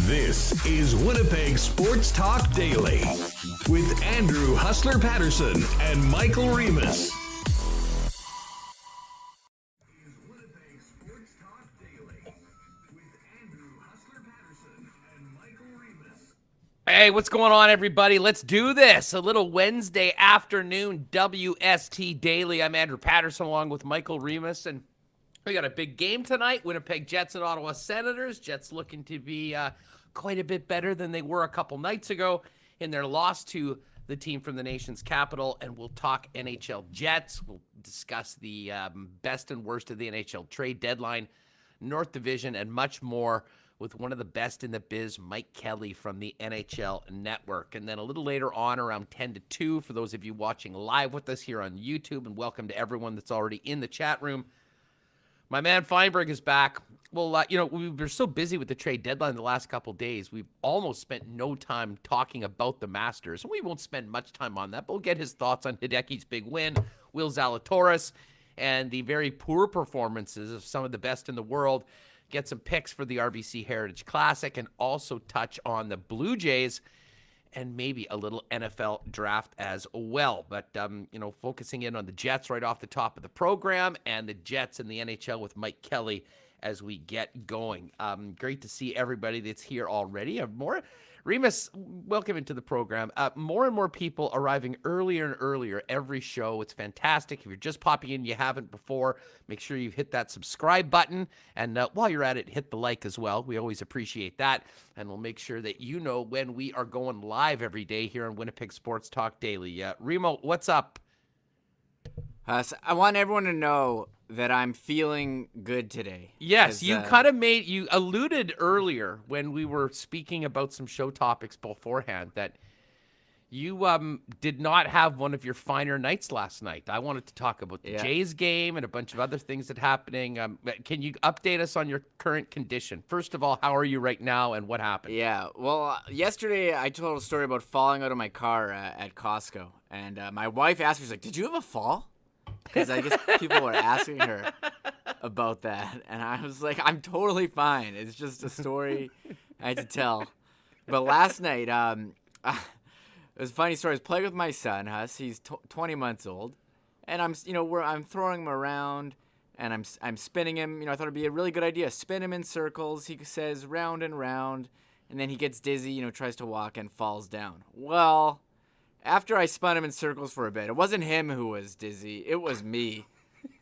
This is Winnipeg Sports Talk Daily with Andrew Hustler Paterson and Michael Remis. Winnipeg Sports Talk Daily with Andrew Hustler Paterson and Michael Remis. Hey, what's going on, everybody? Let's do this. A little Wednesday afternoon WST Daily. I'm Andrew Paterson along with Michael Remis, and we got a big game tonight. Winnipeg Jets and Ottawa Senators. Jets looking to be quite a bit better than they were a couple nights ago in their loss to the team from the nation's capital. And we'll talk NHL Jets. We'll discuss the best and worst of the NHL trade deadline, North Division, and much more with one of the best in the biz, Mike Kelly from the NHL Network. And then a little later on, around 10 to 2, for those of you watching live with us here on YouTube, and welcome to everyone that's already in the chat room, my man Fienberg is back. Well, we were so busy with the trade deadline the last couple days, we've almost spent no time talking about the Masters. We won't spend much time on that, but we'll get his thoughts on Hideki's big win, Will Zalatoris, and the very poor performances of some of the best in the world. Get some picks for the RBC Heritage Classic, and also touch on the Blue Jays and maybe a little NFL draft as well. But, focusing in on the Jets right off the top of the program, and the Jets and the NHL with Mike Kelly as we get going. Great to see everybody that's here already. Remis, welcome into the program. More and more people arriving earlier and earlier every show. It's fantastic. If you're just popping in, you haven't before, make sure you hit that subscribe button. And while you're at it, hit the like as well. We always appreciate that. And we'll make sure that you know when we are going live every day here on Winnipeg Sports Talk Daily. Remo, what's up? So I want everyone to know that I'm feeling good today. Yes, you you alluded earlier when we were speaking about some show topics beforehand that you did not have one of your finer nights last night. I wanted to talk about the Jays game and a bunch of other things that are happening. Can you update us on your current condition? First of all, how are you right now and what happened? Yeah, well, yesterday I told a story about falling out of my car at Costco. And my wife asked me, she's like, did you have a fall? Because I guess people were asking her about that. And I was like, I'm totally fine. It's just a story I had to tell. But last night, it was a funny story. I was playing with my son, Huss. He's 20 months old. And I'm throwing him around, and I'm spinning him. I thought it'd be a really good idea. Spin him in circles. He says round and round. And then he gets dizzy, tries to walk and falls down. Well, after I spun him in circles for a bit, it wasn't him who was dizzy. It was me.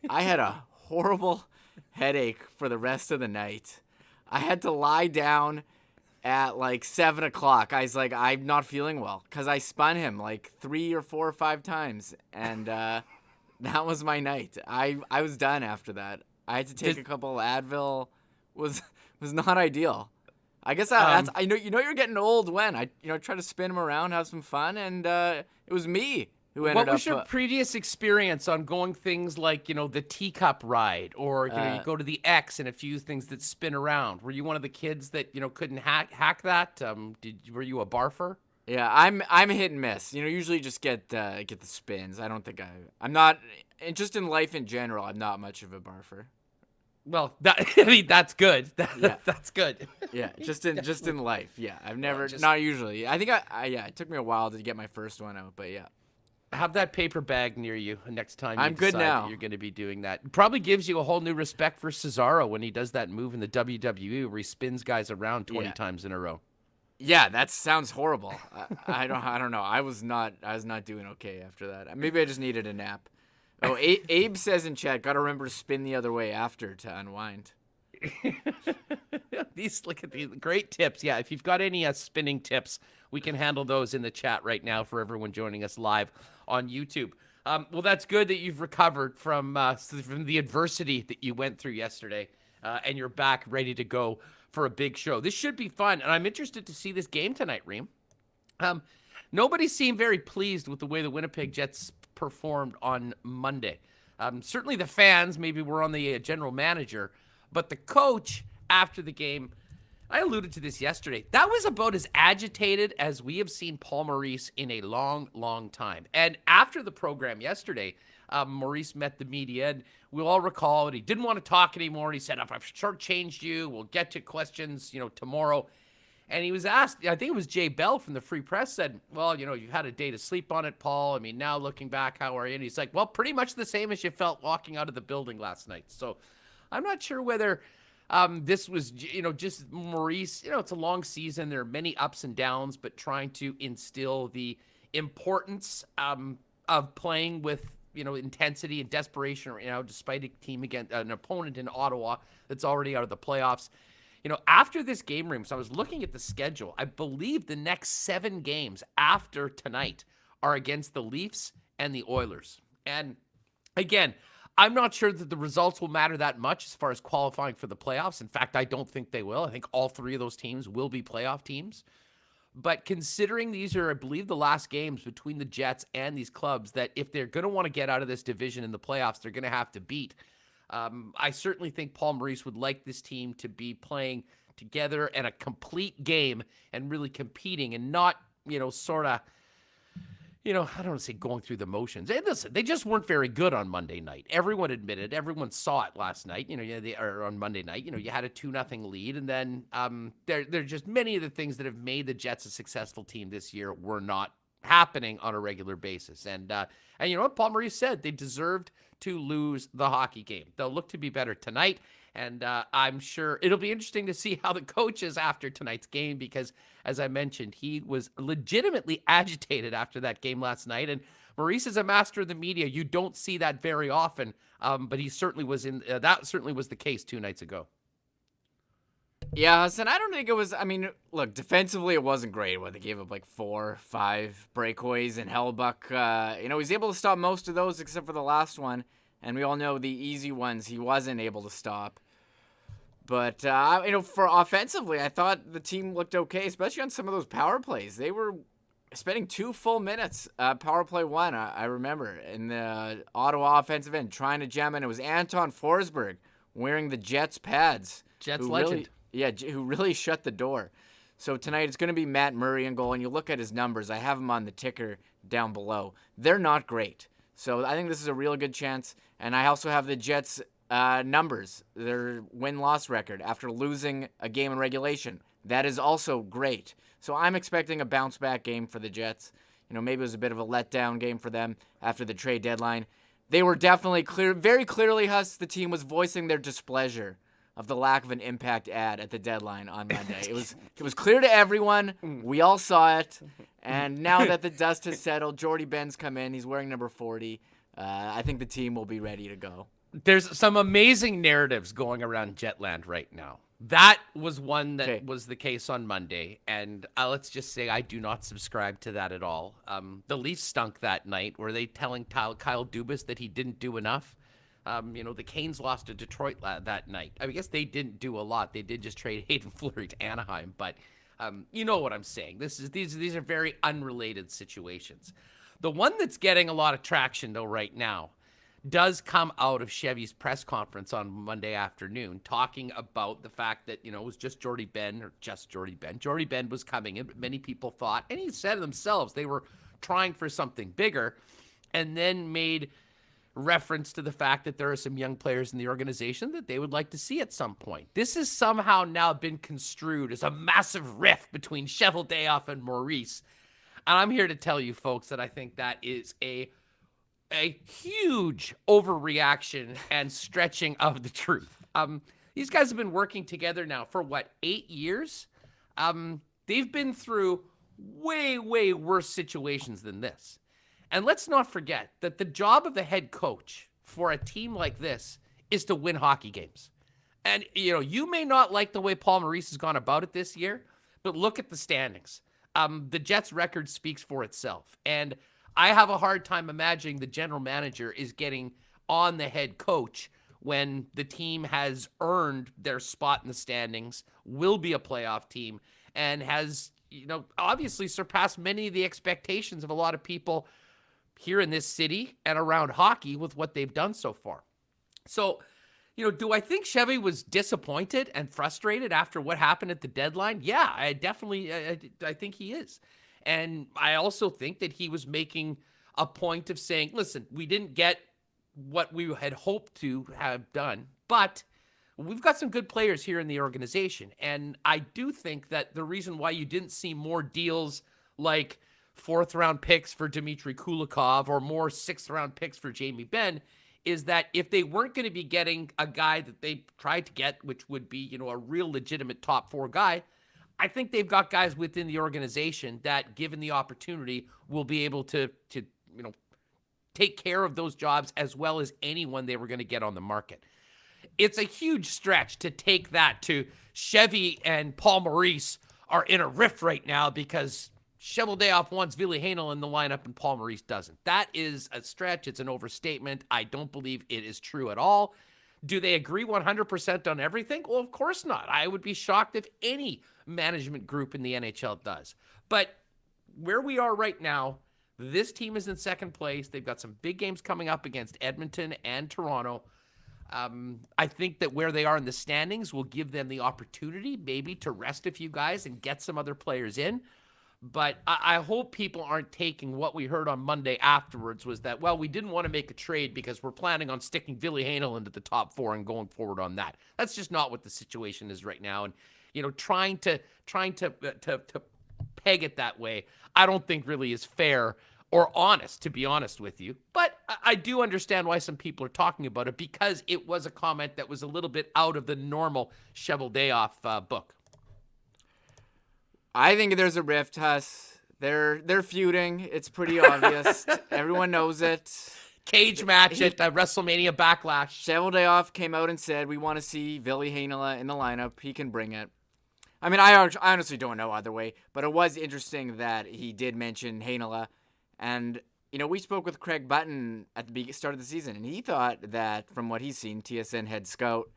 I had a horrible headache for the rest of the night. I had to lie down at like 7 o'clock. I was like, I'm not feeling well because I spun him like 3 or 4 or 5 times. And that was my night. I was done after that. I had to take a couple Advil. Was not ideal. I guess I know you're getting old when I try to spin him around, have some fun, and it was me who ended up. What was your previous experience on going things like the teacup ride, or you go to the X and a few things that spin around? Were you one of the kids that couldn't hack that? Were you a barfer? Yeah, I'm hit and miss. Usually just get the spins. I don't think I'm not, and just in life in general, I'm not much of a barfer. Well, that's good. That's good. Yeah, just in life. Yeah, I've never, not usually. I think it took me a while to get my first one out, but yeah. Have that paper bag near you next time I'm good now. That you're going to be doing that. It probably gives you a whole new respect for Cesaro when he does that move in the WWE where he spins guys around 20 times in a row. Yeah, that sounds horrible. I don't know. I was not doing okay after that. Maybe I just needed a nap. Oh, Abe says in chat, got to remember to spin the other way after to unwind. Look at these great tips. Yeah, if you've got any spinning tips, we can handle those in the chat right now for everyone joining us live on YouTube. Well, that's good that you've recovered from the adversity that you went through yesterday, and you're back ready to go for a big show. This should be fun, and I'm interested to see this game tonight, Reem. Nobody seemed very pleased with the way the Winnipeg Jets performed on Monday. Certainly the fans maybe were on the general manager, but the coach after the game, I alluded to this yesterday, that was about as agitated as we have seen Paul Maurice in a long, long time. And after the program yesterday, Maurice met the media, and we'll all recall that he didn't want to talk anymore. He said, I've shortchanged you. We'll get to questions, tomorrow. And he was asked, I think it was Jay Bell from the Free Press said, well, you've had a day to sleep on it, Paul. I mean, now looking back, how are you? And he's like, well, pretty much the same as you felt walking out of the building last night. So I'm not sure whether this was, just Maurice. It's a long season. There are many ups and downs, but trying to instill the importance of playing with, intensity and desperation, despite a team against an opponent in Ottawa that's already out of the playoffs. After this game, Reem, so I was looking at the schedule. I believe the next 7 games after tonight are against the Leafs and the Oilers. And again, I'm not sure that the results will matter that much as far as qualifying for the playoffs. In fact, I don't think they will. I think all 3 of those teams will be playoff teams. But considering these are, I believe, the last games between the Jets and these clubs that if they're going to want to get out of this division in the playoffs, they're going to have to beat. I certainly think Paul Maurice would like this team to be playing together and a complete game and really competing and not, sort of, I don't want to say going through the motions. And listen, they just weren't very good on Monday night. Everyone admitted, everyone saw it last night. Or on Monday night, you had a 2-0 lead. And then there are just many of the things that have made the Jets a successful team this year were not happening on a regular basis. And you know what Paul Maurice said? They deserved to lose the hockey game. They'll look to be better tonight, and I'm sure it'll be interesting to see how the coach is after tonight's game because, as I mentioned, he was legitimately agitated after that game last night, and Maurice is a master of the media. You don't see that very often, but he certainly was that certainly was the case 2 nights ago. Yeah, Hassan, I don't think it was. I mean, look, defensively, it wasn't great. They gave up like 4, 5 breakaways, and Hellbuck, he was able to stop most of those except for the last one. And we all know the easy ones he wasn't able to stop. But, for offensively, I thought the team looked okay, especially on some of those power plays. They were spending 2 full minutes, power play 1, I remember, in the Ottawa offensive end, trying to jam in. It was Anton Forsberg wearing the Jets pads. Jets legend. Who really shut the door. So tonight it's going to be Matt Murray in goal, and you look at his numbers. I have him on the ticker down below. They're not great. So I think this is a real good chance. And I also have the Jets' numbers, their win-loss record after losing a game in regulation. That is also great. So I'm expecting a bounce-back game for the Jets. Maybe it was a bit of a letdown game for them after the trade deadline. They were definitely very clearly, the team was voicing their displeasure of the lack of an impact ad at the deadline on Monday. It was clear to everyone. We all saw it. And now that the dust has settled, Jordy Ben's come in. He's wearing number 40. I think the team will be ready to go. There's some amazing narratives going around Jetland right now. That was one that was the case on Monday. And let's just say I do not subscribe to that at all. The Leafs stunk that night. Were they telling Kyle Dubas that he didn't do enough? The Canes lost to Detroit that night. I guess they didn't do a lot. They did just trade Hayden Fleury to Anaheim, but you know what I'm saying. These are very unrelated situations. The one that's getting a lot of traction though right now does come out of Chevy's press conference on Monday afternoon, talking about the fact that it was just Jordy Ben. Jordy Ben was coming in, but many people thought, and he said themselves, they were trying for something bigger, and then made reference to the fact that there are some young players in the organization that they would like to see at some point. This has somehow now been construed as a massive rift between Cheveldayoff and Maurice. And I'm here to tell you folks that I think that is a huge overreaction and stretching of the truth. These guys have been working together now for 8 years? They've been through way, way worse situations than this. And let's not forget that the job of the head coach for a team like this is to win hockey games. And, you may not like the way Paul Maurice has gone about it this year, but look at the standings. The Jets' record speaks for itself. And I have a hard time imagining the general manager is getting on the head coach when the team has earned their spot in the standings, will be a playoff team, and has, obviously surpassed many of the expectations of a lot of people here in this city and around hockey with what they've done so far. So, do I think Chevy was disappointed and frustrated after what happened at the deadline? Yeah, I definitely, I think he is. And I also think that he was making a point of saying, listen, we didn't get what we had hoped to have done, but we've got some good players here in the organization. And I do think that the reason why you didn't see more deals like 4th-round picks for Dmitry Kulikov or more 6th-round picks for Jamie Benn is that if they weren't going to be getting a guy that they tried to get, which would be, a real legitimate top 4 guy, I think they've got guys within the organization that, given the opportunity, will be able to take care of those jobs as well as anyone they were going to get on the market. It's a huge stretch to take that to Chevy and Paul Maurice are in a rift right now because Cheveldayoff wants Ville Heinola in the lineup and Paul Maurice doesn't. That is a stretch. It's an overstatement. I don't believe it is true at all. Do they agree 100% on everything? Well, of course not. I would be shocked if any management group in the NHL does. But where we are right now, this team is in second place. They've got some big games coming up against Edmonton and Toronto. I think that where they are in the standings will give them the opportunity maybe to rest a few guys and get some other players in. But I hope people aren't taking what we heard on Monday afterwards was that, well, we didn't want to make a trade because we're planning on sticking Ville Heinola into the top 4 and going forward on that. That's just not what the situation is right now. And, trying to peg it that way, I don't think really is fair or honest, to be honest with you. But I do understand why some people are talking about it because it was a comment that was a little bit out of the normal Cheveldayoff book. I think there's a rift, Huss. They're feuding. It's pretty obvious. Everyone knows it. Cage match at WrestleMania Backlash. Cheveldayoff came out and said, we want to see Ville Heinola in the lineup. He can bring it. I mean, I honestly don't know either way, but it was interesting that he did mention Heinola. And, we spoke with Craig Button at the start of the season, and he thought that, from what he's seen, TSN head scout,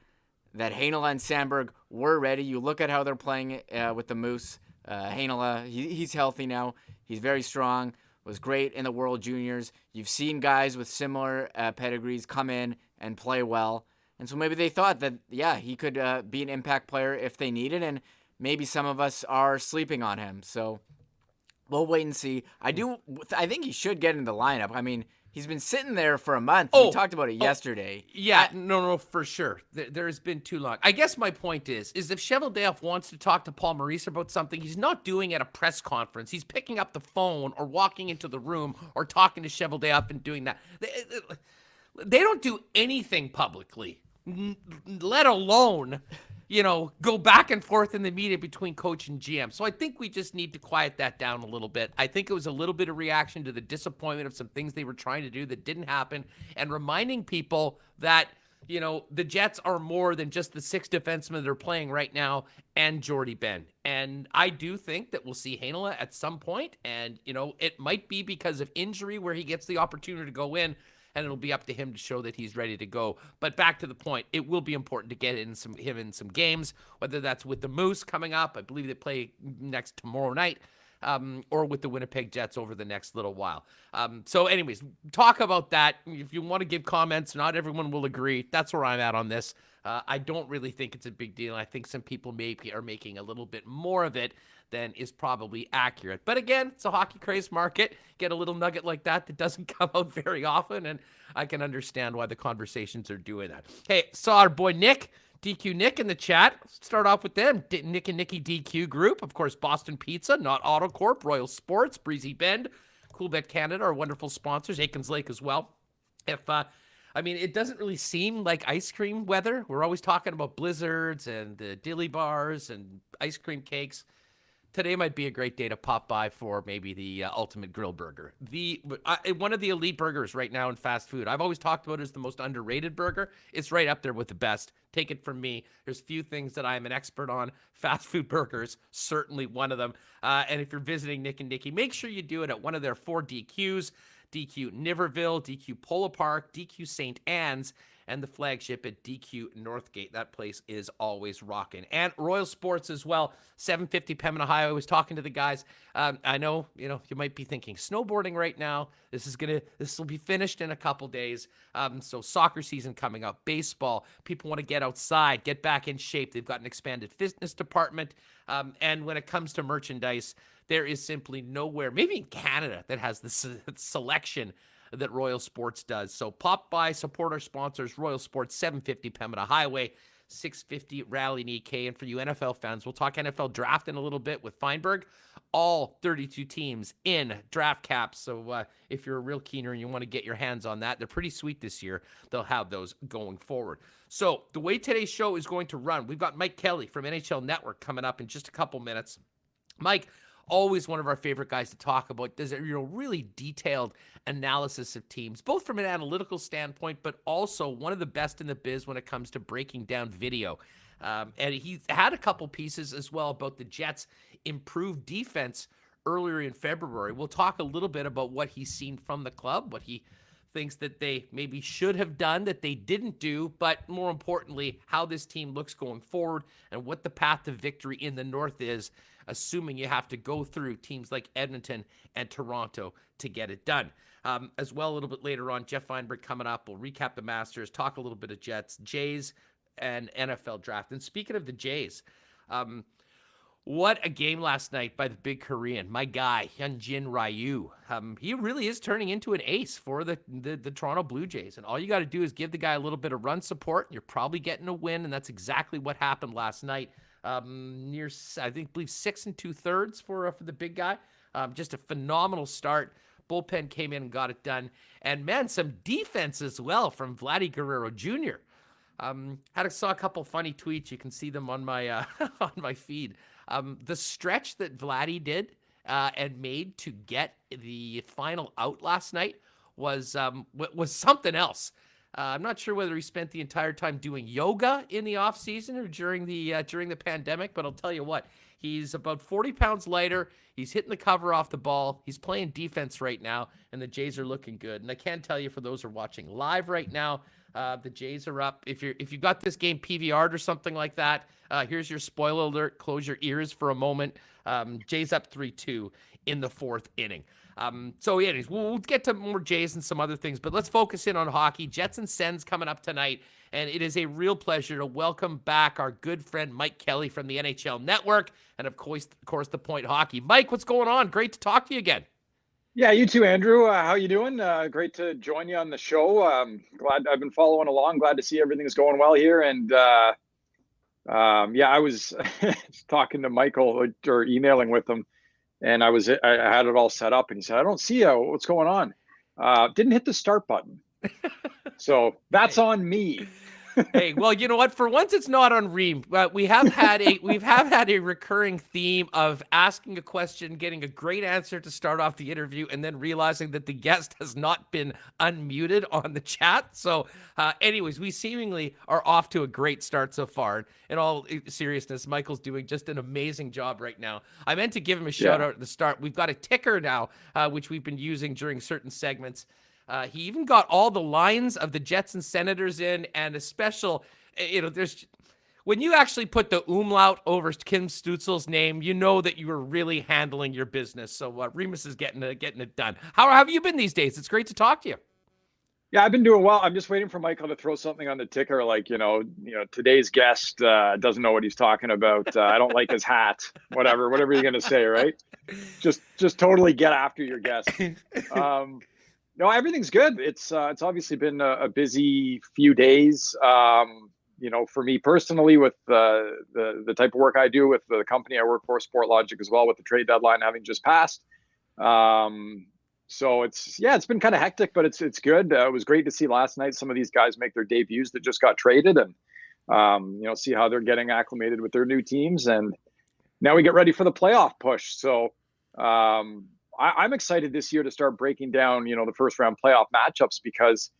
that Heinola and Sandberg were ready. You look at how they're playing with the Moose. Heinola, he's healthy now. He's very strong. Was great in the World Juniors. You've seen guys with similar pedigrees come in and play well. And so maybe they thought that, he could be an impact player if they needed, and maybe some of us are sleeping on him. So we'll wait and see. I think he should get in the lineup. I mean, he's been sitting there for a month. We talked about it yesterday. Yeah, no, for sure. There's been too long. I guess my point is if Cheveldayoff wants to talk to Paul Maurice about something, he's not doing at a press conference. He's picking up the phone or walking into the room or talking to Cheveldayoff and doing that. They don't do anything publicly, let alone go back and forth in the media between coach and GM. So I think we just need to quiet that down a little bit. I think it was a little bit of reaction to the disappointment of some things they were trying to do that didn't happen, and reminding people that, the Jets are more than just the 6 defensemen that are playing right now and Jordy Benn. And I do think that we'll see Heinola at some point, and, it might be because of injury where he gets the opportunity to go in, and it'll be up to him to show that he's ready to go. But back to the point, it will be important to get him in some games, whether that's with the Moose coming up. I believe they play next tomorrow night, or with the Winnipeg Jets over the next little while. So anyways, talk about that. If you want to give comments, not everyone will agree. That's where I'm at on this. I don't really think it's a big deal. I think some people maybe are making a little bit more of it than is probably accurate. But again, it's a hockey crazed market. Get a little nugget like that doesn't come out very often, and I can understand why the conversations are doing that. Hey, saw our boy Nick, DQ Nick in the chat. Let's start off with them. Nick and Nikki DQ Group. Of course, Boston Pizza, Not AutoCorp, Royal Sports, Breezy Bend, Coolbet Canada, our wonderful sponsors, Aikens Lake as well. It doesn't really seem like ice cream weather. We're always talking about blizzards and the dilly bars and ice cream cakes. today might be a great day to pop by for maybe the ultimate grill burger. One of the elite burgers right now in fast food. I've always talked about it as the most underrated burger. It's right up there with the best. Take it from me. There's few things that I'm an expert on. Fast food burgers, certainly one of them. And if you're visiting Nick and Nicky, make sure you do it at one of their 4 DQs. DQ Niverville, DQ Polo Park, DQ St. Anne's, and the flagship at DQ Northgate. That place is always rocking. And Royal Sports as well, 750 Pembina Highway. I was talking to the guys. I know, you might be thinking snowboarding right now. This will be finished in a couple days. So soccer season coming up, baseball. People want to get outside, get back in shape. They've got an expanded fitness department. And when it comes to merchandise, there is simply nowhere, maybe in Canada, that has the selection that Royal Sports does. So pop by, support our sponsors, Royal Sports, 750 Pembina Highway, 650 Rally and EK. And for you NFL fans, we'll talk NFL draft in a little bit with Fienberg. All 32 teams in draft caps. So if you're a real keener and you want to get your hands on that, they're pretty sweet this year. They'll have those going forward. So the way today's show is going to run, we've got Mike Kelly from NHL Network coming up in just a couple minutes. Mike, always one of our favorite guys to talk about. Does a really detailed analysis of teams, both from an analytical standpoint, but also one of the best in the biz when it comes to breaking down video. And he had a couple pieces as well about the Jets' improved defense earlier in February. We'll talk a little bit about what he's seen from the club, what he thinks that they maybe should have done that they didn't do, but more importantly, how this team looks going forward and what the path to victory in the North is, assuming you have to go through teams like Edmonton and Toronto to get it done. As well, a little bit later on, Geoff Fienberg coming up. We'll recap the Masters, talk a little bit of Jets, Jays, and NFL draft. And speaking of the Jays, what a game last night by the big Korean, my guy, Hyunjin Ryu. He really is turning into an ace for the Toronto Blue Jays. And all you got to do is give the guy a little bit of run support. You're probably getting a win, and that's exactly what happened last night. Near, I believe 6 2/3 for the big guy. Just a phenomenal start. Bullpen came in and got it done. And man, some defense as well from Vladdy Guerrero Jr. Saw a couple funny tweets. You can see them on my on my feed. The stretch that Vladdy did and made to get the final out last night was something else. I'm not sure whether he spent the entire time doing yoga in the off season or during the pandemic, but I'll tell you what, he's about 40 pounds lighter. He's hitting the cover off the ball. He's playing defense right now, and the Jays are looking good. And I can tell you, for those who are watching live right now, the Jays are up. If you got this game PVR'd or something like that, here's your spoiler alert. Close your ears for a moment. Jays up 3-2 in the 4th inning. So anyways, we'll get to more Jays and some other things, but let's focus in on hockey. Jets and Sens coming up tonight, and it is a real pleasure to welcome back our good friend Mike Kelly from the NHL Network, and of course, The Point Hockey. Mike, what's going on? Great to talk to you again. Yeah, you too, Andrew. How you doing? Great to join you on the show. Glad I've been following along. Glad to see everything's going well here. And I was talking to Michael or emailing with him, and I had it all set up, and he said, "I don't see what's going on." Didn't hit the start button, so that's on me. Hey, well, you know what? For once, it's not on Reem. We have had a recurring theme of asking a question, getting a great answer to start off the interview, and then realizing that the guest has not been unmuted on the chat. So, anyways, we seemingly are off to a great start so far. In all seriousness, Michael's doing just an amazing job right now. I meant to give him a shout out at the start. We've got a ticker now, which we've been using during certain segments. He even got all the lines of the Jets and Senators in, and a special, there's, when you actually put the umlaut over Kim Stutzel's name, you know that you are really handling your business. So Remis is getting it done. How have you been these days? It's great to talk to you. Yeah, I've been doing well. I'm just waiting for Michael to throw something on the ticker, like, today's guest doesn't know what he's talking about. I don't like his hat, whatever you're going to say, right? Just totally get after your guest. No, everything's good. It's obviously been a busy few days. For me personally, with the type of work I do with the company I work for, SportLogic, as well, with the trade deadline having just passed. So it's been kind of hectic, but it's good. It was great to see last night some of these guys make their debuts that just got traded, and see how they're getting acclimated with their new teams. And now we get ready for the playoff push. So I'm excited this year to start breaking down, the first round playoff matchups, because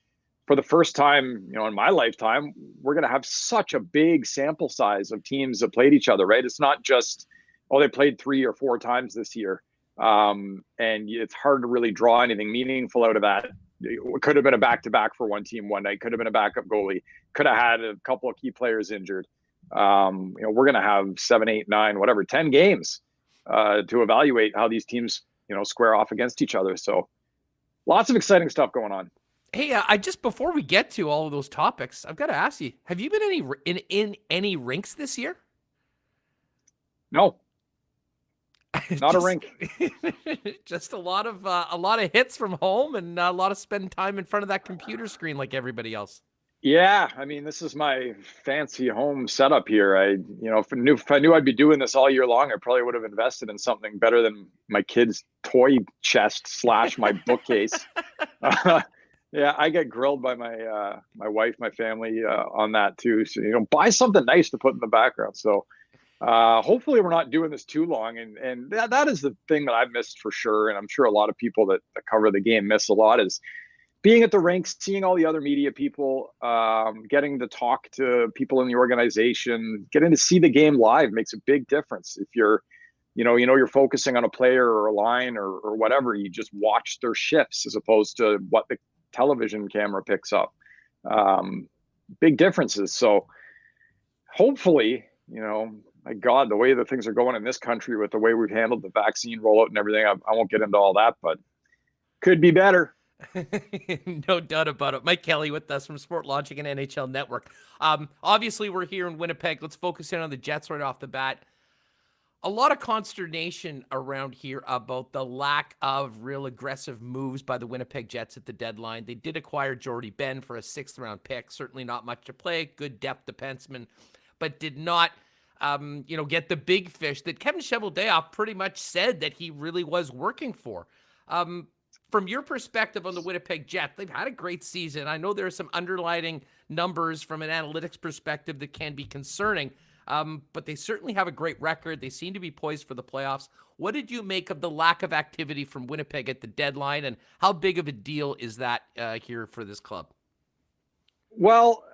for the first time, in my lifetime, we're going to have such a big sample size of teams that played each other, right? It's not just, they played 3 or 4 times this year. And it's hard to really draw anything meaningful out of that. It could have been a back-to-back for one team one night, could have been a backup goalie, could have had a couple of key players injured. We're going to have 7, 8, 9, 10 games to evaluate how these teams, square off against each other. So lots of exciting stuff going on. Hey, I just, before we get to all of those topics, I've got to ask you, have you been in any rinks this year? No. Not a rink. Just a lot of hits from home and a lot of spending time in front of that computer screen like everybody else. Yeah, I mean, this is my fancy home setup here. If I knew I'd be doing this all year long, I probably would have invested in something better than my kid's toy chest / my bookcase. Yeah, I get grilled by my wife, my family on that too. So buy something nice to put in the background. So hopefully we're not doing this too long. And that is the thing that I've missed for sure. And I'm sure a lot of people that cover the game miss a lot, is being at the rinks, seeing all the other media people, getting to talk to people in the organization, getting to see the game live makes a big difference. If you're focusing on a player or a line or whatever, you just watch their shifts as opposed to what the television camera picks up. Big differences. So hopefully, my God, the way that things are going in this country with the way we've handled the vaccine rollout and everything, I won't get into all that, but could be better. No doubt about it. Mike Kelly with us from Sport Logic and NHL Network. Obviously, we're here in Winnipeg. Let's focus in on the Jets right off the bat. A lot of consternation around here about the lack of real aggressive moves by the Winnipeg Jets at the deadline. They did acquire Jordy Ben for a 6th-round pick. Certainly not much to play. Good depth defenseman, but did not get the big fish that Kevin Cheveldayoff pretty much said that he really was working for. From your perspective on the Winnipeg Jets, they've had a great season. I know there are some underlying numbers from an analytics perspective that can be concerning, but they certainly have a great record. They seem to be poised for the playoffs. What did you make of the lack of activity from Winnipeg at the deadline, and how big of a deal is that here for this club? Well,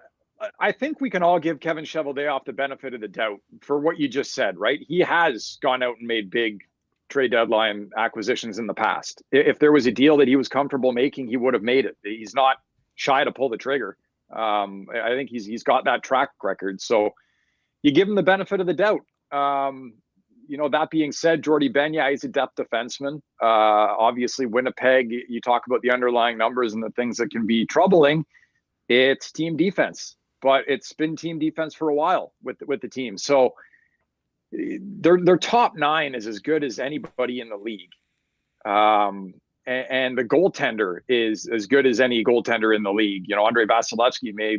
I think we can all give Kevin Cheveldayoff the benefit of the doubt for what you just said, right? He has gone out and made big trade deadline acquisitions in the past. If there was a deal that he was comfortable making, he would have made it. He's not shy to pull the trigger. I think he's got that track record. So you give him the benefit of the doubt. That being said, Jordy Ben, he's a depth defenseman. Obviously, Winnipeg, you talk about the underlying numbers and the things that can be troubling. It's team defense, but it's been team defense for a while with the team. So their top 9 is as good as anybody in the league. And the goaltender is as good as any goaltender in the league. Andrei Vasilevsky may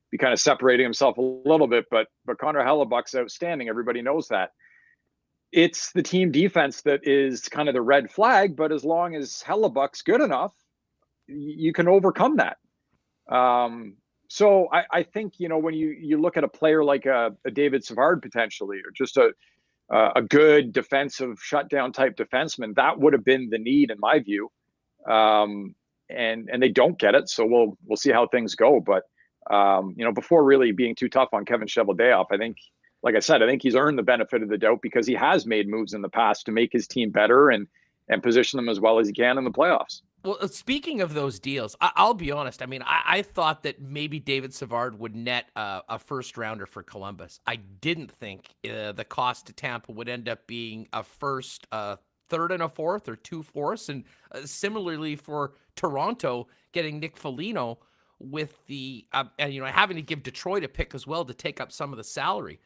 be kind of separating himself a little bit, but Connor Hellebuck's outstanding. Everybody knows that. It's the team defense that is kind of the red flag, but as long as Hellebuck's good enough, you can overcome that. So I think, when you look at a player like a David Savard potentially, or just a good defensive shutdown type defenseman, that would have been the need in my view. And they don't get it. So we'll see how things go. But, before really being too tough on Kevin Cheveldayoff, I think, like I said, I think he's earned the benefit of the doubt because he has made moves in the past to make his team better and position them as well as he can in the playoffs. Well, speaking of those deals, I'll be honest. I mean, I thought that maybe David Savard would net a 1st-rounder for Columbus. I didn't think the cost to Tampa would end up being a 1st, 3rd and a 4th, or 2 4ths. And similarly for Toronto, getting Nick Foligno with the having to give Detroit a pick as well to take up some of the salary.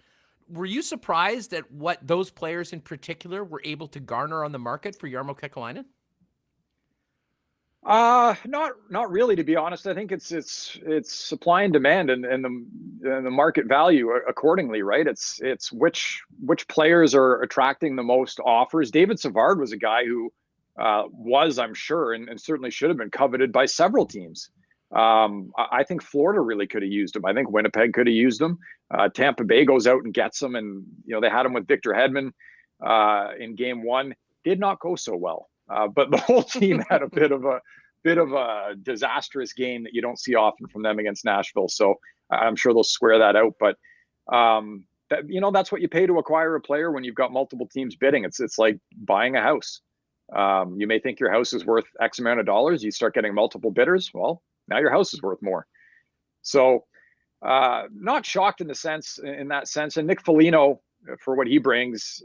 Were you surprised at what those players in particular were able to garner on the market for Jarmo Kekalainen? Not really, to be honest. I think it's supply and demand and the market value accordingly, right? It's which players are attracting the most offers. David Savard was a guy who was, I'm sure, and certainly should have been coveted by several teams. I think Florida really could have used him. I think Winnipeg could have used him. Tampa Bay goes out and gets him, and they had him with Victor Hedman. in game one did not go so well. But the whole team had a bit of a disastrous game that you don't see often from them against Nashville. So I'm sure they'll square that out. But that's what you pay to acquire a player when you've got multiple teams bidding. It's like buying a house. You may think your house is worth X amount of dollars. You start getting multiple bidders. Well, now your house is worth more. So not shocked in that sense. And Nick Foligno, for what he brings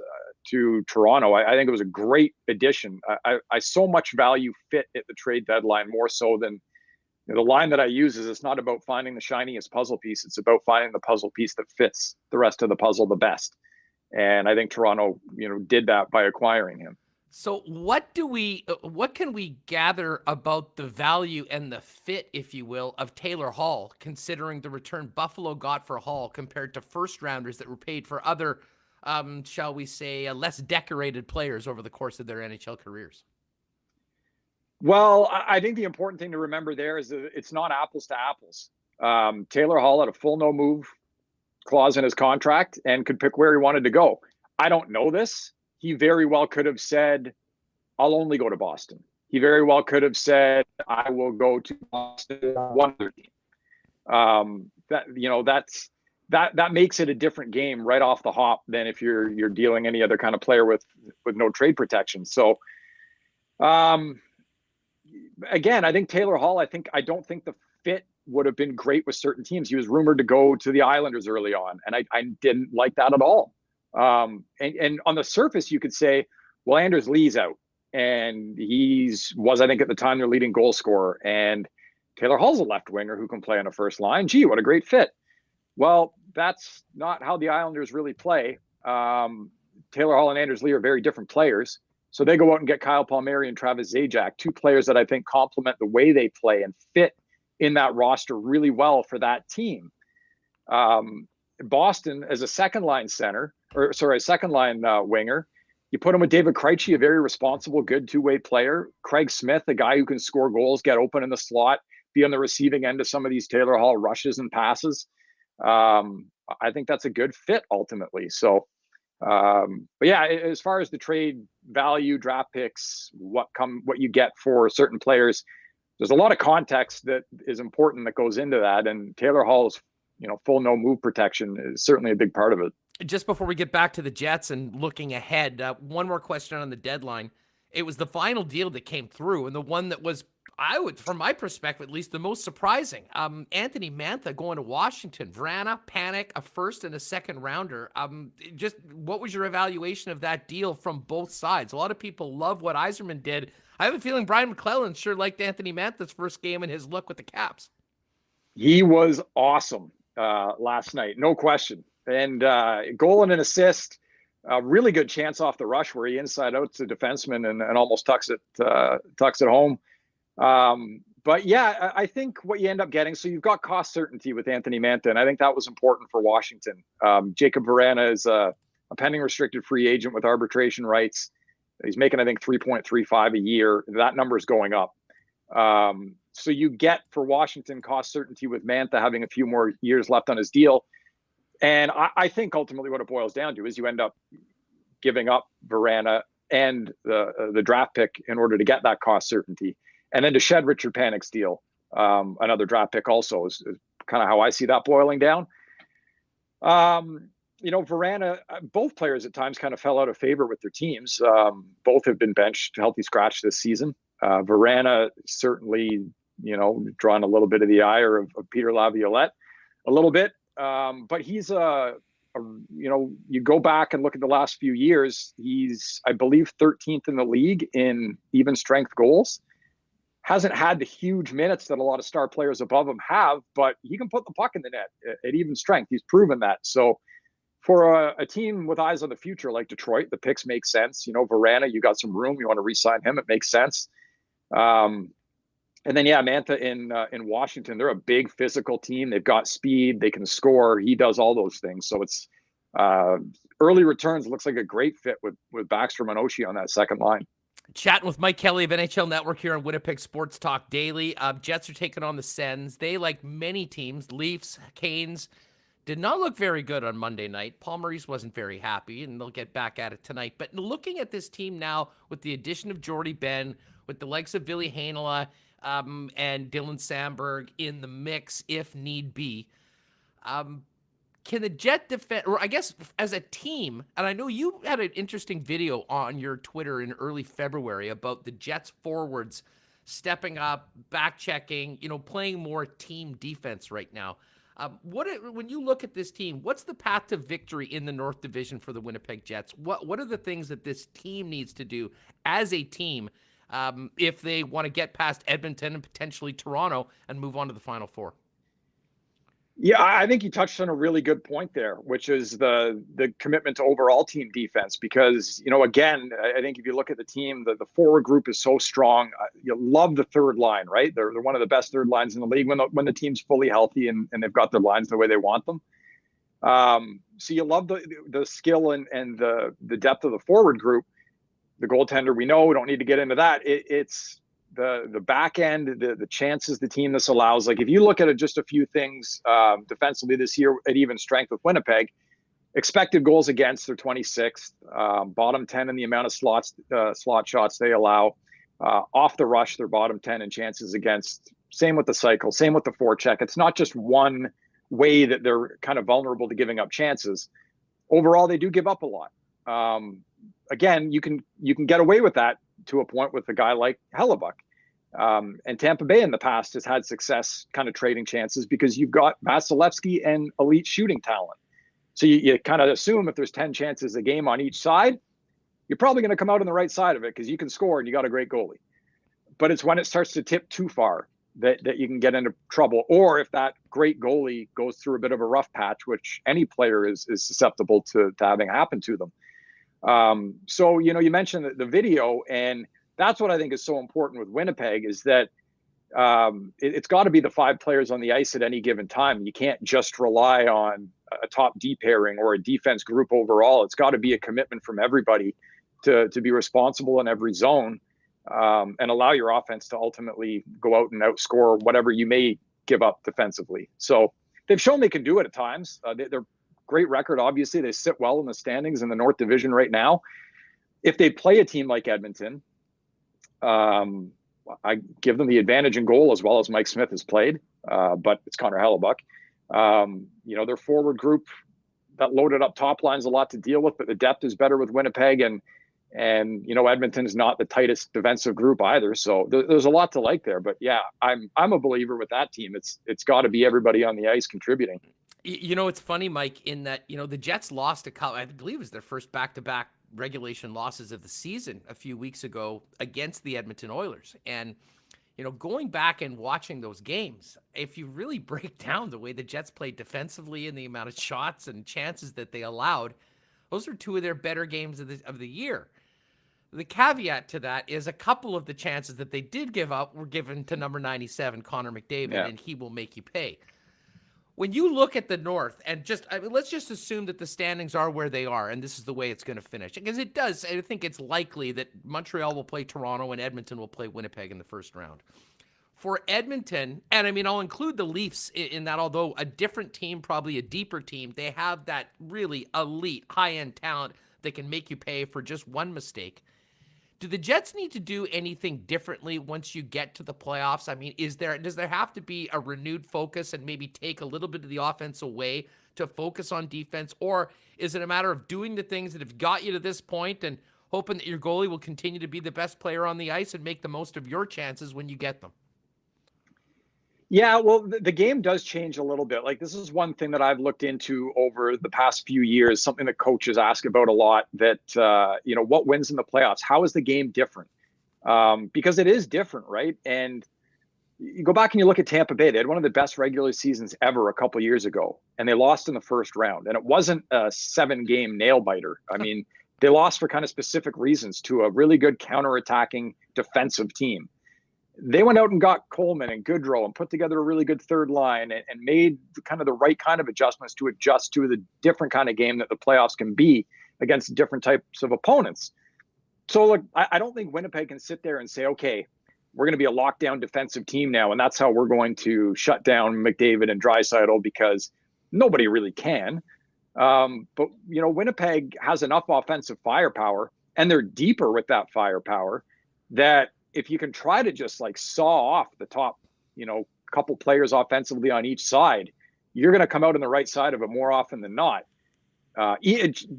to Toronto, I think it was a great addition. I so much value fit at the trade deadline, more so than the line that I use is it's not about finding the shiniest puzzle piece. It's about finding the puzzle piece that fits the rest of the puzzle the best. And I think Toronto, did that by acquiring him. So what can we gather about the value and the fit, if you will, of Taylor Hall, considering the return Buffalo got for Hall compared to first rounders that were paid for other, shall we say, less decorated players over the course of their NHL careers? Well, I think the important thing to remember there is that it's not apples to apples. Taylor Hall had a full no move clause in his contract and could pick where he wanted to go. I don't know this. He very well could have said, I'll only go to Boston. He very well could have said, I will go to Boston one other team. That makes it a different game right off the hop than if you're dealing any other kind of player with no trade protection. So again, I think Taylor Hall, I don't think the fit would have been great with certain teams. He was rumored to go to the Islanders early on, and I didn't like that at all. And on the surface, you could say, well, Anders Lee's out, and I think at the time their leading goal scorer, and Taylor Hall's a left winger who can play on a first line. Gee, what a great fit. Well, that's not how the Islanders really play. Taylor Hall and Anders Lee are very different players. So they go out and get Kyle Palmieri and Travis Zajac, two players that I think complement the way they play and fit in that roster really well for that team. Boston as a second line winger, you put him with David Krejci, a very responsible, good two-way player. Craig Smith, a guy who can score goals, get open in the slot, be on the receiving end of some of these Taylor Hall rushes and passes. I think that's a good fit ultimately. So, but yeah, as far as the trade value, draft picks, what you get for certain players, there's a lot of context that is important that goes into that. And Taylor Hall's, full no move protection is certainly a big part of it. Just before we get back to the Jets and looking ahead, one more question on the deadline. It was the final deal that came through, and the one that was, from my perspective at least, the most surprising. Anthony Mantha going to Washington. Vrana, Panic, a first and a second rounder. Just what was your evaluation of that deal from both sides? A lot of people love what Yzerman did. I have a feeling Brian McClellan sure liked Anthony Mantha's first game and his look with the Caps. He was awesome last night, no question. And goal and an assist, a really good chance off the rush where he inside out to defenseman and almost tucks it home. But yeah, I think what you end up getting, so you've got cost certainty with Anthony Mantha, and I think that was important for Washington. Jacob Vrana is a pending restricted free agent with arbitration rights. He's making, I think, $3.35 a year. That number is going up. So you get for Washington cost certainty with Mantha having a few more years left on his deal. And I think ultimately what it boils down to is you end up giving up Vrana and the draft pick in order to get that cost certainty. And then to shed Richard Panik's deal, another draft pick also is kind of how I see that boiling down. Vrana, both players at times kind of fell out of favor with their teams. Both have been benched, healthy scratch this season. Vrana certainly, drawing a little bit of the ire of Peter Laviolette a little bit. But he's you go back and look at the last few years, he's, I believe, 13th in the league in even strength goals. Hasn't had the huge minutes that a lot of star players above him have, but he can put the puck in the net at even strength. He's proven that. So for a team with eyes on the future like Detroit, the picks make sense. Vrana, you got some room. You want to re-sign him. It makes sense. And then, Mantha in Washington, they're a big physical team. They've got speed. They can score. He does all those things. So it's early returns. Looks like a great fit with Backstrom and Oshie on that second line. Chatting with Mike Kelly of NHL Network here on Winnipeg Sports Talk Daily. Jets are taking on the Sens. They, like many teams, Leafs, Canes, did not look very good on Monday night. Paul Maurice wasn't very happy, and they'll get back at it tonight. But looking at this team now with the addition of Jordy Ben, with the likes of Ville Heinola and Dylan Samberg in the mix if need be, can the Jet defend, or I guess as a team, and I know you had an interesting video on your Twitter in early February about the Jets forwards stepping up, back checking, playing more team defense right now. When you look at this team, what's the path to victory in the North Division for the Winnipeg Jets? What are the things that this team needs to do as a team if they want to get past Edmonton and potentially Toronto and move on to the Final Four? Yeah, I think you touched on a really good point there, which is the commitment to overall team defense. Because, again, I think if you look at the team, the forward group is so strong. You love the third line, right? They're one of the best third lines in the league when the team's fully healthy and they've got their lines the way they want them. So you love the skill and the depth of the forward group. The goaltender, we know, we don't need to get into that. It's the back end, the chances the team this allows. Like if you look at just a few things defensively this year at even strength with Winnipeg, expected goals against, they're 26th, bottom 10 in the amount of slot shots they allow. Off the rush, they're bottom 10 in chances against. Same with the cycle, same with the forecheck. It's not just one way that they're kind of vulnerable to giving up chances. Overall, they do give up a lot. Again, you can get away with that to a point with a guy like Hellebuck. And Tampa Bay in the past has had success kind of trading chances because you've got Vasilevsky and elite shooting talent. So you kind of assume if there's 10 chances a game on each side, you're probably going to come out on the right side of it because you can score and you got a great goalie. But it's when it starts to tip too far that you can get into trouble. Or if that great goalie goes through a bit of a rough patch, which any player is susceptible to having happen to them. So, you mentioned the video, and that's what I think is so important with Winnipeg is that it's got to be the 5 players on the ice at any given time. You can't just rely on a top D pairing or a defense group overall. It's got to be a commitment from everybody to be responsible in every zone and allow your offense to ultimately go out and outscore whatever you may give up defensively. So they've shown they can do it at times. They're great record. Obviously, they sit well in the standings in the North Division right now. If they play a team like Edmonton, I give them the advantage in goal as well as Mike Smith has played, but it's Connor Hellebuck. Their forward group, that loaded up top line's a lot to deal with, but the depth is better with Winnipeg, and Edmonton is not the tightest defensive group either. So there's a lot to like there. But yeah, I'm a believer with that team. It's got to be everybody on the ice contributing. It's funny, Mike, in that the Jets lost a couple. I believe it was their first back-to-back regulation losses of the season a few weeks ago against the Edmonton Oilers. And, going back and watching those games, if you really break down the way the Jets played defensively and the amount of shots and chances that they allowed, those are 2 of their better games of the year. The caveat to that is a couple of the chances that they did give up were given to number 97, Connor McDavid, and he will make you pay. When you look at the North and let's just assume that the standings are where they are and this is the way it's going to finish, because it does. I think it's likely that Montreal will play Toronto and Edmonton will play Winnipeg in the first round. For Edmonton, and I'll include the Leafs in that, although a different team, probably a deeper team, they have that really elite high-end talent that can make you pay for just one mistake. Do the Jets need to do anything differently once you get to the playoffs? Does there have to be a renewed focus and maybe take a little bit of the offense away to focus on defense? Or is it a matter of doing the things that have got you to this point and hoping that your goalie will continue to be the best player on the ice and make the most of your chances when you get them? Yeah, well, the game does change a little bit. Like, this is one thing that I've looked into over the past few years, something that coaches ask about a lot, that, what wins in the playoffs? How is the game different? Because it is different, right? And you go back and you look at Tampa Bay. They had one of the best regular seasons ever a couple years ago, and they lost in the first round. And it wasn't a 7-game nail-biter. They lost for kind of specific reasons to a really good counterattacking defensive team. They went out and got Coleman and Goodrow and put together a really good third line and made kind of the right kind of adjustments to adjust to the different kind of game that the playoffs can be against different types of opponents. So look, I don't think Winnipeg can sit there and say, okay, we're going to be a lockdown defensive team now, and that's how we're going to shut down McDavid and Draisaitl, because Nobody really can. But, Winnipeg has enough offensive firepower, and they're deeper with that firepower, that if you can try to just like saw off the top, couple players offensively on each side, you're going to come out on the right side of it more often than not.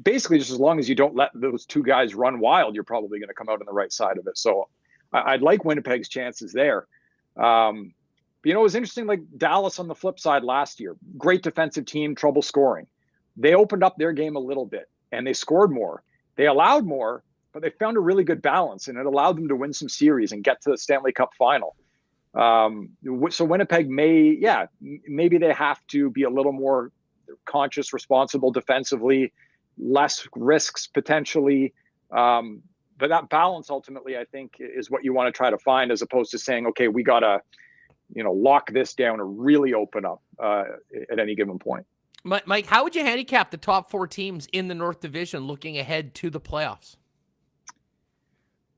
Basically, just as long as you don't let those two guys run wild, you're probably going to come out on the right side of it. So I'd like Winnipeg's chances there. But, it was interesting, like Dallas on the flip side last year, great defensive team, trouble scoring. They opened up their game a little bit and they scored more. They allowed more, but they found a really good balance, and it allowed them to win some series and get to the Stanley Cup final. So Winnipeg maybe they have to be a little more conscious, responsible defensively, less risks potentially. But that balance ultimately, I think, is what you want to try to find, as opposed to saying, okay, we got to, lock this down or really open up at any given point. Mike, how would you handicap the top 4 teams in the North Division looking ahead to the playoffs?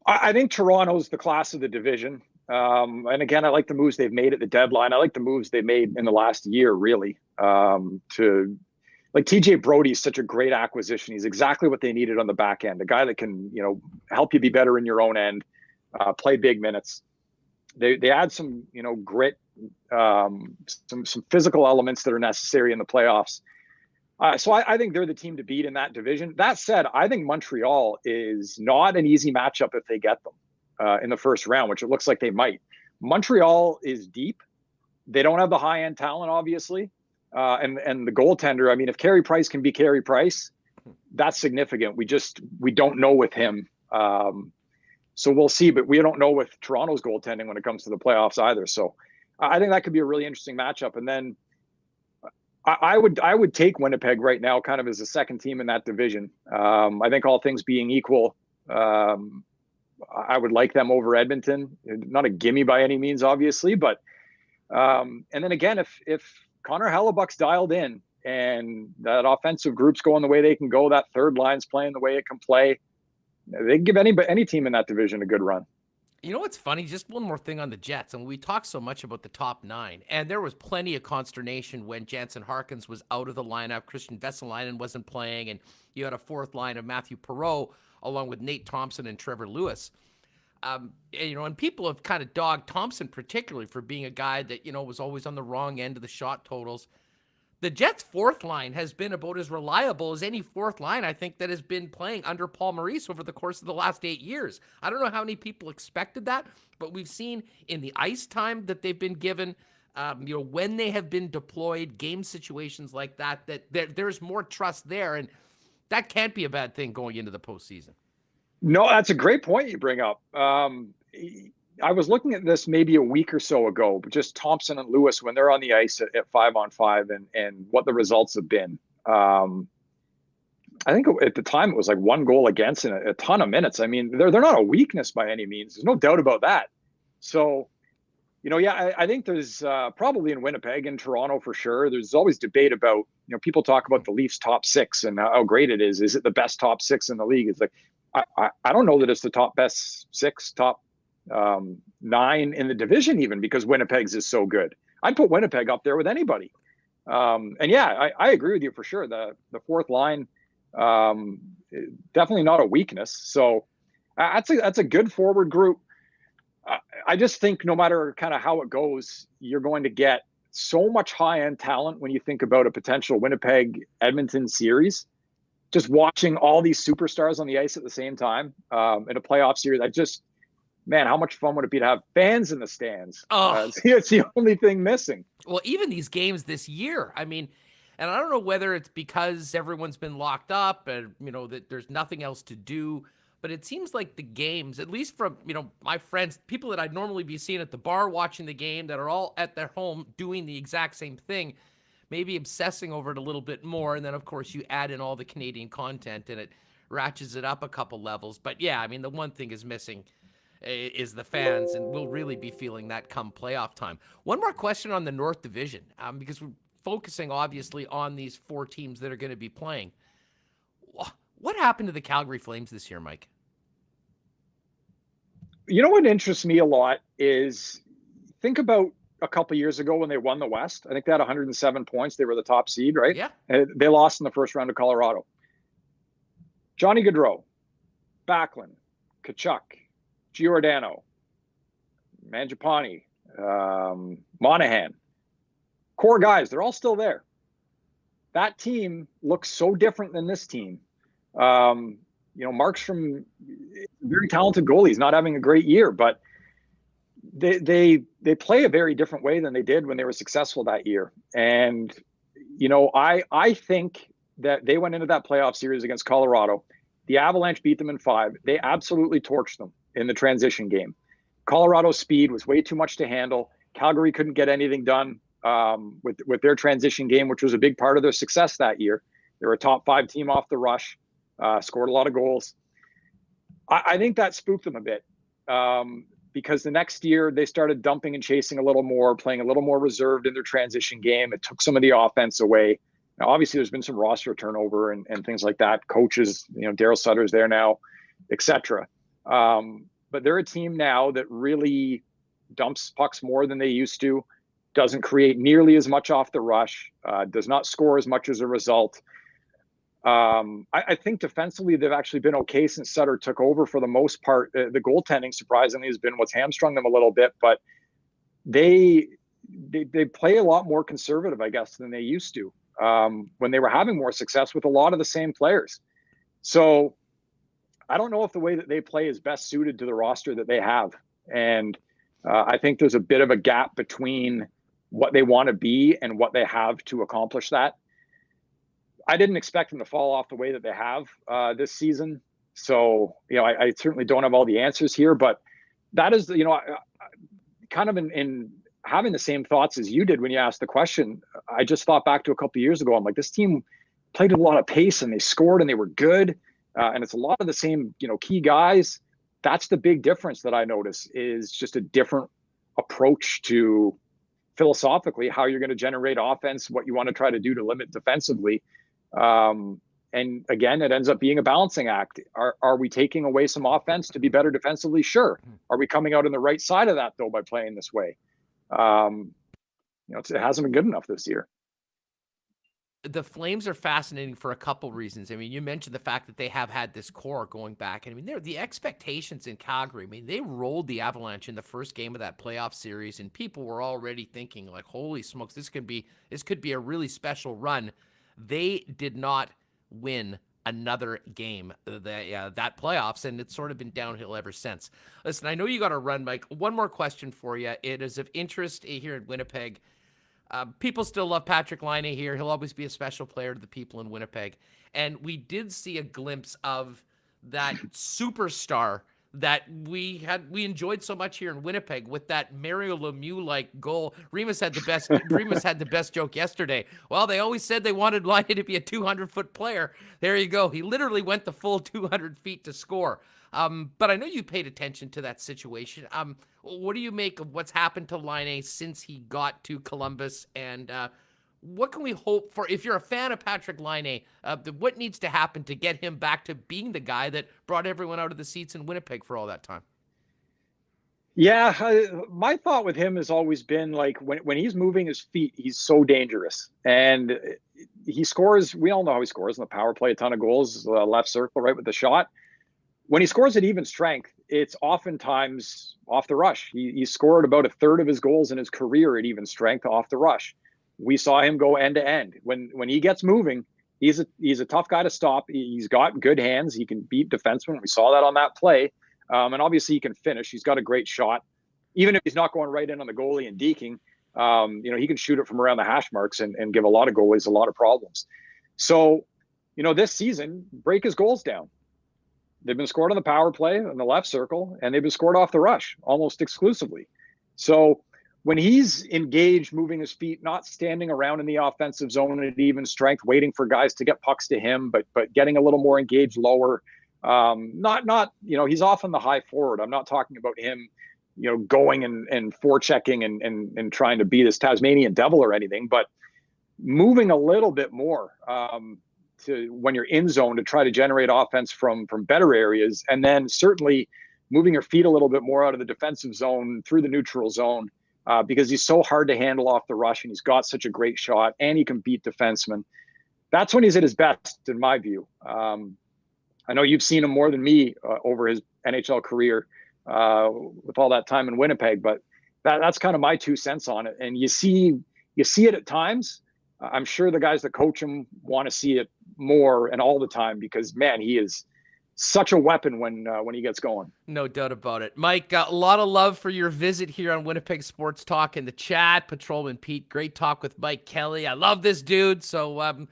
I think Toronto's the class of the division. And again, I like the moves they've made at the deadline. I like the moves they made in the last year, really. TJ Brody's such a great acquisition. He's exactly what they needed on the back end. A guy that can, help you be better in your own end, play big minutes. They add some, grit, some physical elements that are necessary in the playoffs. So I think they're the team to beat in that division. That said, I think Montreal is not an easy matchup if they get them in the first round, which it looks like they might. Montreal is deep. They don't have the high-end talent, obviously. And the goaltender, I mean, if Carey Price can be Carey Price, that's significant. We don't know with him. So we'll see, but we don't know with Toronto's goaltending when it comes to the playoffs either. So I think that could be a really interesting matchup. And then I would take Winnipeg right now kind of as a second team in that division. I think all things being equal, I would like them over Edmonton. Not a gimme by any means, obviously, but and then again, if Connor Hellebuck's dialed in and that offensive group's going the way they can go, that third line's playing the way it can play, they can give any team in that division a good run. You know what's funny? Just one more thing on the Jets. And we talked so much about the top 9, and there was plenty of consternation when Jansen Harkins was out of the lineup, Christian Vesalainen wasn't playing, and you had a fourth line of Matthew Perreault along with Nate Thompson and Trevor Lewis. And people have kind of dogged Thompson particularly for being a guy that, was always on the wrong end of the shot totals. The Jets' fourth line has been about as reliable as any fourth line, I think, that has been playing under Paul Maurice over the course of the last 8 years. I don't know how many people expected that, but we've seen in the ice time that they've been given, when they have been deployed, game situations like that there's more trust there, and that can't be a bad thing going into the postseason. No, that's a great point you bring up. I was looking at this maybe a week or so ago, but just Thompson and Lewis when they're on the ice at 5-on-5 and what the results have been. I think at the time it was like 1 goal against in a ton of minutes. I mean, they're not a weakness by any means. There's no doubt about that. So, I think there's probably in Winnipeg and Toronto for sure. There's always debate about, people talk about the Leafs top 6 and how great it is. Is it the best top 6 in the league? It's like, I don't know that it's the top 6, top 9 in the division even, because Winnipeg's is so good. I'd put Winnipeg up there with anybody. I agree with you for sure. The fourth line, definitely not a weakness. So that's a good forward group. I just think no matter kind of how it goes, you're going to get so much high-end talent when you think about a potential Winnipeg-Edmonton series. Just watching all these superstars on the ice at the same time in a playoff series, how much fun would it be to have fans in the stands? It's the only thing missing. Well, even these games this year, I mean, and I don't know whether it's because everyone's been locked up and, that there's nothing else to do, but it seems like the games, at least from, my friends, people that I'd normally be seeing at the bar watching the game that are all at their home doing the exact same thing, maybe obsessing over it a little bit more. And then, of course, you add in all the Canadian content and it ratchets it up a couple levels. But yeah, I mean, the one thing is missing is the fans, and we'll really be feeling that come playoff time. One more question on the North Division, because we're focusing obviously on these 4 teams that are going to be playing. What happened to the Calgary Flames this year, Mike? What interests me a lot is think about a couple of years ago when they won the West. I think they had 107 points. They were the top seed, right? Yeah. And they lost in the first round to Colorado. Johnny Gaudreau, Backlund, Tkachuk, Giordano, Mangiapane, Monahan, core guys, they're all still there. That team looks so different than this team. Markstrom, very talented goalie. He's not having a great year, but they play a very different way than they did when they were successful that year. And, I think that they went into that playoff series against Colorado. The Avalanche beat them in 5. They absolutely torched them in the transition game. Colorado's speed was way too much to handle. Calgary couldn't get anything done with their transition game, which was a big part of their success that year. They were a top 5 team off the rush, scored a lot of goals. I think that spooked them a bit because the next year they started dumping and chasing a little more, playing a little more reserved in their transition game. It took some of the offense away. Now, obviously, there's been some roster turnover and things like that. Coaches, Daryl Sutter's there now, etc. But they're a team now that really dumps pucks more than they used to, doesn't create nearly as much off the rush, does not score as much as a result. I think defensively, they've actually been okay since Sutter took over for the most part. The goaltending, surprisingly, has been what's hamstrung them a little bit, but they play a lot more conservative, I guess, than they used to when they were having more success with a lot of the same players. So I don't know if the way that they play is best suited to the roster that they have. And I think there's a bit of a gap between what they want to be and what they have to accomplish that. I didn't expect them to fall off the way that they have this season. So, I certainly don't have all the answers here, but that is, kind of in having the same thoughts as you did when you asked the question. I just thought back to a couple of years ago. I'm like, this team played at a lot of pace and they scored and they were good. And it's a lot of the same, key guys. That's the big difference that I notice is just a different approach to philosophically how you're going to generate offense, what you want to try to do to limit defensively. And again, it ends up being a balancing act. Are we taking away some offense to be better defensively? Sure. Are we coming out on the right side of that though by playing this way? It hasn't been good enough this year. The Flames are fascinating for a couple reasons. I mean, you mentioned the fact that they have had this core going back. And I mean, the expectations in Calgary, I mean, they rolled the Avalanche in the first game of that playoff series, and people were already thinking like, holy smokes, this could be a really special run. They did not win another game that playoffs, and it's sort of been downhill ever since. Listen, I know you got to run, Mike. One more question for you. It is of interest here in Winnipeg. People still love Patrik Laine here. He'll always be a special player to the people in Winnipeg. And we did see a glimpse of that superstar that we enjoyed so much here in Winnipeg with that Mario Lemieux-like goal. Remis had the best joke yesterday. Well, they always said they wanted Laine to be a 200-foot player. There you go. He literally went the full 200 feet to score. But I know you paid attention to that situation. What do you make of what's happened to Laine since he got to Columbus? And what can we hope for? If you're a fan of Patrik Laine, what needs to happen to get him back to being the guy that brought everyone out of the seats in Winnipeg for all that time? Yeah, my thought with him has always been like when he's moving his feet, he's so dangerous. And he scores, we all know how he scores in the power play, a ton of goals, left circle, right with the shot. When he scores at even strength, it's oftentimes off the rush. He scored about a third of his goals in his career at even strength off the rush. We saw him go end to end. When he gets moving, he's a tough guy to stop. He's got good hands. He can beat defensemen. We saw that on that play. And obviously he can finish. He's got a great shot. Even if he's not going right in on the goalie and deking, he can shoot it from around the hash marks and give a lot of goalies a lot of problems. So, this season, break his goals down. They've been scored on the power play in the left circle, and they've been scored off the rush almost exclusively. So when he's engaged, moving his feet, not standing around in the offensive zone at even strength, waiting for guys to get pucks to him, but getting a little more engaged lower, he's often the high forward. I'm not talking about him, going and forechecking and trying to be this Tasmanian devil or anything, but moving a little bit more, to when you're in zone to try to generate offense from better areas. And then certainly moving your feet a little bit more out of the defensive zone through the neutral zone. because he's so hard to handle off the rush, and he's got such a great shot, and he can beat defensemen. That's when he's at his best, in my view. I know you've seen him more than me over his NHL career with all that time in Winnipeg, but that's kind of my 2 cents on it. And you see it at times. I'm sure the guys that coach him want to see it more and all the time, because, man, he is such a weapon when he gets going. No doubt about it. Mike, a lot of love for your visit here on Winnipeg Sports Talk in the chat. Patrolman Pete, great talk with Mike Kelly. I love this dude. So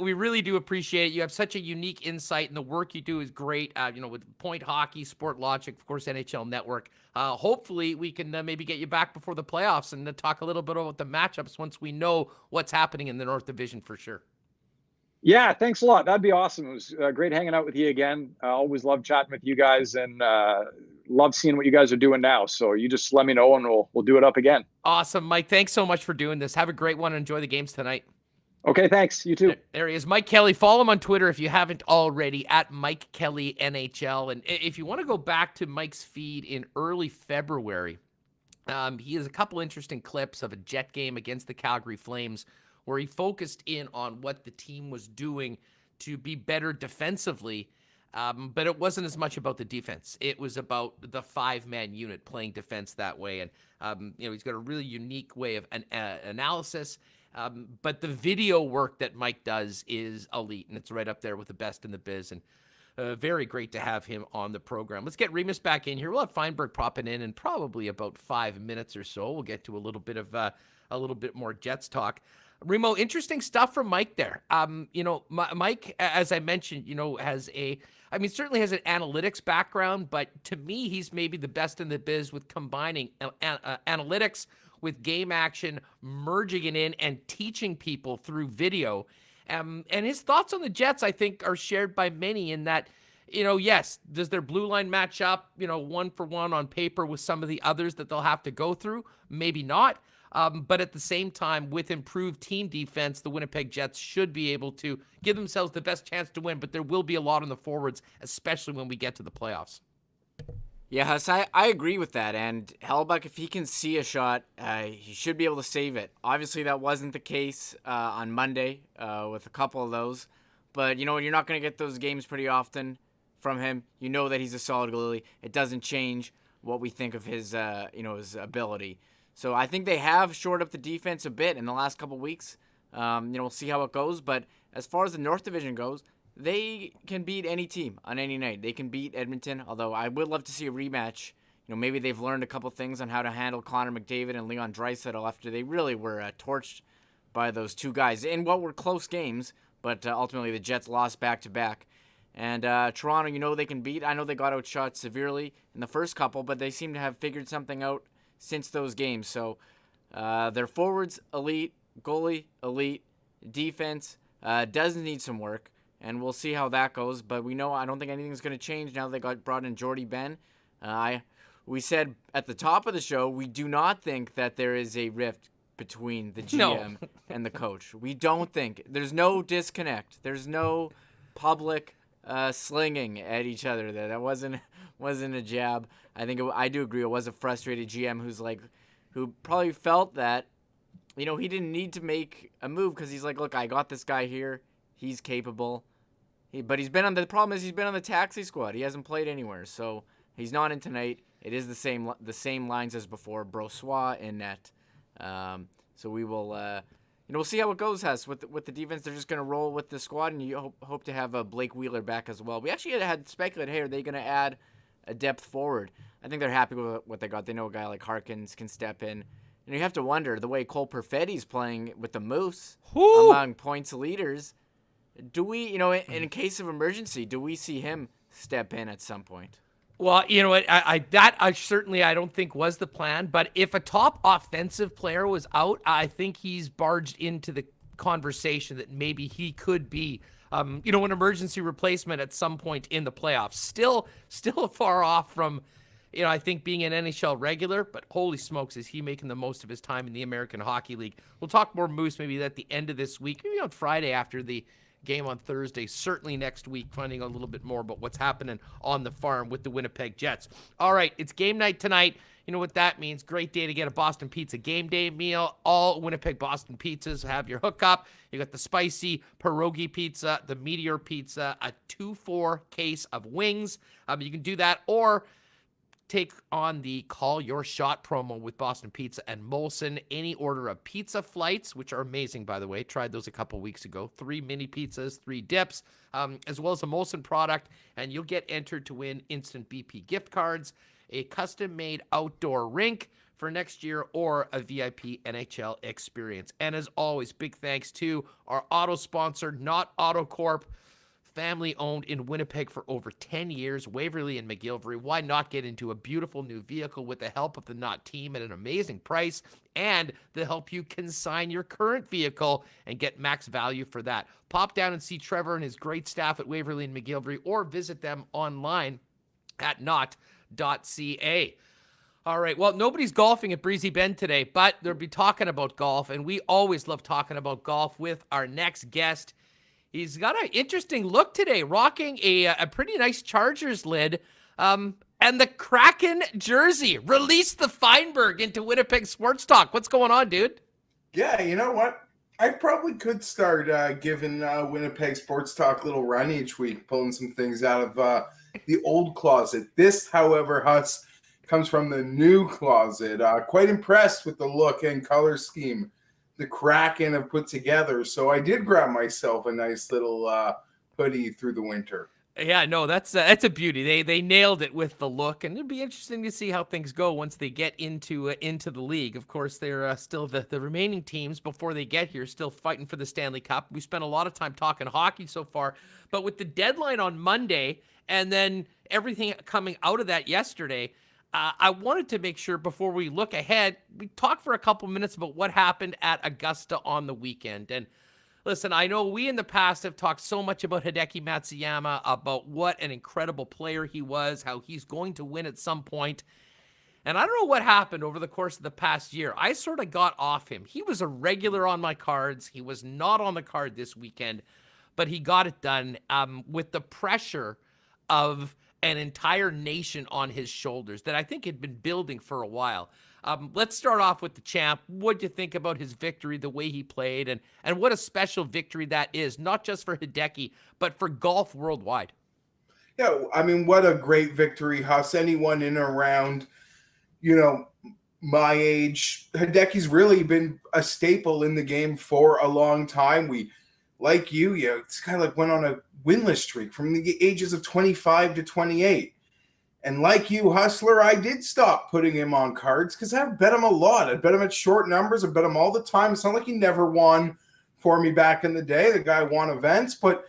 we really do appreciate it. You have such a unique insight, and the work you do is great. With Point Hockey, Sport Logic, of course, NHL Network. Hopefully we can maybe get you back before the playoffs and talk a little bit about the matchups once we know what's happening in the North Division for sure. Yeah, thanks a lot. That'd be awesome. It was great hanging out with you again. I always love chatting with you guys, and love seeing what you guys are doing now. So you just let me know, and we'll do it up again. Awesome, Mike. Thanks so much for doing this. Have a great one and enjoy the games tonight. Okay, thanks. You too. There he is, Mike Kelly. Follow him on Twitter if you haven't already, at Mike Kelly NHL. And if you want to go back to Mike's feed in early February, he has a couple interesting clips of a Jet game against the Calgary Flames, where he focused in on what the team was doing to be better defensively. But it wasn't as much about the defense. It was about the 5-man unit playing defense that way. And, he's got a really unique way of analysis. But the video work that Mike does is elite, and it's right up there with the best in the biz. And very great to have him on the program. Let's get Remis back in here. We'll have Fienberg popping in probably about 5 minutes or so. We'll get to a little bit more Jets talk. Remo, interesting stuff from Mike there. Mike, as I mentioned, certainly has an analytics background, but to me, he's maybe the best in the biz with combining analytics with game action, merging it in and teaching people through video. And his thoughts on the Jets, I think, are shared by many in that, yes, does their blue line match up, 1-for-1 on paper with some of the others that they'll have to go through? Maybe not. But at the same time, with improved team defense, the Winnipeg Jets should be able to give themselves the best chance to win, but there will be a lot on the forwards, especially when we get to the playoffs. Yeah, Huss, I agree with that. And Hellbuck, if he can see a shot, he should be able to save it. Obviously, that wasn't the case on Monday with a couple of those. But, you're not going to get those games pretty often from him. You know that he's a solid goalie. It doesn't change what we think of his ability. So I think they have shored up the defense a bit in the last couple weeks. We'll see how it goes. But as far as the North Division goes, they can beat any team on any night. They can beat Edmonton, although I would love to see a rematch. Maybe they've learned a couple things on how to handle Connor McDavid and Leon Draisaitl after they really were torched by those two guys in what were close games, but ultimately the Jets lost back-to-back. And Toronto, they can beat. I know they got outshot severely in the first couple, but they seem to have figured something out since those games. So their forwards, elite. Goalie, elite. Defense does need some work, and we'll see how that goes. But we know I don't think anything's going to change now they got brought in Jordy Ben. We said at the top of the show, we do not think that there is a rift between the GM and the coach. We don't think. There's no disconnect. There's no public slinging at each other. That wasn't a jab. I do agree. It was a frustrated GM who probably felt that, he didn't need to make a move because he's like, look, I got this guy here. He's capable. But the problem is he's been on the taxi squad. He hasn't played anywhere, so he's not in tonight. It is the same lines as before. Brossoit in net. So we will, we'll see how it goes, Hess, with the defense. They're just going to roll with the squad, and you hope to have Blake Wheeler back as well. We actually had speculated, hey, are they going to add a depth forward? I think they're happy with what they got. They know a guy like Harkins can step in. And you have to wonder, the way Cole Perfetti's playing with the Moose among points leaders, do we, in case of emergency, do we see him step in at some point? Well, you know what, I certainly don't think was the plan, but if a top offensive player was out, I think he's barged into the conversation that maybe he could be, an emergency replacement at some point in the playoffs. Still far off from, I think being an NHL regular, but holy smokes, is he making the most of his time in the American Hockey League. We'll talk more Moose maybe at the end of this week, maybe on Friday after the game on Thursday. Certainly next week, finding out a little bit more about what's happening on the farm with the Winnipeg Jets. All right, it's game night tonight. You know what that means. Great day to get a Boston Pizza game day meal. All Winnipeg Boston pizzas have your hookup. You got the spicy pierogi pizza, the meteor pizza, a 2-for case of wings. You can do that, or take on the Call Your Shot promo with Boston Pizza and Molson. Any order of pizza flights, which are amazing, by the way. Tried those a couple weeks ago. 3 mini pizzas, 3 dips, as well as a Molson product, and you'll get entered to win instant BP gift cards, a custom-made outdoor rink for next year, or a VIP NHL experience. And as always, big thanks to our auto sponsor, Not AutoCorp, family-owned in Winnipeg for over 10 years, Waverly and McGillivray. Why not get into a beautiful new vehicle with the help of the Not team at an amazing price, and they'll help you consign your current vehicle and get max value for that. Pop down and see Trevor and his great staff at Waverly and McGillivray, or visit them online at not.ca. All right, well, nobody's golfing at Breezy Bend today, but they'll be talking about golf, and we always love talking about golf with our next guest. He's got an interesting look today, rocking a pretty nice Chargers lid, and the Kraken jersey. Release the Fienberg into Winnipeg Sports Talk. What's going on, dude? Yeah, you know what? I probably could start giving Winnipeg Sports Talk a little run each week, pulling some things out of the old closet. This, however, Huss, comes from the new closet. Quite impressed with the look and color scheme the Kraken have put together. So I did grab myself a nice little hoodie through the winter. Yeah, no, that's a beauty. They nailed it with the look, and it'd be interesting to see how things go once they get into the league. Of course, they're still the remaining teams before they get here, still fighting for the Stanley Cup. We spent a lot of time talking hockey so far, but with the deadline on Monday and then everything coming out of that yesterday, I wanted to make sure before we look ahead, we talk for a couple minutes about what happened at Augusta on the weekend. And listen, I know we in the past have talked so much about Hideki Matsuyama, about what an incredible player he was, how he's going to win at some point. And I don't know what happened over the course of the past year. I sort of got off him. He was a regular on my cards. He was not on the card this weekend, but he got it done with the pressure of an entire nation on his shoulders that I think had been building for a while. Let's start off with the champ. What'd you think about his victory, the way he played, and what a special victory that is, not just for Hideki, but for golf worldwide? Yeah, I mean, what a great victory, Huss. Anyone in and around, my age, Hideki's really been a staple in the game for a long time. We, like it's kind of like went on a winless streak from the ages of 25 to 28. And like you, Hustler, I did stop putting him on cards because I bet him a lot. I bet him at short numbers. I bet him all the time. It's not like he never won for me back in the day. The guy won events. But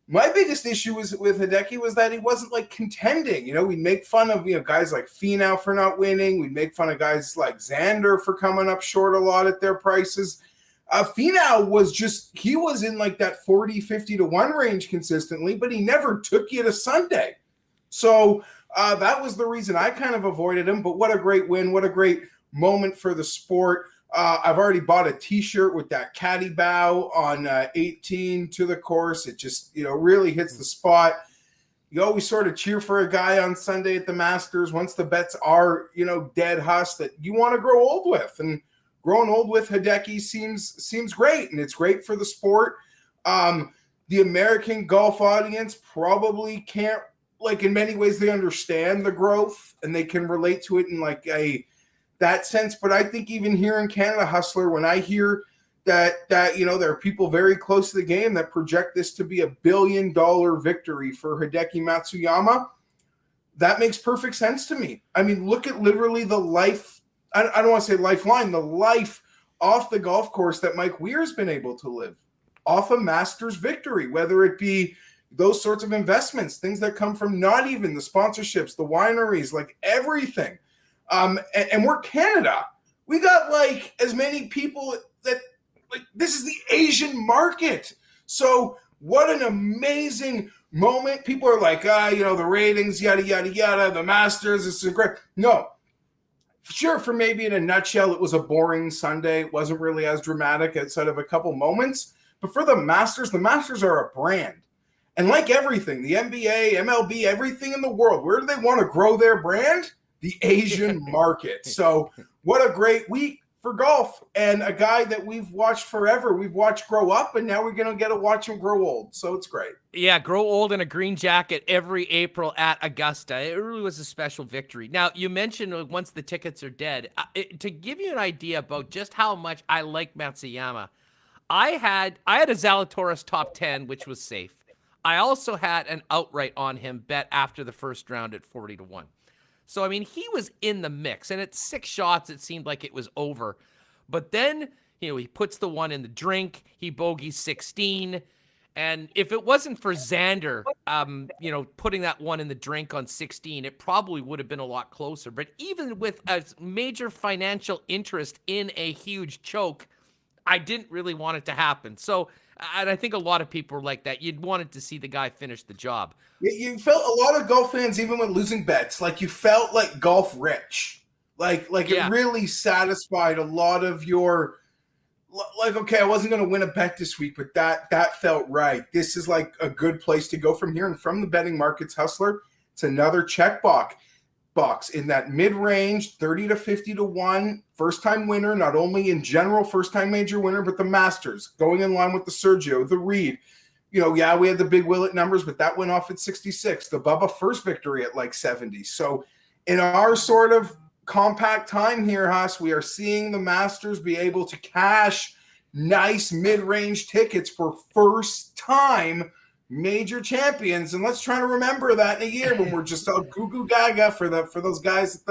my biggest issue with Hideki was that he wasn't like contending. We'd make fun of guys like Finau for not winning. We'd make fun of guys like Xander for coming up short a lot at their prices. Finau he was in like that 40, 50 to 1 range consistently, but he never took you to Sunday. So that was the reason I kind of avoided him. But what a great win. What a great moment for the sport. I've already bought a t-shirt with that caddy bow on 18 to the course. It just, really hits the spot. You always sort of cheer for a guy on Sunday at the Masters once the bets are, dead, Huss, that you want to grow old with. And growing old with Hideki seems great, and it's great for the sport. The American golf audience probably can't, in many ways, they understand the growth and they can relate to it in that sense. But I think even here in Canada, Hustler, when I hear that there are people very close to the game that project this to be $1 billion victory for Hideki Matsuyama, that makes perfect sense to me. I mean, look at literally the life. I don't want to say lifeline, the life off the golf course that Mike Weir's been able to live off a Masters victory, whether it be those sorts of investments, things that come from not even the sponsorships, the wineries, everything. And we're Canada. We got as many people that this is the Asian market. So what an amazing moment. People are the ratings, yada, yada, yada, the Masters, this is great. No. Sure, for maybe in a nutshell, it was a boring Sunday. It wasn't really as dramatic outside of a couple moments. But for the Masters are a brand. And like everything, the NBA, MLB, everything in the world, where do they want to grow their brand? The Asian market. So what a great week for golf, and a guy that we've watched forever. We've watched grow up, and now we're going to get to watch him grow old. So it's great. Yeah, grow old in a green jacket every April at Augusta. It really was a special victory. Now, you mentioned once the tickets are dead. To give you an idea about just how much I like Matsuyama, I had a Zalatoris top 10, which was safe. I also had an outright on him bet after the first round at 40-1. So, I mean, he was in the mix, and at 6 shots, it seemed like it was over. But then, he puts the one in the drink, he bogeys 16, and if it wasn't for Xander, putting that one in the drink on 16, it probably would have been a lot closer. But even with a major financial interest in a huge choke, I didn't really want it to happen. So, and I think a lot of people are like that. You'd wanted to see the guy finish the job. You felt a lot of golf fans, even with losing bets, like you felt like golf rich. Like It really satisfied a lot of your, like, okay, I wasn't going to win a bet this week, but that felt right. This is like a good place to go from here. And from the betting markets, Hustler, it's another check box in that mid-range, 30-50-1, first-time winner, not only in general first-time major winner, but the Masters, going in line with the Sergio, the Reed. We had the big Willett numbers, but that went off at 66. The Bubba first victory at like 70. So in our sort of compact time here, Huss, we are seeing the Masters be able to cash nice mid-range tickets for first-time major champions, and let's try to remember that in a year when we're just all goo gaga for those guys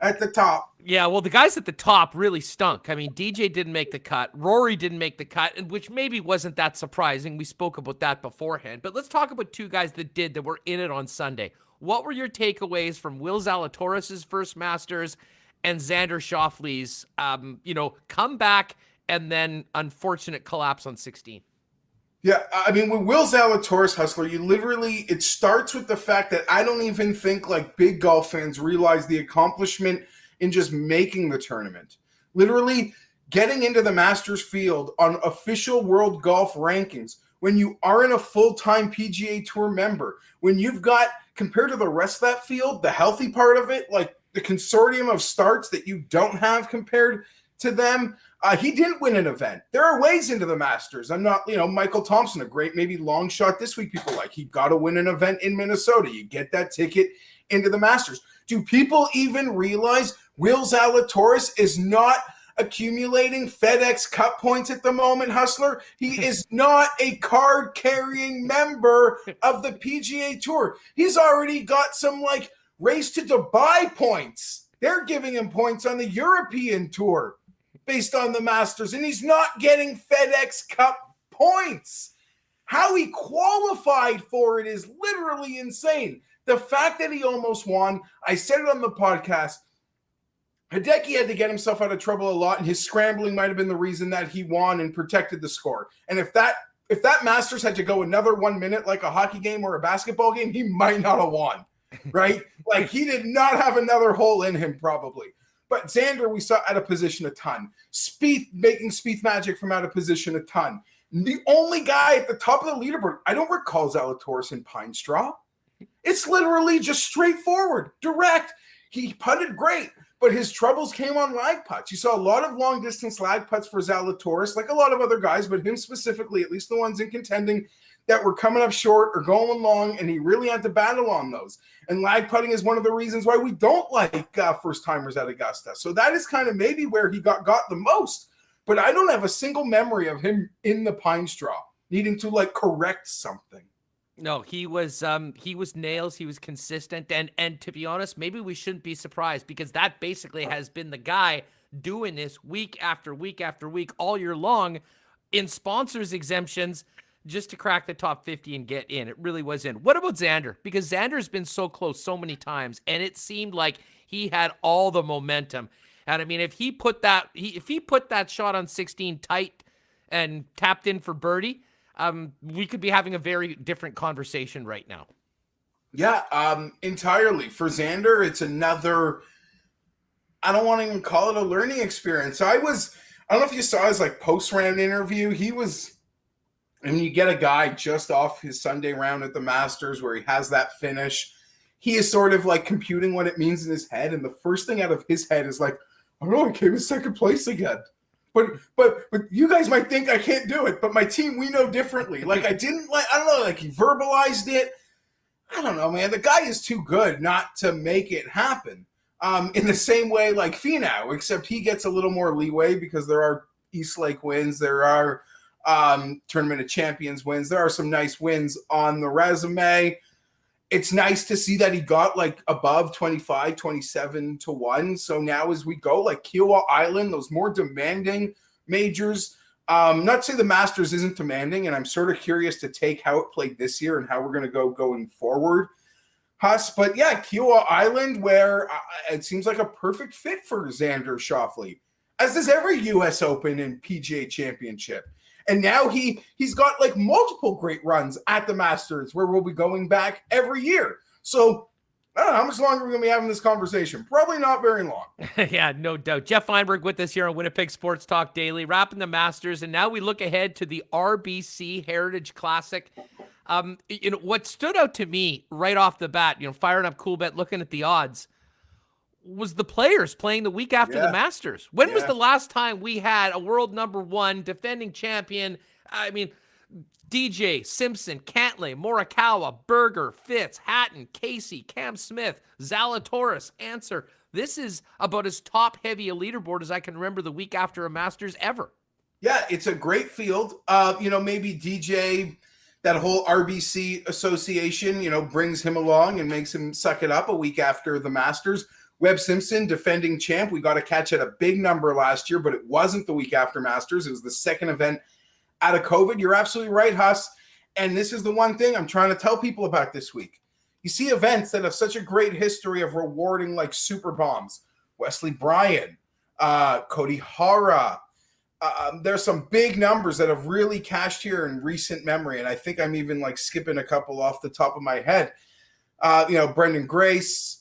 at the top. Yeah, well, the guys at the top really stunk. I mean, DJ didn't make the cut, Rory didn't make the cut, which maybe wasn't that surprising. We spoke about that beforehand, but let's talk about 2 guys that were in it on Sunday. What were your takeaways from Will Zalatoris' first Masters and Xander Schauffele's comeback and then unfortunate collapse on 16? Yeah, I mean, with Will Zalatoris, Hustler, it starts with the fact that I don't even think like big golf fans realize the accomplishment in just making the tournament. Literally getting into the Masters field on official world golf rankings when you aren't a full-time PGA Tour member, when you've got, compared to the rest of that field, the healthy part of it, like the consortium of starts that you don't have compared to them. He didn't win an event. There are ways into the Masters. I'm not, Michael Thompson, a great maybe long shot this week. People like, he got to win an event in Minnesota. You get that ticket into the Masters. Do people even realize Will Zalatoris is not accumulating FedEx Cup points at the moment, Hustler? He is not a card-carrying member of the PGA Tour. He's already got some, like, race to Dubai points. They're giving him points on the European Tour based on the Masters, and he's not getting FedEx Cup points. How he qualified for it is literally insane. The fact that he almost won, I said it on the podcast, Hideki had to get himself out of trouble a lot, and his scrambling might have been the reason that he won and protected the score. And if that Masters had to go another 1 minute like a hockey game or a basketball game, he might not have won, right? Like, he did not have another hole in him probably. But Xander, we saw out of position a ton. Spieth, making Spieth magic from out of position a ton. The only guy at the top of the leaderboard, I don't recall Zalatoris in Pine Straw. It's literally just straightforward, direct. He putted great, but his troubles came on lag putts. You saw a lot of long-distance lag putts for Zalatoris, like a lot of other guys, but him specifically, at least the ones in contending, that were coming up short or going long, and he really had to battle on those. And lag putting is one of the reasons why we don't like first-timers at Augusta. So that is kind of maybe where he got the most. But I don't have a single memory of him in the Pine Straw needing to, like, correct something. No, he was nails. He was consistent. And to be honest, maybe we shouldn't be surprised, because that basically has been the guy doing this week after week after week all year long in sponsors exemptions, just to crack the top 50 and get in. It really was in. What about Xander? Because Xander's been so close so many times, and it seemed like he had all the momentum. And I mean, if he put that shot on 16 tight and tapped in for birdie, we could be having a very different conversation right now. Yeah, entirely. For Xander, it's another, I don't want to even call it a learning experience. I don't know if you saw his like post-round interview. He was And you get a guy just off his Sunday round at the Masters where he has that finish. He is sort of like computing what it means in his head. And the first thing out of his head is like, I don't know, I came in second place again. But you guys might think I can't do it. But my team, we know differently. Like I don't know, like he verbalized it. I don't know, man. The guy is too good not to make it happen. In the same way like Finau, except he gets a little more leeway because there are East Lake wins. There are Tournament of Champions wins. There are some nice wins on the resume. It's nice to see that he got like above 25, 27 to 1. So now as we go, like Kiowa Island, those more demanding majors, not to say the Masters isn't demanding, and I'm sort of curious to take how it played this year and how we're going to go going forward, Huss. But yeah, Kiowa Island, where it seems like a perfect fit for Xander Schauffele, as does every U.S. Open and PGA Championship. And now he's got like multiple great runs at the Masters where we'll be going back every year. So I don't know, how much longer are we going to be having this conversation? Probably not very long. Yeah, no doubt. Geoff Fienberg with us here on Winnipeg Sports Talk Daily, wrapping the Masters. And now we look ahead to the RBC Heritage Classic. What stood out to me right off the bat, firing up Coolbet, looking at the odds, was the players playing the week after the Masters. When was the last time we had a world number one defending champion? I mean, DJ, Simpson, Cantlay, Morikawa, Berger, Fitz, Hatton, Casey, Cam Smith, Zalatoris, Answer. This is about as top-heavy a leaderboard as I can remember the week after a Masters ever. Yeah, it's a great field. Maybe DJ, that whole RBC association, brings him along and makes him suck it up a week after the Masters. Webb Simpson, defending champ. We got to catch at a big number last year, but it wasn't the week after Masters. It was the second event out of COVID. You're absolutely right, Huss. And this is the one thing I'm trying to tell people about this week. You see events that have such a great history of rewarding like super bombs. Wesley Bryan, Cody Hara. There's some big numbers that have really cashed here in recent memory. And I think I'm even like skipping a couple off the top of my head. Brendan Grace.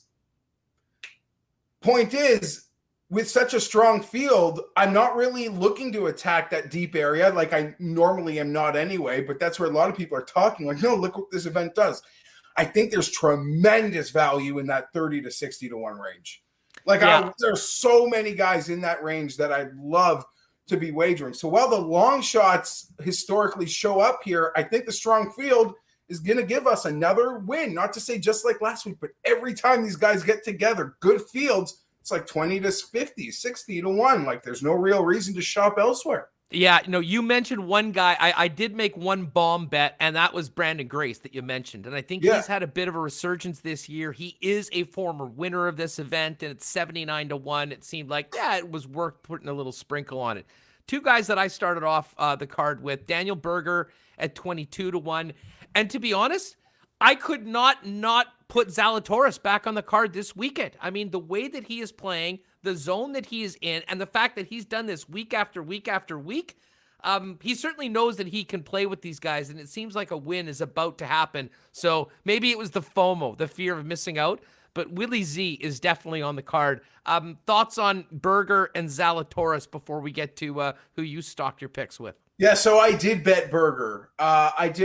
Point is, with such a strong field, I'm not really looking to attack that deep area like I normally am not anyway, but that's where a lot of people are talking like, no, look what this event does. I think there's tremendous value in that 30 to 60 to 1 range. There's so many guys in that range that I'd love to be wagering. So while the long shots historically show up here, I think the strong field is going to give us another win. Not to say just like last week, but every time these guys get together, good fields, it's like 20 to 50, 60 to 1. Like there's no real reason to shop elsewhere. Yeah, you mentioned one guy. I did make one bomb bet, and that was Brandon Grace that you mentioned. And I think he's had a bit of a resurgence this year. He is a former winner of this event, and it's 79 to 1. It seemed like, it was worth putting a little sprinkle on it. Two guys that I started off the card with, Daniel Berger at 22 to 1. And to be honest, I could not put Zalatoris back on the card this weekend. I mean, the way that he is playing, the zone that he is in, and the fact that he's done this week after week after week, he certainly knows that he can play with these guys, and it seems like a win is about to happen. So maybe it was the FOMO, the fear of missing out, but Willie Z is definitely on the card. Thoughts on Berger and Zalatoris before we get to who you stocked your picks with? Yeah, so I did bet Berger. Guys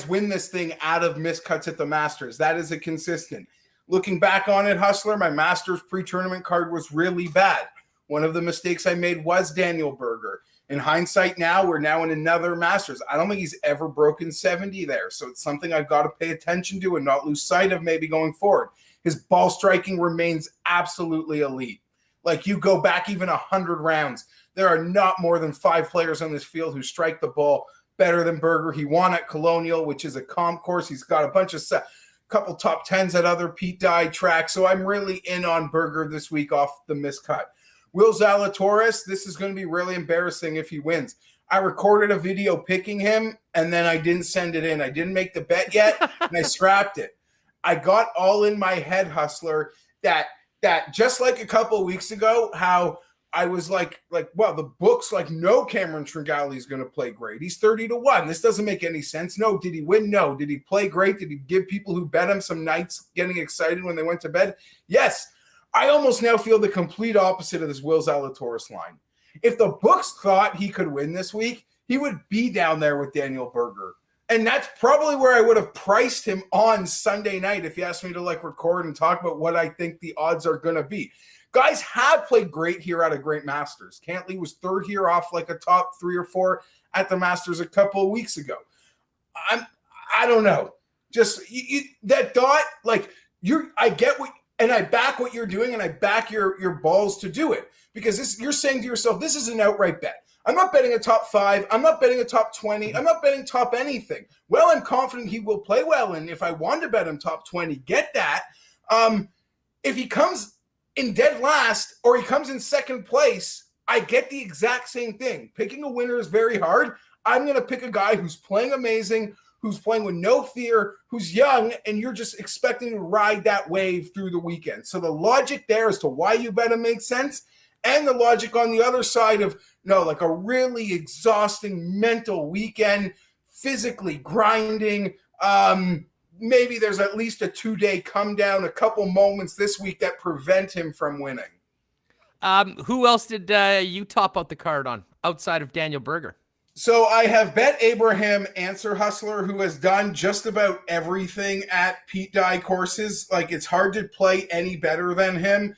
win this thing out of miscuts at the Masters. That is a consistent. Looking back on it, Hustler, my Masters pre-tournament card was really bad. One of the mistakes I made was Daniel Berger. In hindsight now, we're now in another Masters. I don't think he's ever broken 70 there. So it's something I've got to pay attention to and not lose sight of maybe going forward. His ball striking remains absolutely elite. Like you go back even 100 rounds, there are not more than 5 players on this field who strike the ball better than Berger. He won at Colonial, which is a comp course. He's got a bunch of couple top 10s at other Pete Dye tracks. So I'm really in on Berger this week off the miscut. Will Zalatoris, this is going to be really embarrassing if he wins. I recorded a video picking him, and then I didn't send it in. I didn't make the bet yet, and I scrapped it. I got all in my head, Hustler, that just like a couple of weeks ago, how I was like, well, the book's like, no, Cameron Tringale is going to play great. He's 30 to 1. This doesn't make any sense. No. Did he win? No. Did he play great? Did he give people who bet him some nights getting excited when they went to bed? Yes. I almost now feel the complete opposite of this Will Zalatoris line. If the books thought he could win this week, he would be down there with Daniel Berger. And that's probably where I would have priced him on Sunday night if you asked me to record and talk about what I think the odds are going to be. Guys have played great here at a great Masters. Cantley was third here off a top 3 or 4 at the Masters a couple of weeks ago. I don't know. Just that dot, I get what, and I back what you're doing, and I back your balls to do it, because you're saying to yourself, this is an outright bet. I'm not betting a top 5. I'm not betting a top 20. I'm not betting top anything. Well, I'm confident he will play well, and if I want to bet him top 20, get that. If he comes in dead last or he comes in second place, I get the exact same thing. Picking a winner is very hard. I'm going to pick a guy who's playing amazing, who's playing with no fear, who's young, and you're just expecting to ride that wave through the weekend. So the logic there as to why you bet him makes sense, and the logic on the other side of, a really exhausting mental weekend, physically grinding. Maybe there's at least a 2-day come down, a couple moments this week that prevent him from winning. Who else did you top out the card on outside of Daniel Berger? So I have bet Abraham Answer Hustler, who has done just about everything at Pete Dye courses. It's hard to play any better than him.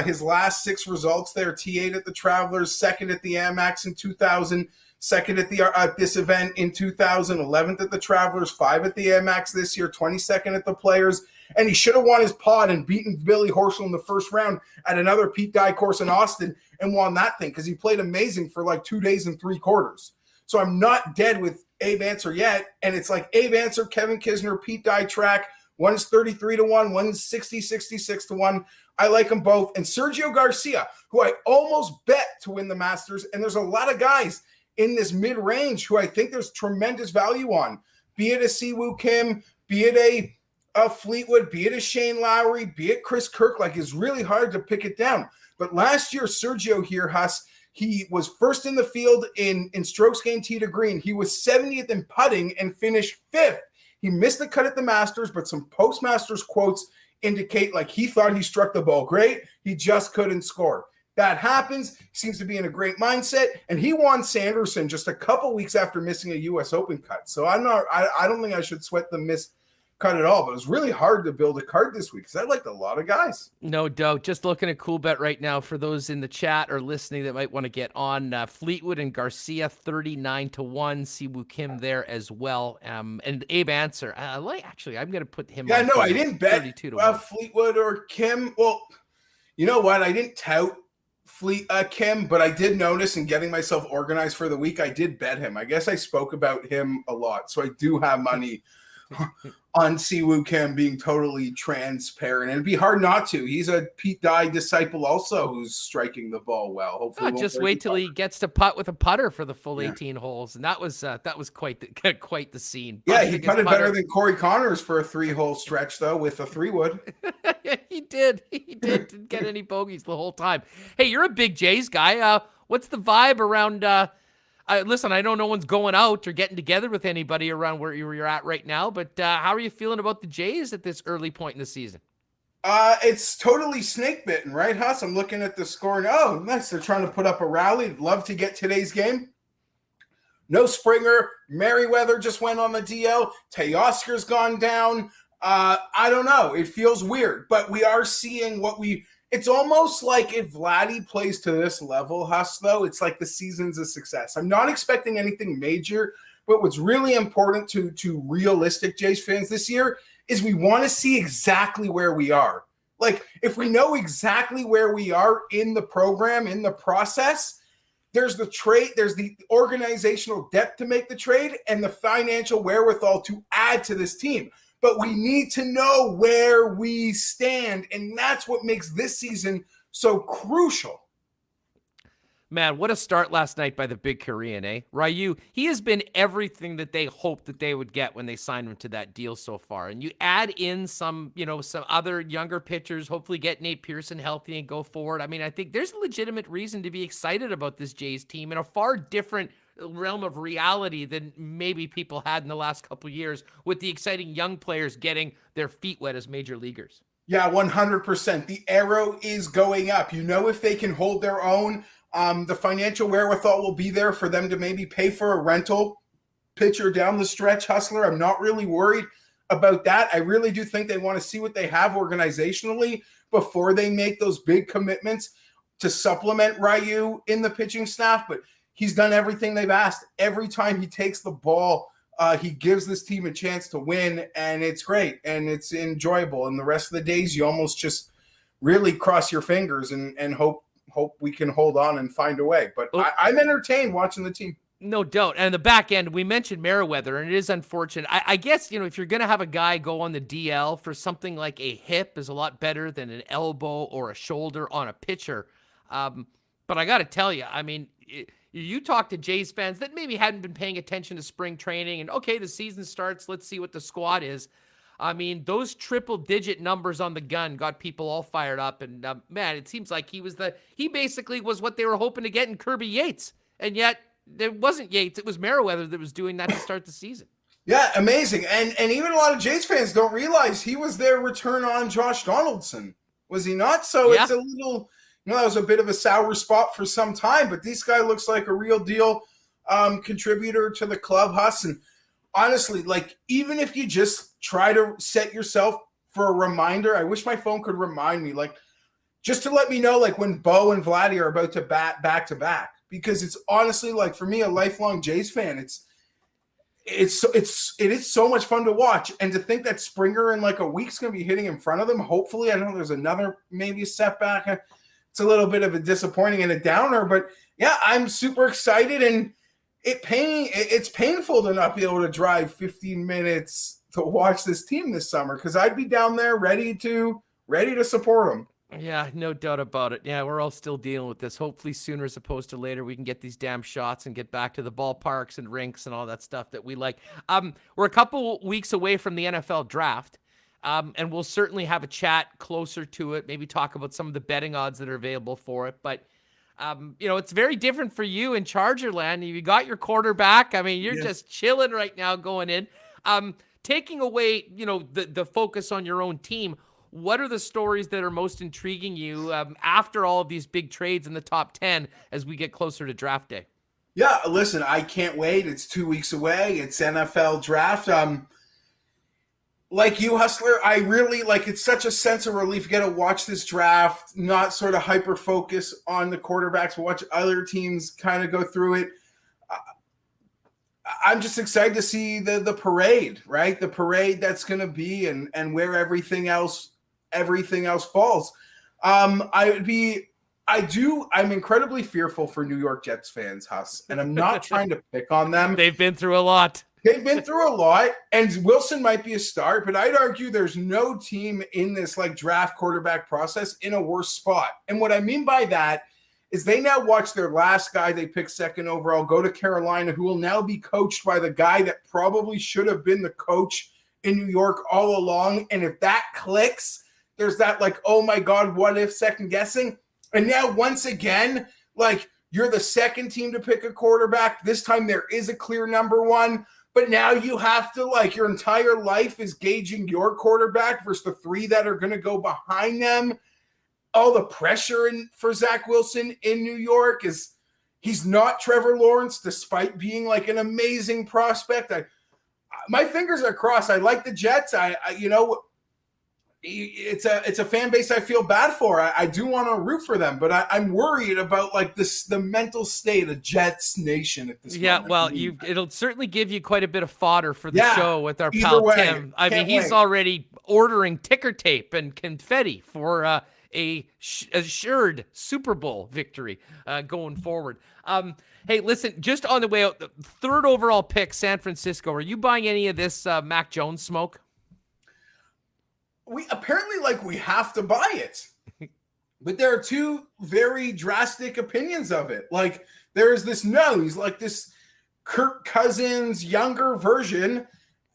His last 6 results there: T8 at the Travelers, 2nd at the Amex in 2000, 2nd at this event in 2000, 11th at the Travelers, 5 at the Amex this year, 22nd at the Players. And he should have won his pod and beaten Billy Horschel in the first round at another Pete Dye course in Austin and won that thing, because he played amazing for 2 days and 3 quarters. So I'm not dead with Abe Answer yet. And it's Abe Answer, Kevin Kisner, Pete Dye track. One's 33-1, one's 66-1. I like them both. And Sergio Garcia, who I almost bet to win the Masters. And there's a lot of guys in this mid-range who I think there's tremendous value on. Be it a Siwoo Kim, be it a Fleetwood, be it a Shane Lowry, be it Chris Kirk. It's really hard to pick it down. But last year, Sergio here, Huss, he was first in the field in strokes gained tee to green. He was 70th in putting and finished 5th. He missed the cut at the Masters, but some post-Masters quotes indicate he thought he struck the ball great. He just couldn't score. That happens. He seems to be in a great mindset, and he won Sanderson just a couple weeks after missing a U.S. Open cut. So I don't think I should sweat the missed cut at all, but it was really hard to build a card this week because I liked a lot of guys. No doubt. Just looking at Cool Bet right now for those in the chat or listening that might want to get on. Fleetwood and Garcia 39-1. Siwoo Kim there as well. And Abe Answer. I'm going to put him. Yeah, on no, I didn't bet Fleetwood or Kim. Well, you know what? I didn't tout Kim, but I did notice in getting myself organized for the week, I did bet him. I guess I spoke about him a lot, so I do have money on Siwoo Kim being totally transparent. And it'd be hard not to. He's a Pete Dye disciple also who's striking the ball well. Hopefully just wait till he gets to putt with a putter for the full 18 holes. And that was quite the scene. Yeah, he putted better than Corey Connors for a 3-hole stretch, though, with a 3-wood. He did. Didn't get any bogeys the whole time. Hey, you're a big Jays guy. What's the vibe around... listen, I know no one's going out or getting together with anybody around where you're at right now, but how are you feeling about the Jays at this early point in the season? It's totally snake bitten, right, Huss? I'm looking at the score and, oh, nice. They're trying to put up a rally. Love to get today's game. No Springer. Merriweather just went on the DL. Teoscar's gone down. I don't know. It feels weird, but we are seeing it's almost like if Vladdy plays to this level, Huss, though, it's like the season's a success. I'm not expecting anything major, but what's really important to realistic Jays fans this year is we want to see exactly where we are. If we know exactly where we are in the program, in the process, there's the trade, there's the organizational depth to make the trade and the financial wherewithal to add to this team. But we need to know where we stand, and that's what makes this season so crucial. Man, what a start last night by the big Korean, eh? Ryu, he has been everything that they hoped that they would get when they signed him to that deal so far. And you add in some other younger pitchers, hopefully get Nate Pearson healthy and go forward. I mean, I think there's a legitimate reason to be excited about this Jays team in a far different realm of reality than maybe people had in the last couple of years with the exciting young players getting their feet wet as major leaguers. Yeah, 100%. The arrow is going up. You know, if they can hold their own, the financial wherewithal will be there for them to maybe pay for a rental pitcher down the stretch, Hustler. I'm not really worried about that. I really do think they want to see what they have organizationally before they make those big commitments to supplement Ryu in the pitching staff. But he's done everything they've asked. Every time he takes the ball, he gives this team a chance to win, and it's great, and it's enjoyable. And the rest of the days, you almost just really cross your fingers and hope we can hold on and find a way. But I'm entertained watching the team. No doubt. And the back end, we mentioned Merriweather, and it is unfortunate. I guess, if you're going to have a guy go on the DL for something like a hip is a lot better than an elbow or a shoulder on a pitcher. But I got to tell you, you talk to Jays fans that maybe hadn't been paying attention to spring training and, okay, the season starts, let's see what the squad is. Those triple-digit numbers on the gun got people all fired up. And, man, it seems like he basically was what they were hoping to get in Kirby Yates. And yet it wasn't Yates. It was Merriweather that was doing that to start the season. Yeah, amazing. And even a lot of Jays fans don't realize he was their return on Josh Donaldson. Was he not? So It's a little... that was a bit of a sour spot for some time, but this guy looks like a real deal contributor to the club, Huss. And honestly, even if you just try to set yourself for a reminder, I wish my phone could remind me, just to let me know, when Bo and Vladdy are about to bat back to back, because it's honestly, for me, a lifelong Jays fan, it is so much fun to watch. And to think that Springer in a week's going to be hitting in front of them, hopefully. I know there's another maybe setback. It's a little bit of a disappointing and a downer, but yeah, I'm super excited, and it's painful to not be able to drive 15 minutes to watch this team this summer, because I'd be down there ready to support them. Yeah, no doubt about it. Yeah, we're all still dealing with this. Hopefully sooner as opposed to later, we can get these damn shots and get back to the ballparks and rinks and all that stuff that we like. We're a couple weeks away from the NFL draft. And we'll certainly have a chat closer to it, maybe talk about some of the betting odds that are available for it. But, it's very different for you in Charger land. You got your quarterback. You're just chilling right now going in. Taking away, the focus on your own team, what are the stories that are most intriguing you after all of these big trades in the top 10 as we get closer to draft day? Yeah, listen, I can't wait. It's 2 weeks away. It's NFL draft. Like you, Hustler, I really it's such a sense of relief. Get to watch this draft, not sort of hyper focus on the quarterbacks, but watch other teams kind of go through it. I'm just excited to see the parade, right? The parade that's going to be and where everything else falls. I'm incredibly fearful for New York Jets fans, Huss, and I'm not trying to pick on them. They've been through a lot. They've been through a lot, and Wilson might be a start, but I'd argue there's no team in this draft quarterback process in a worse spot. And what I mean by that is they now watch their last guy they picked second overall go to Carolina, who will now be coached by the guy that probably should have been the coach in New York all along. And if that clicks, there's that oh my God, what if second guessing? And now once again, you're the second team to pick a quarterback. This time there is a clear number one. But now you have to, your entire life is gauging your quarterback versus the three that are going to go behind them. All the pressure for Zach Wilson in New York he's not Trevor Lawrence, despite being an amazing prospect. My fingers are crossed. I like the Jets. It's a fan base I feel bad for. I do want to root for them, but I'm worried about the mental state of Jets Nation at this moment. Yeah, well, it'll certainly give you quite a bit of fodder for the show with our pal way, Tim. He's already ordering ticker tape and confetti for a assured Super Bowl victory going forward. Hey, listen, just on the way out, the third overall pick, San Francisco. Are you buying any of this Mac Jones smoke? We apparently we have to buy it, but there are two very drastic opinions of it. There's this he's this Kirk Cousins younger version,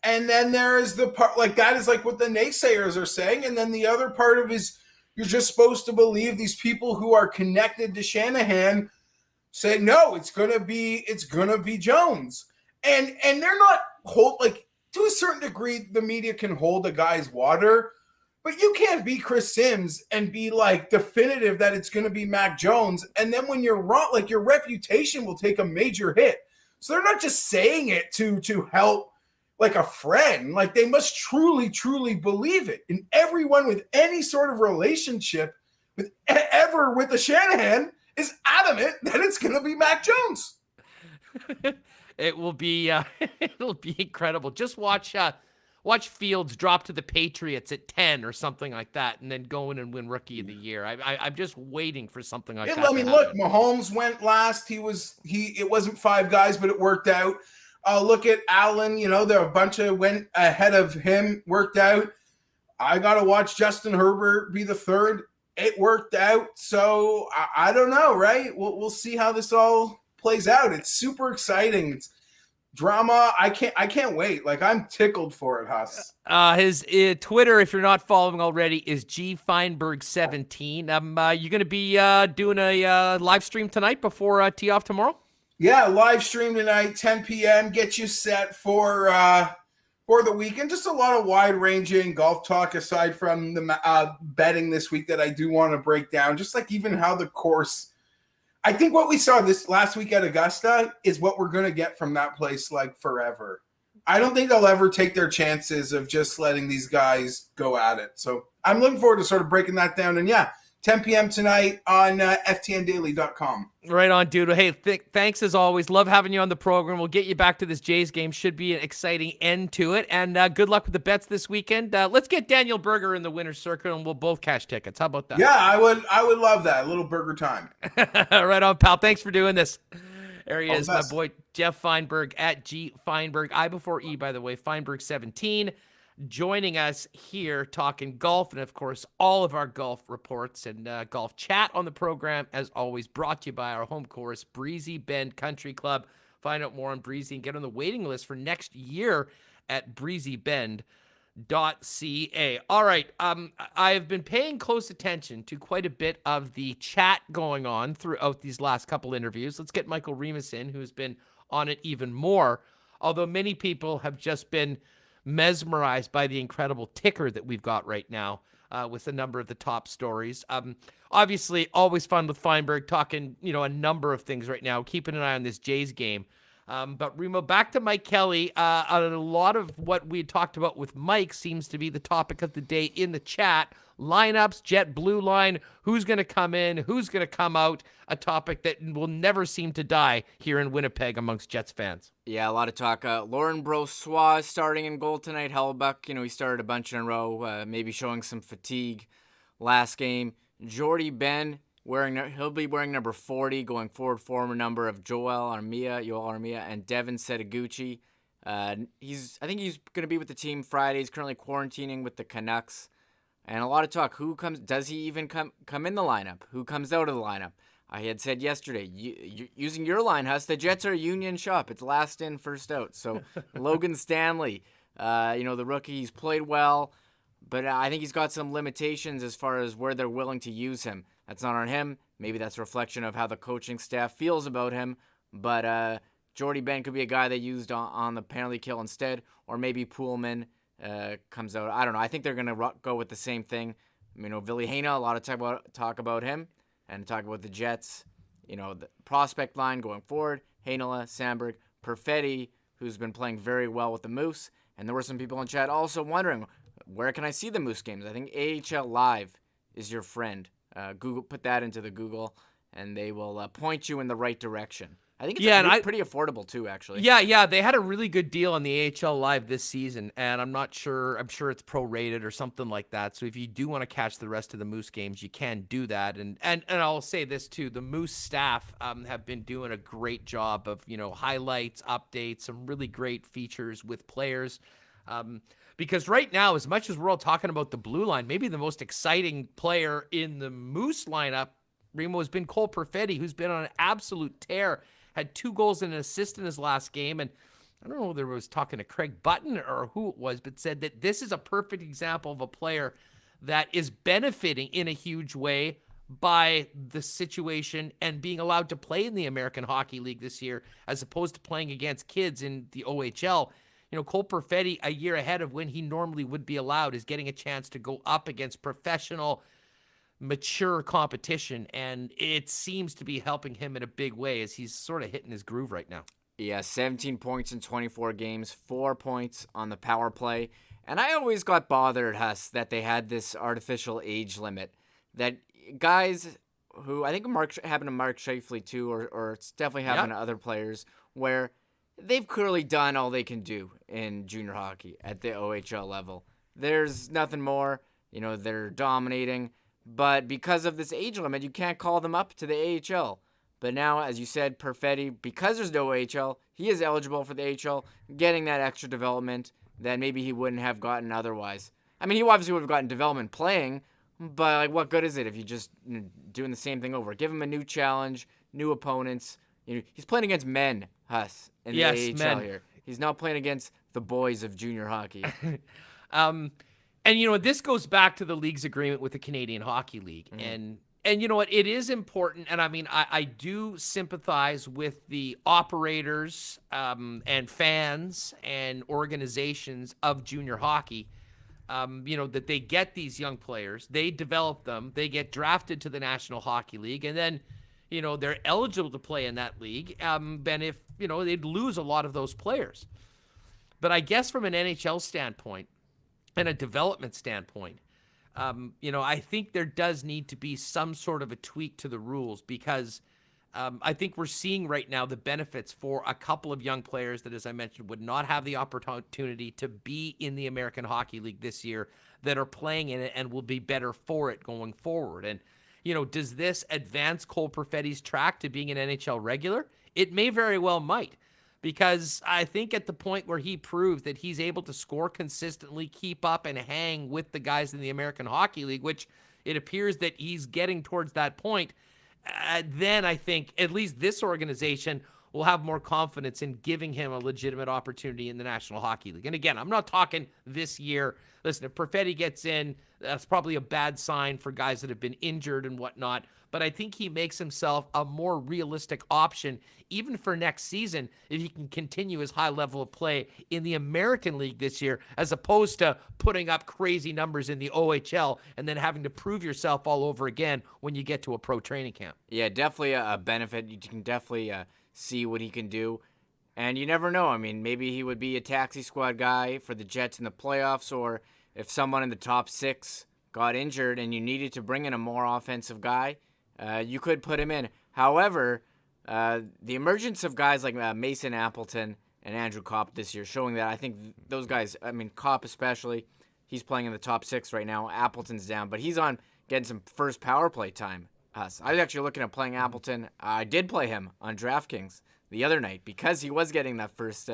and then there is the part that is what the naysayers are saying, and then the other part of is you're just supposed to believe these people who are connected to Shanahan say no, it's gonna be Jones, and they're not to a certain degree the media can hold a guy's water. But you can't be Chris Sims and be like definitive that it's going to be Mac Jones. And then when you're wrong, like your reputation will take a major hit. So they're not just saying it to help like a friend. Like they must truly, truly believe it. And everyone with any sort of relationship with the Shanahan is adamant that it's going to be Mac Jones. It will be it'll be incredible. Just watch Fields drop to the Patriots at 10 or something like that, and then go in and win Rookie of the Year. I'm just waiting for something like that. I mean, look, Mahomes went last. It wasn't 5 guys, but it worked out. Look at Allen. You know, there are a bunch of went ahead of him, worked out. I got to watch Justin Herbert be the third. It worked out. So I don't know, right? We'll see how this all plays out. It's super exciting. It's drama. I can't wait. Like I'm tickled for it, Huss. His Twitter, if you're not following already, is Fienberg17. You going to be doing a live stream tonight before tee off tomorrow? Yeah, live stream tonight, 10 p.m. Get you set for the weekend. Just a lot of wide-ranging golf talk aside from the betting this week that I do want to break down. Just like even how the course. I think what we saw this last week at Augusta is what we're going to get from that place like forever. I don't think they'll ever take their chances of just letting these guys go at it. So I'm looking forward to sort of breaking that down. And yeah, 10 p.m. tonight on ftndaily.com. Right on, dude. Hey, thanks as always. Love having you on the program. We'll get you back to this Jays game. Should be an exciting end to it. And good luck with the bets this weekend. Let's get Daniel Berger in the winner's circle, and we'll both cash tickets. How about that? Yeah, I would love that. A little burger time. Right on, pal. Thanks for doing this. There he is, my best. boy Geoff Fienberg at G Fienberg. I before E, by the way. Fienberg17. Joining us here talking golf and, of course, all of our golf reports and golf chat on the program, as always, brought to you by our home course, Breezy Bend Country Club. Find out more on Breezy and get on the waiting list for next year at breezybend.ca. All right, I've been paying close attention to quite a bit of the chat going on throughout these last couple interviews. Let's get Michael Remis in, who's been on it even more, although many people have just been mesmerized by the incredible ticker that we've got right now with a number of the top stories. Obviously, always fun with Fienberg talking, a number of things right now, keeping an eye on this Jays game. But Remo, back to Mike Kelly. A lot of what we talked about with Mike seems to be the topic of the day in the chat. Lineups, Jet Blue Line, who's going to come in, who's going to come out, a topic that will never seem to die here in Winnipeg amongst Jets fans. Yeah, a lot of talk. Lauren Brossois starting in goal tonight. Hellbuck, he started a bunch in a row, maybe showing some fatigue last game. Jordy Ben, he'll be wearing number 40, going forward, former number of Joel Armia, and Devin Setaguchi. I think he's going to be with the team Friday. He's currently quarantining with the Canucks. And a lot of talk. Does he even come in the lineup? Who comes out of the lineup? I had said yesterday, using your line, Huss, the Jets are a union shop. It's last in, first out. So Logan Stanley, the rookie, he's played well, but I think he's got some limitations as far as where they're willing to use him. That's not on him. Maybe that's a reflection of how the coaching staff feels about him. But Jordy Ben could be a guy they used on the penalty kill instead, or maybe Poolman comes out. I don't know. I think they're going to go with the same thing. Ville Heinola, a lot of talk about him. And talk about the Jets, the prospect line going forward. Heinola, Sandberg, Perfetti, who's been playing very well with the Moose. And there were some people in chat also wondering, where can I see the Moose games? I think AHL Live is your friend. Put that into the Google, and they will point you in the right direction. I think it's pretty affordable too, actually. Yeah, they had a really good deal on the AHL Live this season, and I'm sure it's prorated or something like that. So if you do want to catch the rest of the Moose games, you can do that. And I'll say this too, the Moose staff have been doing a great job of, highlights, updates, some really great features with players. Because right now, as much as we're all talking about the blue line, maybe the most exciting player in the Moose lineup, Remo, has been Cole Perfetti, who's been on an absolute tear. Had 2 goals and an assist in his last game. And I don't know whether it was talking to Craig Button or who it was, but said that this is a perfect example of a player that is benefiting in a huge way by the situation and being allowed to play in the American Hockey League this year, as opposed to playing against kids in the OHL. Cole Perfetti, a year ahead of when he normally would be allowed, is getting a chance to go up against professional, mature competition, and it seems to be helping him in a big way as he's sort of hitting his groove right now. Yeah, 17 points in 24 games, 4 points on the power play. And I always got bothered, Huss, that they had this artificial age limit. That guys who, I think happened to Mark Scheifele too, or it's definitely happened to other players, where they've clearly done all they can do in junior hockey at the OHL level. There's nothing more. They're dominating. But because of this age limit, you can't call them up to the AHL. But now, as you said, Perfetti, because there's no AHL, he is eligible for the AHL, getting that extra development that maybe he wouldn't have gotten otherwise. I mean, he obviously would have gotten development playing, but what good is it if you're just doing the same thing over? Give him a new challenge, new opponents. He's playing against men, Huss, in the AHL men. Here. He's not playing against the boys of junior hockey. And this goes back to the league's agreement with the Canadian Hockey League. Mm-hmm. And you know what? It is important, and I mean, I do sympathize with the operators and fans and organizations of junior hockey, that they get these young players, they develop them, they get drafted to the National Hockey League, and then, they're eligible to play in that league, and if, they'd lose a lot of those players. But I guess from an NHL standpoint and a development standpoint, I think there does need to be some sort of a tweak to the rules because I think we're seeing right now the benefits for a couple of young players that, as I mentioned, would not have the opportunity to be in the American Hockey League this year that are playing in it and will be better for it going forward. And, does this advance Cole Perfetti's track to being an NHL regular? It may very well might. Because I think at the point where he proves that he's able to score consistently, keep up, and hang with the guys in the American Hockey League, which it appears that he's getting towards that point, then I think at least this organization will have more confidence in giving him a legitimate opportunity in the National Hockey League. And again, I'm not talking this year. Listen, if Perfetti gets in, that's probably a bad sign for guys that have been injured and whatnot. But I think he makes himself a more realistic option, even for next season, if he can continue his high level of play in the American League this year, as opposed to putting up crazy numbers in the OHL and then having to prove yourself all over again when you get to a pro training camp. Yeah, definitely a benefit. You can definitely see what he can do. And you never know. I mean, maybe he would be a taxi squad guy for the Jets in the playoffs, or if someone in the top 6 got injured and you needed to bring in a more offensive guy, you could put him in. However, the emergence of guys like Mason Appleton and Andrew Kopp this year, showing that I think those guys, I mean, Kopp especially, he's playing in the top 6 right now. Appleton's down, but he's on getting some first power play time. I was actually looking at playing Appleton. I did play him on DraftKings the other night because he was getting that first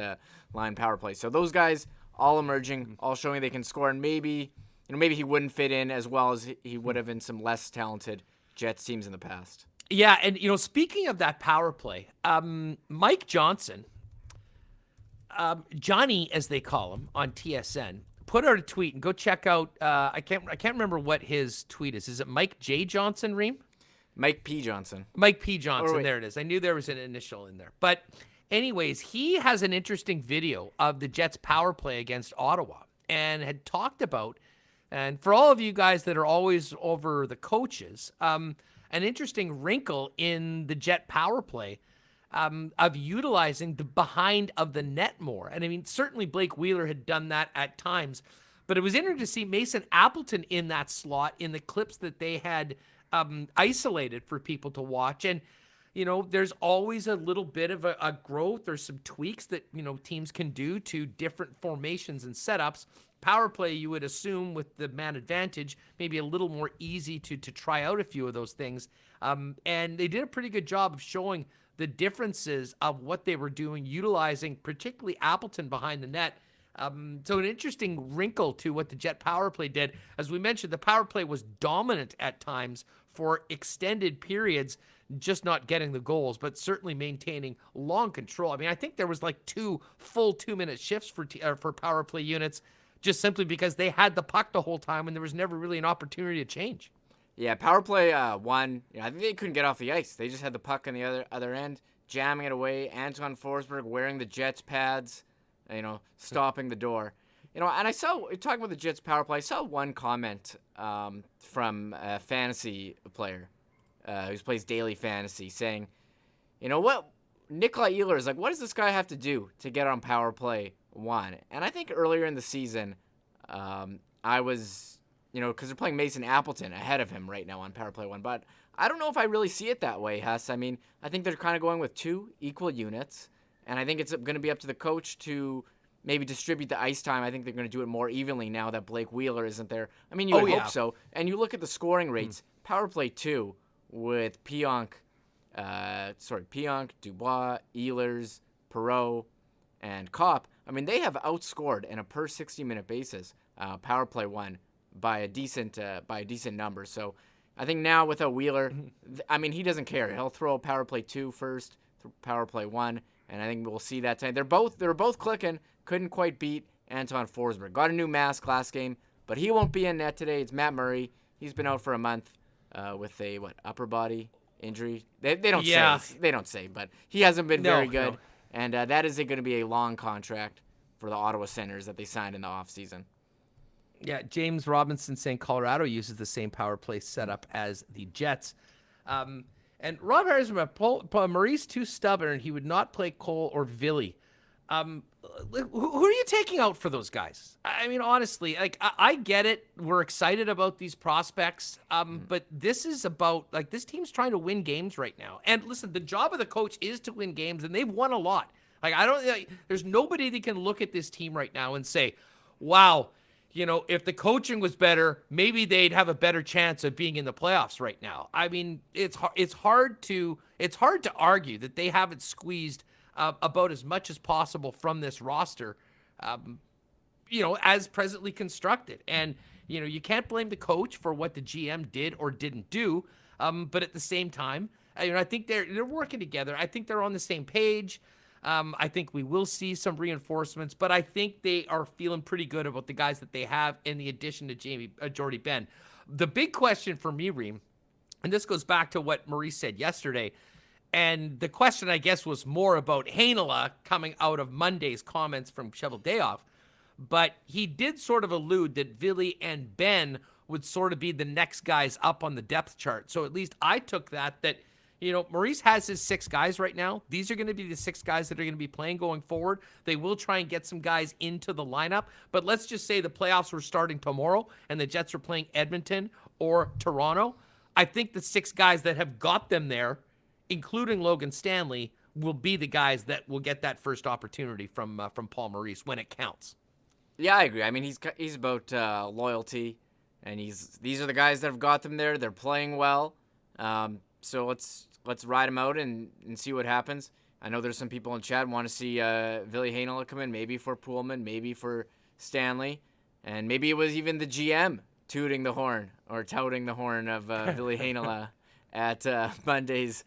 line power play. So those guys all emerging, all showing they can score, and maybe he wouldn't fit in as well as he would have in some less talented Jets teams in the past. Yeah, and speaking of that power play, Mike Johnson, Johnny as they call him on TSN, put out a tweet, and go check out. I can't remember what his tweet is. Is it Mike J. Johnson, Reem? Mike P. Johnson. Mike P. Johnson. There it is. I knew there was an initial in there. But anyways, he has an interesting video of the Jets power play against Ottawa and had talked about, and for all of you guys that are always over the coaches, an interesting wrinkle in the Jet power play of utilizing the behind of the net more. And I mean, certainly Blake Wheeler had done that at times, but it was interesting to see Mason Appleton in that slot in the clips that they had isolated for people to watch. And, there's always a little bit of a growth or some tweaks that, teams can do to different formations and setups. Power play, you would assume with the man advantage, maybe a little more easy to try out a few of those things. And they did a pretty good job of showing the differences of what they were doing, utilizing particularly Appleton behind the net. So an interesting wrinkle to what the Jet power play did. As we mentioned, the power play was dominant at times for extended periods, just not getting the goals, but certainly maintaining long control. I mean, I think there was like 2 full 2-minute shifts for power play units, just simply because they had the puck the whole time and there was never really an opportunity to change. Yeah, power play one. I think they couldn't get off the ice. They just had the puck on the other end, jamming it away. Anton Forsberg wearing the Jets pads. stopping the door. And I saw, talking about the Jets power play, I saw one comment from a fantasy player who plays daily fantasy saying, what, Nikolai Ehlers is like, what does this guy have to do to get on power play 1? And I think earlier in the season, I was, because they're playing Mason Appleton ahead of him right now on power play 1, but I don't know if I really see it that way, Huss. I mean, I think they're kind of going with 2 equal units, and I think it's going to be up to the coach to maybe distribute the ice time. I think they're going to do it more evenly now that Blake Wheeler isn't there. I mean, you would hope so. And you look at the scoring rates, power play 2 with Pionk, Dubois, Ehlers, Perreault, and Kopp. I mean, they have outscored in a per 60-minute basis power play 1 by a decent number. So I think now without Wheeler, I mean, he doesn't care. He'll throw power play 2 first, power play 1, and I think we'll see that tonight. They were both clicking. Couldn't quite beat Anton Forsberg. Got a new mask last game, but he won't be in net today. It's Matt Murray. He's been out for a month with a upper body injury. They don't say. They don't say, but he hasn't been very good. No. And that is going to be a long contract for the Ottawa Senators that they signed in the offseason. Yeah, James Robinson saying Colorado uses the same power play setup as the Jets. And Rob Harris, Maurice too stubborn. He would not play Cole or Villy. Who are you taking out for those guys? I mean, honestly, I get it. We're excited about these prospects. But this is about, this team's trying to win games right now. And listen, the job of the coach is to win games, and they've won a lot. There's nobody that can look at this team right now and say, wow, if the coaching was better, maybe they'd have a better chance of being in the playoffs right now. I mean, it's hard to argue that they haven't squeezed about as much as possible from this roster, as presently constructed. And, you can't blame the coach for what the GM did or didn't do. But at the same time, I think they're working together. I think they're on the same page. I think we will see some reinforcements, but I think they are feeling pretty good about the guys that they have in the addition to Jordy Ben. The big question for me, Reem, and this goes back to what Maurice said yesterday, and the question, I guess, was more about Heinola coming out of Monday's comments from Cheveldayoff, but he did sort of allude that Villy and Ben would sort of be the next guys up on the depth chart. So at least I took that Maurice has his 6 guys right now. These are going to be the 6 guys that are going to be playing going forward. They will try and get some guys into the lineup. But let's just say the playoffs were starting tomorrow and the Jets are playing Edmonton or Toronto. I think the 6 guys that have got them there, including Logan Stanley, will be the guys that will get that first opportunity from Paul Maurice when it counts. Yeah, I agree. I mean, he's about loyalty, and these are the guys that have got them there. They're playing well. So let's ride him out and see what happens. I know there's some people in chat want to see Ville Heinola come in, maybe for Poolman, maybe for Stanley, and maybe it was even the GM touting the horn of Ville Heinola at Monday's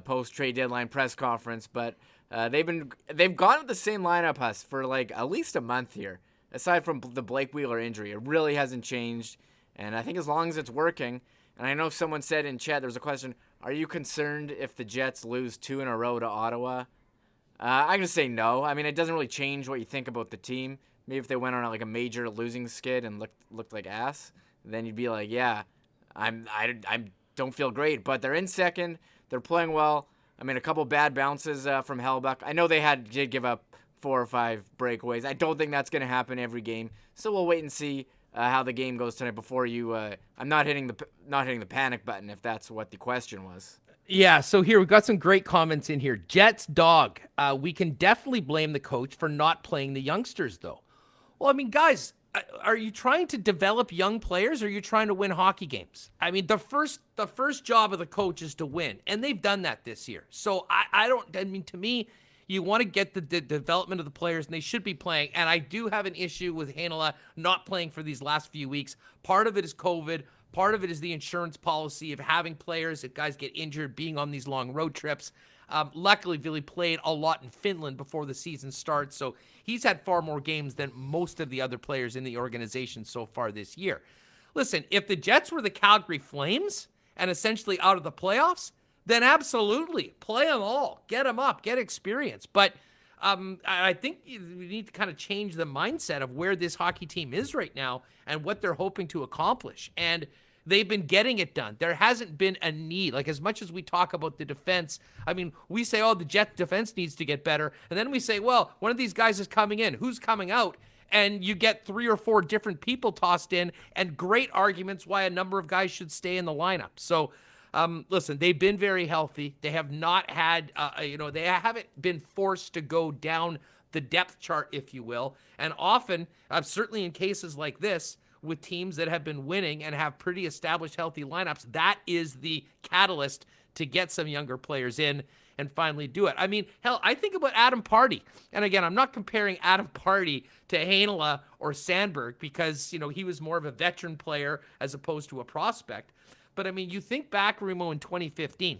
post-trade deadline press conference. But they've gone with the same lineup, Huss, for at least a month here. Aside from the Blake Wheeler injury, it really hasn't changed, and I think as long as it's working. And I know someone said in chat, there was a question, are you concerned if the Jets lose 2 in a row to Ottawa? I'm going to say no. I mean, it doesn't really change what you think about the team. Maybe if they went on a major losing skid and looked like ass, then you'd be like, yeah, I don't feel great. But they're in second. They're playing well. I mean, a couple bad bounces from Hellbuck. I know they did give up 4 or 5 breakaways. I don't think that's going to happen every game. So we'll wait and see how the game goes tonight before you. I'm not hitting the panic button if that's what the question was. Yeah, so here we've got some great comments in here. Jets dog. We can definitely blame the coach for not playing the youngsters, though. Well, I mean, guys, are you trying to develop young players, or are you trying to win hockey games? I mean, the first job of the coach is to win, and they've done that this year. So to me, you want to get the development of the players, and they should be playing. And I do have an issue with Heinola not playing for these last few weeks. Part of it is COVID. Part of it is the insurance policy of having players, if guys get injured, being on these long road trips. Luckily, Ville played a lot in Finland before the season starts, so he's had far more games than most of the other players in the organization so far this year. Listen, if the Jets were the Calgary Flames and essentially out of the playoffs, then absolutely play them all, get them up, get experience. But I think we need to kind of change the mindset of where this hockey team is right now and what they're hoping to accomplish. And they've been getting it done. There hasn't been a need. Like, as much as we talk about the defense, I mean, we say, oh, the Jet defense needs to get better. And then we say, well, one of these guys is coming in. Who's coming out? And you get 3 or 4 different people tossed in and great arguments why a number of guys should stay in the lineup. So, listen, they've been very healthy. They have not had, they haven't been forced to go down the depth chart, if you will. And often, certainly in cases like this, with teams that have been winning and have pretty established, healthy lineups, that is the catalyst to get some younger players in and finally do it. I mean, hell, I think about Adam Party. And again, I'm not comparing Adam Party to Heinola or Sandberg because, he was more of a veteran player as opposed to a prospect. But I mean, you think back, Remo, in 2015,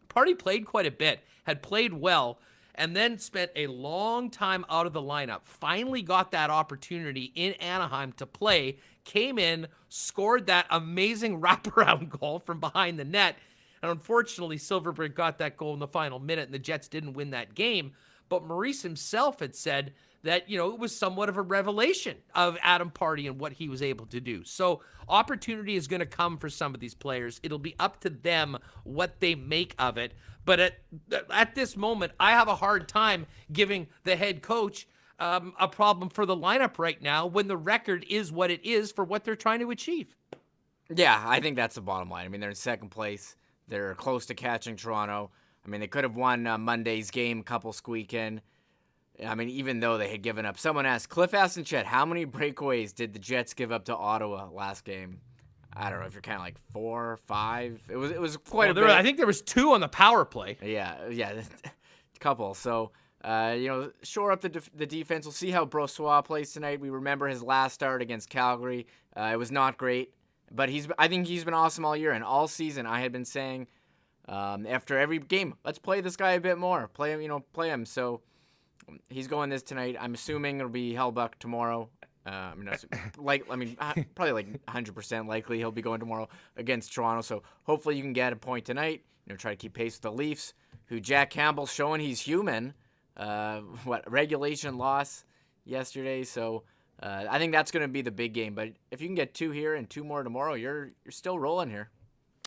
Party played quite a bit, had played well, and then spent a long time out of the lineup. Finally got that opportunity in Anaheim to play, came in, scored that amazing wraparound goal from behind the net. And unfortunately, Silverberg got that goal in the final minute, and the Jets didn't win that game. But Maurice himself had said that, it was somewhat of a revelation of Adam Party and what he was able to do. So opportunity is going to come for some of these players. It'll be up to them what they make of it. But at this moment, I have a hard time giving the head coach a problem for the lineup right now when the record is what it is for what they're trying to achieve. Yeah, I think that's the bottom line. I mean, they're in second place. They're close to catching Toronto. I mean, they could have won Monday's game, couple squeak in. I mean, even though they had given up. Someone asked, Cliff asked in chat, how many breakaways did the Jets give up to Ottawa last game? I don't know if you're kind of like 4 or 5. It was quite a bit. I think there was 2 on the power play. Yeah, a couple. So, shore up the defense. We'll see how Brossoit plays tonight. We remember his last start against Calgary. It was not great, but I think he's been awesome all year and all season. I had been saying after every game, let's play this guy a bit more. Play him. So he's going this tonight. I'm assuming it'll be Hellbuck tomorrow. Probably like 100% likely he'll be going tomorrow against Toronto. So hopefully you can get a point tonight. Try to keep pace with the Leafs, who Jack Campbell's showing he's human. Regulation loss yesterday. So I think that's going to be the big game. But if you can get 2 here and 2 more tomorrow, you're still rolling here.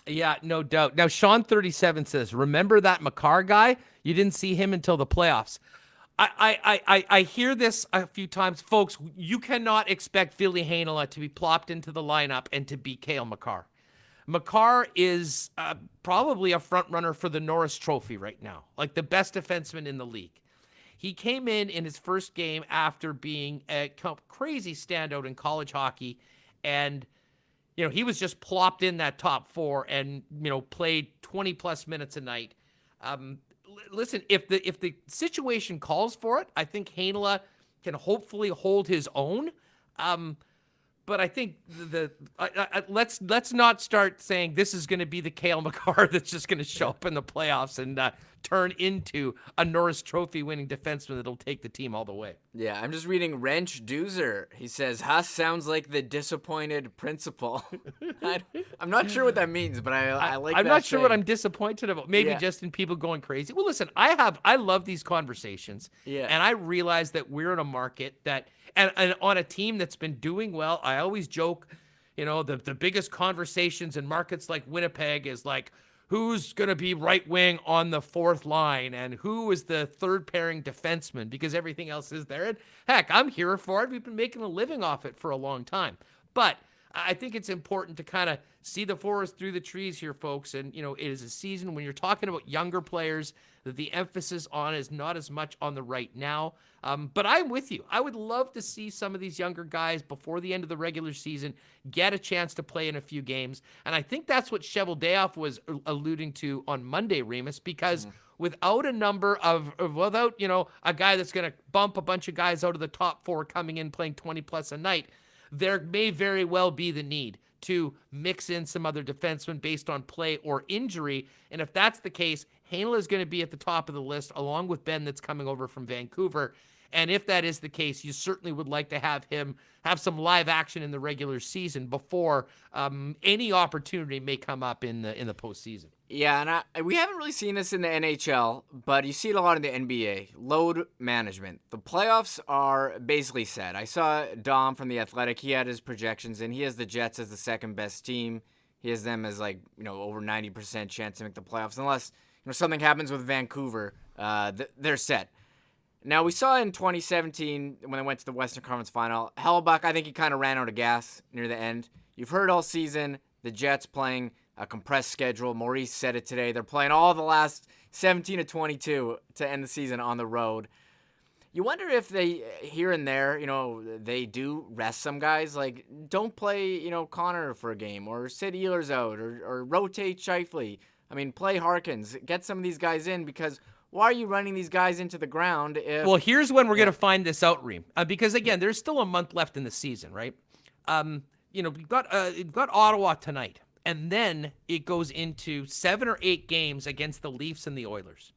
Yeah, no doubt. Now, Sean37 says, remember that Makar guy? You didn't see him until the playoffs. I hear this a few times. Folks, you cannot expect Ville Heinola to be plopped into the lineup and to be Cale Makar. Makar is probably a front runner for the Norris Trophy right now, like the best defenseman in the league. He came in his first game after being a crazy standout in college hockey, and he was just plopped in that top 4 and played 20+ minutes a night. Listen, if the situation calls for it, I think Heinola can hopefully hold his own. But I think let's not start saying this is going to be the Cale Makar that's just going to show up in the playoffs and turn into a Norris Trophy winning defenseman that'll take the team all the way. Yeah, I'm just reading Wrench Doozer. He says, Huss sounds like the disappointed principal. I'm not sure what that means, but I like that. I'm not sure what I'm disappointed about. Maybe just in people going crazy. Well, listen, I love these conversations. Yeah. And I realize that we're in a market that, and on a team that's been doing well, I always joke, the biggest conversations in markets like Winnipeg is like, who's going to be right wing on the 4th line and who is the 3rd pairing defenseman, because everything else is there. And heck, I'm here for it. We've been making a living off it for a long time. But I think it's important to kind of see the forest through the trees here, folks. And, it is a season when you're talking about younger players that the emphasis on is not as much on the right now. But I'm with you. I would love to see some of these younger guys before the end of the regular season get a chance to play in a few games. And I think that's what Cheveldayoff was alluding to on Monday, Remis, because without a guy that's going to bump a bunch of guys out of the top 4 coming in playing 20+ a night, there may very well be the need to mix in some other defensemen based on play or injury. And if that's the case, Heinola is going to be at the top of the list along with Ben that's coming over from Vancouver. And if that is the case, you certainly would like to have him have some live action in the regular season before any opportunity may come up in the postseason. Yeah, and we haven't really seen this in the NHL, but you see it a lot in the NBA. Load management. The playoffs are basically set. I saw Dom from The Athletic. He had his projections, and he has the Jets as the second best team. He has them as over 90% chance to make the playoffs, unless something happens with Vancouver. They're set. Now, we saw in 2017 when they went to the Western Conference Final, Hellebuck, I think he kind of ran out of gas near the end. You've heard all season the Jets playing a compressed schedule. Maurice said it today. They're playing all the last 17 to 22 to end the season on the road. You wonder if they, here and there, they do rest some guys. Like, don't play, Connor for a game, or sit Ehlers out, or rotate Scheifele. I mean, play Harkins. Get some of these guys in, because why are you running these guys into the ground if... Well, here's when we're going to find this out, Reem. Because, again, there's still a month left in the season, right? We've got Ottawa tonight, and then it goes into 7 or 8 games against the Leafs and the Oilers.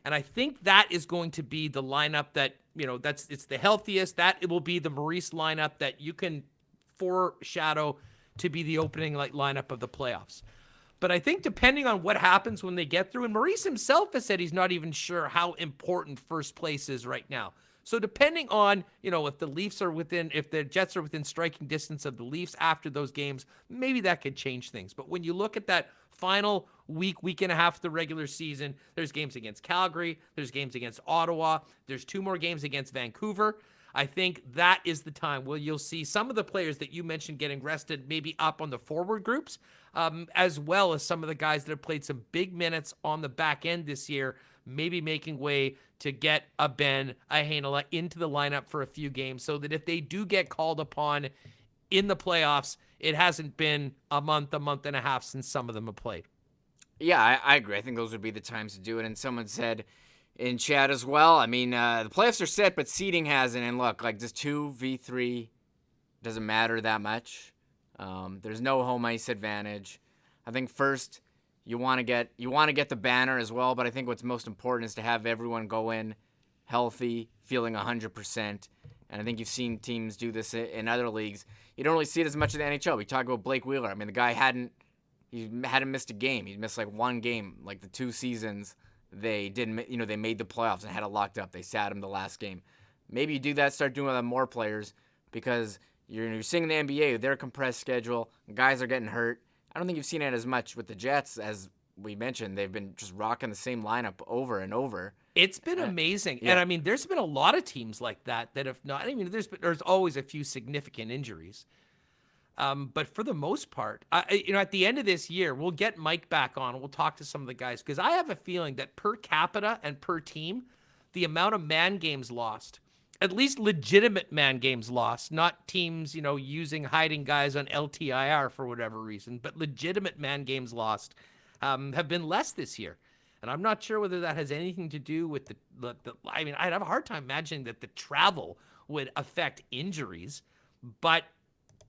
And I think that is going to be the lineup that, it's the healthiest. That it will be the Maurice lineup that you can foreshadow to be the opening lineup of the playoffs. But I think depending on what happens when they get through, and Maurice himself has said he's not even sure how important first place is right now. So depending on, if the Jets are within striking distance of the Leafs after those games, maybe that could change things. But when you look at that final week and a half of the regular season, there's games against Calgary, there's games against Ottawa, there's 2 more games against Vancouver. I think that is the time where you'll see some of the players that you mentioned getting rested maybe up on the forward groups, as well as some of the guys that have played some big minutes on the back end this year, maybe making way to get a Ben, a Heinola into the lineup for a few games, so that if they do get called upon in the playoffs, it hasn't been a month and a half since some of them have played. Yeah, I agree. I think those would be the times to do it. And someone said in chat as well, I mean, the playoffs are set, but seeding hasn't. And look, just 2v3 doesn't matter that much. There's no home ice advantage. I think first you want to get the banner as well, but I think what's most important is to have everyone go in healthy, feeling 100%. And I think you've seen teams do this in other leagues. You don't really see it as much in the NHL. We talk about Blake Wheeler. I mean, the guy hadn't missed a game. He missed 1 game, the 2 seasons they didn't, they made the playoffs and had it locked up. They sat him the last game. Maybe you do that, start doing that with more players, because you're seeing the NBA, their compressed schedule, guys are getting hurt. I don't think you've seen it as much with the Jets. As we mentioned, they've been just rocking the same lineup over and over. It's been amazing. Yeah. And I mean, there's been a lot of teams like that have not, there's always a few significant injuries. But for the most part, at the end of this year, we'll get Mike back on. We'll talk to some of the guys, because I have a feeling that per capita and per team, the amount of man games lost, at least legitimate man games lost, not teams, hiding guys on LTIR for whatever reason, but legitimate man games lost, have been less this year. And I'm not sure whether that has anything to do with I'd have a hard time imagining that the travel would affect injuries, but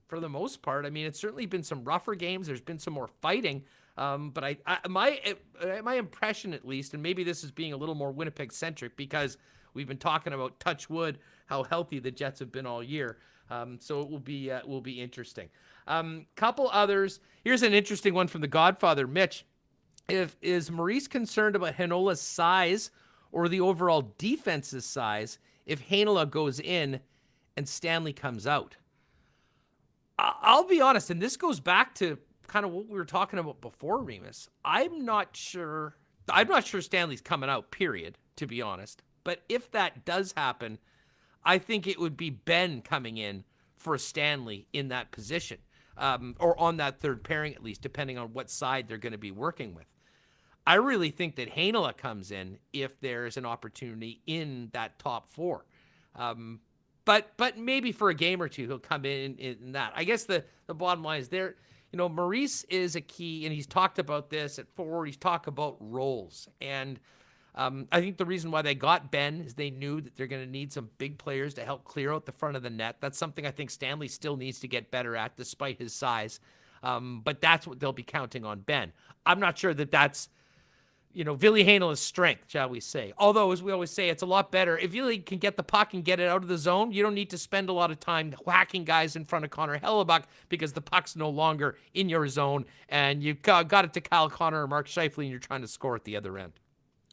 for the most part, it's certainly been some rougher games. There's been some more fighting. But my impression, at least, and maybe this is being a little more Winnipeg-centric, because we've been talking about, touch wood, how healthy the Jets have been all year. So it will be interesting. Couple others. Here's an interesting one from the Godfather, Mitch. Is Maurice concerned about Heinola's size or the overall defense's size if Heinola goes in and Stanley comes out? I'll be honest, and this goes back to kind of what we were talking about before, Remis. I'm not sure Stanley's coming out, period, to be honest. But if that does happen, I think it would be Ben coming in for Stanley in that position, or on that third pairing at least, depending on what side they're going to be working with. I really think that Heinola comes in if there's an opportunity in that top 4. But maybe for a game or two, he'll come in that. I guess the bottom line is there, Maurice is a key, and he's talked about this at forward. He's talked about roles. And I think the reason why they got Ben is they knew that they're going to need some big players to help clear out the front of the net. That's something I think Stanley still needs to get better at, despite his size. But that's what they'll be counting on Ben. I'm not sure that that's, Ville Heinola strength, shall we say. Although, as we always say, it's a lot better. If Ville can get the puck and get it out of the zone, you don't need to spend a lot of time whacking guys in front of Connor Hellebuck because the puck's no longer in your zone and you've got it to Kyle Connor or Mark Scheifele and you're trying to score at the other end.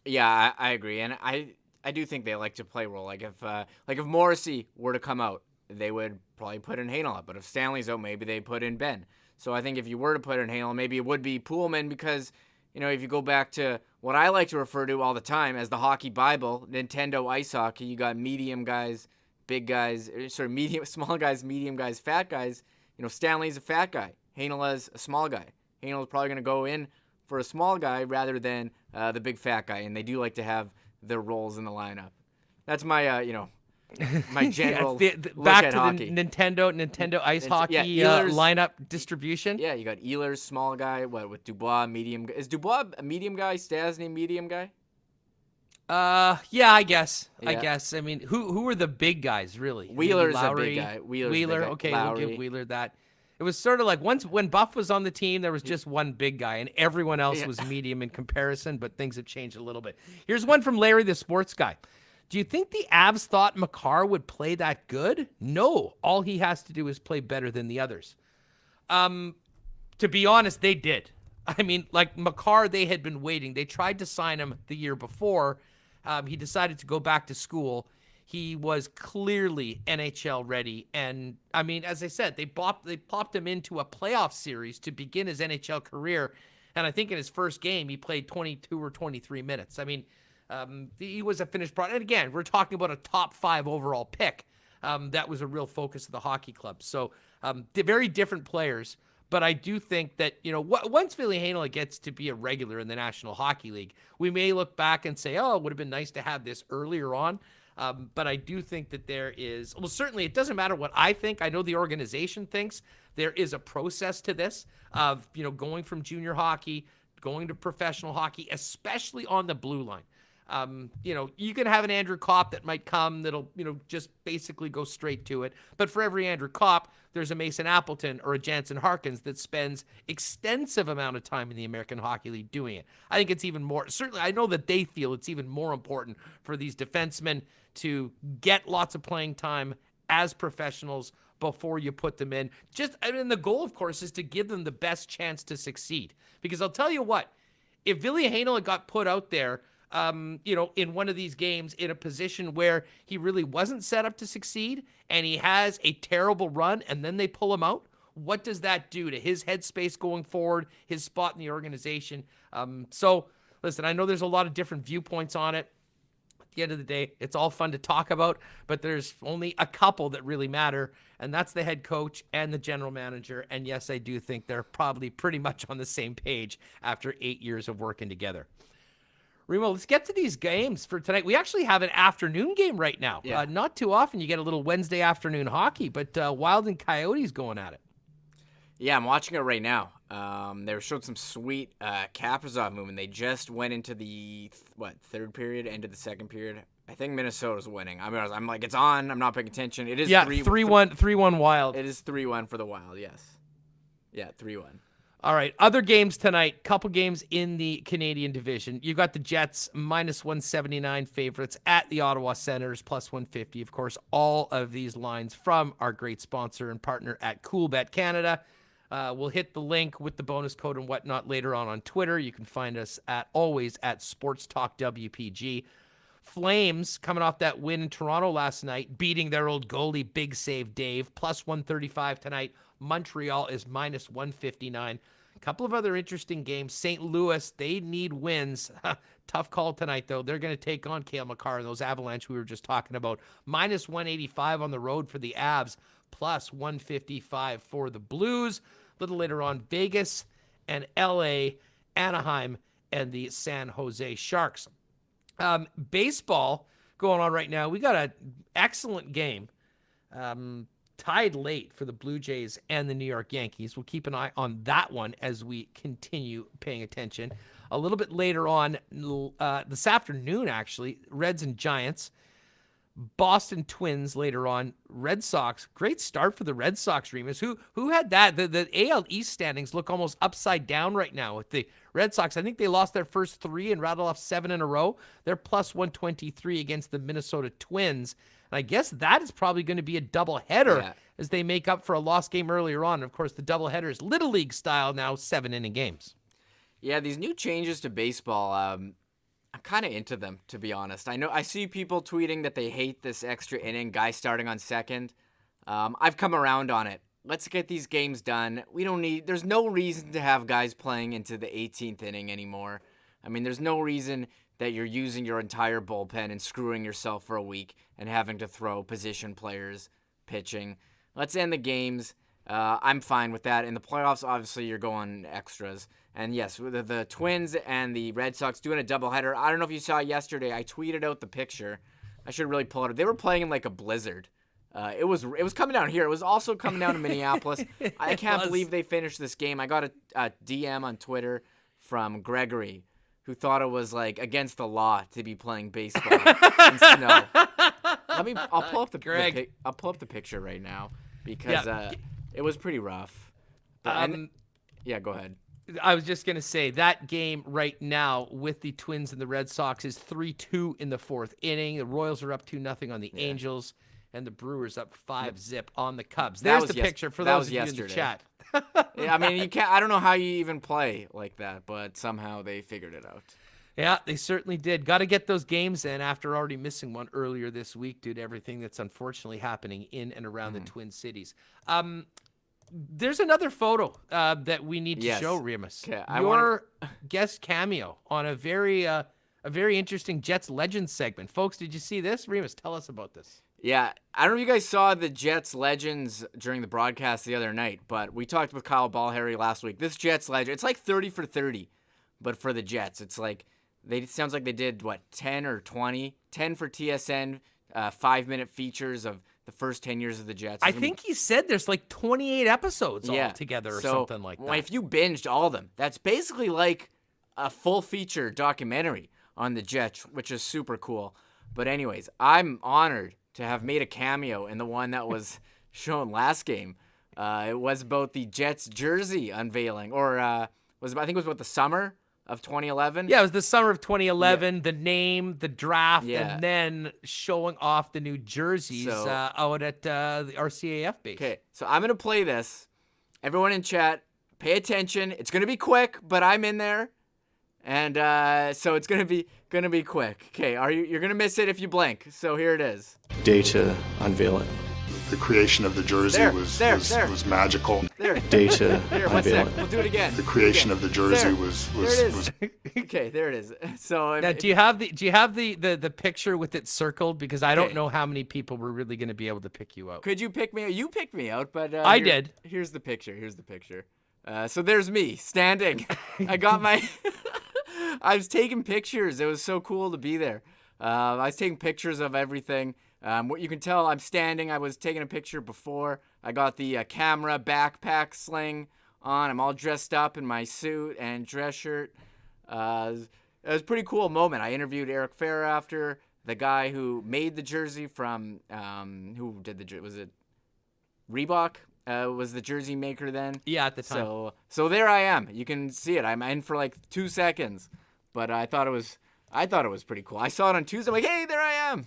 Yeah, I agree. And I do think they like to play role. Like if Morrissey were to come out, they would probably put in Heinola. But if Stanley's out, maybe they put in Ben. So I think if you were to put in Heinola, maybe it would be Poolman because, if you go back to what I like to refer to all the time as the hockey Bible, Nintendo ice hockey, you got medium guys, big guys, small guys, medium guys, fat guys. Stanley's a fat guy. Heinola's a small guy. Heinola's probably going to go in for a small guy rather than the big fat guy, and they do like to have their roles in the lineup. That's my, my general look back at to hockey. The Nintendo ice hockey Ehlers, lineup distribution. Yeah, you got Ehlers, small guy. With Dubois, medium. Is Dubois a medium guy? Stasny, medium guy? Yeah, I guess. Yeah. I mean, who are the big guys really? Wheeler's Maybe a big guy. Wheeler. Okay, Lowry. we'll give Wheeler that. It was sort of like when Buff was on the team, there was just one big guy, and everyone else was medium in comparison. But things have changed a little bit. Here's one from Larry, the sports guy. Do you think the Avs thought Makar would play that good? No. All he has to do is play better than the others. To be honest, they did. I mean, like Makar, they had been waiting. They tried to sign him the year before. He decided to go back to school. He was clearly NHL ready. And, I mean, as I said, they plopped him into a playoff series to begin his NHL career. And I think in his first game, he played 22 or 23 minutes. I mean, he was a finished product. And again, we're talking about a top 5 overall pick. That was a real focus of the hockey club. So very different players. But I do think that, once Ville Heinola gets to be a regular in the National Hockey League, we may look back and say, oh, it would have been nice to have this earlier on. But I do think that there is, well, certainly it doesn't matter what I think. I know the organization thinks there is a process to this of, going from junior hockey, going to professional hockey, especially on the blue line. You can have an Andrew Kopp that might come that'll, just basically go straight to it. But for every Andrew Kopp, there's a Mason Appleton or a Jansen Harkins that spends extensive amount of time in the American Hockey League doing it. I think it's even more, certainly I know that they feel it's even more important for these defensemen to get lots of playing time as professionals before you put them in. The goal, of course, is to give them the best chance to succeed. Because I'll tell you what, if Ville Heinola got put out there, in one of these games in a position where he really wasn't set up to succeed and he has a terrible run and then they pull him out, what does that do to his headspace going forward, his spot in the organization? So, listen, I know there's a lot of different viewpoints on it. At the end of the day, it's all fun to talk about, but there's only a couple that really matter, and that's the head coach and the general manager. And yes, I do think they're probably pretty much on the same page after 8 years of working together. Remo, let's get to these games for tonight. We actually have an afternoon game right now. Yeah. Not too often you get a little Wednesday afternoon hockey, but Wild and Coyotes going at it. Yeah, I'm watching it right now. They showed some sweet Kaprizov movement. They just went into the third period, end of the second period. I think Minnesota's winning. I'm like, it's on. I'm not paying attention. It is 3-1 Wild. It is 3-1 for the Wild. Yes. Yeah, 3-1. All right, other games tonight, couple games in the Canadian division. You've got the Jets -179 favorites at the Ottawa Senators +150. Of course, all of these lines from our great sponsor and partner at Coolbet Canada. We'll hit the link with the bonus code and whatnot later on Twitter. You can find us always at Sports Talk WPG. Flames coming off that win in Toronto last night, beating their old goalie, Big Save Dave, +135 tonight. Montreal is -159. A couple of other interesting games. St. Louis, they need wins. Tough call tonight, though. They're going to take on Cale Makar and those Avalanche we were just talking about. -185 on the road for the Avs, +155 for the Blues. A little later on, Vegas and LA, Anaheim, and the San Jose Sharks. Baseball going on right now. We got an excellent game. Tied late for the Blue Jays and the New York Yankees. We'll keep an eye on that one as we continue paying attention. A little bit later on this afternoon, actually, Reds and Giants. Boston Twins later on. Red Sox, great start for the Red Sox, Remis. Who had that? The AL East standings look almost upside down right now with the Red Sox. I think they lost their first 3 and rattled off 7 in a row. They're plus 123 against the Minnesota Twins. And I guess that is probably going to be a doubleheader as they make up for a lost game earlier on. And of course, the doubleheader is Little League style now, 7-inning games. Yeah, these new changes to baseball, I'm kind of into them, to be honest. I see people tweeting that they hate this extra inning, guy starting on second. I've come around on it. Let's get these games done. There's no reason to have guys playing into the 18th inning anymore. I mean, there's no reason that you're using your entire bullpen and screwing yourself for a week and having to throw position players pitching. Let's end the games. I'm fine with that. In the playoffs, obviously, you're going extras. And yes, the Twins and the Red Sox doing a doubleheader. I don't know if you saw yesterday. I tweeted out the picture. I should really pull it up. They were playing in like a blizzard. It was coming down here. It was also coming down to Minneapolis. I can't believe they finished this game. I got a DM on Twitter from Gregory, who thought it was like against the law to be playing baseball in snow. I'll pull up the picture right now because it was pretty rough. Go ahead. I was just going to say that game right now with the Twins and the Red Sox is 3-2 in the 4th inning. The Royals are up 2-0 on the Angels, and the Brewers up 5-0 on the Cubs. There's the picture for those of you in the chat. I mean, you can't. I don't know how you even play like that, but somehow they figured it out. Yeah, they certainly did. Got to get those games in after already missing one earlier this week due to everything that's unfortunately happening in and around the Twin Cities. There's another photo that we need to show, Remis. Okay, Your guest cameo on a very interesting Jets Legends segment. Folks, did you see this? Remis, tell us about this. Yeah, I don't know if you guys saw the Jets Legends during the broadcast the other night, but we talked with Kyle Balharry last week. This Jets Legend, it's like 30 for 30, but for the Jets. It's like, it sounds like they did, 10 or 20? 10 for TSN, 5-minute features of the first 10 years of the Jets. I think he said there's like 28 episodes all together or something like that. If you binged all of them, that's basically like a full feature documentary on the Jets, which is super cool. But anyways, I'm honored to have made a cameo in the one that was shown last game. It was about the Jets jersey unveiling, or I think it was about the summer of 2011. Yeah, it was the summer of 2011, the name, the draft, and then showing off the new jerseys out at the RCAF base. Okay, so I'm going to play this. Everyone in chat, pay attention. It's going to be quick, but I'm in there. And so it's going to be quick. Okay, you're going to miss it if you blink. So here it is. Day to unveil it. The creation of the jersey was magical. Day to unveil it. We'll do it again. The creation of the jersey was Okay, there it is. So now, do you have the picture with it circled? Because I don't know how many people were really going to be able to pick you out. Could you pick me out? You picked me out, but I did. Here's the picture. So there's me standing. I got my. I was taking pictures. It was so cool to be there. I was taking pictures of everything. What you can tell, I'm standing. I was taking a picture before. I got the camera backpack sling on. I'm all dressed up in my suit and dress shirt. It was a pretty cool moment. I interviewed Eric Fair after, the guy who made the jersey from, who did the jersey? Was it Reebok? Was the jersey maker then? Yeah, at the time. So there I am. You can see it. I'm in for like 2 seconds, but I thought it was pretty cool. I saw it on Tuesday. I'm like, hey, there I am.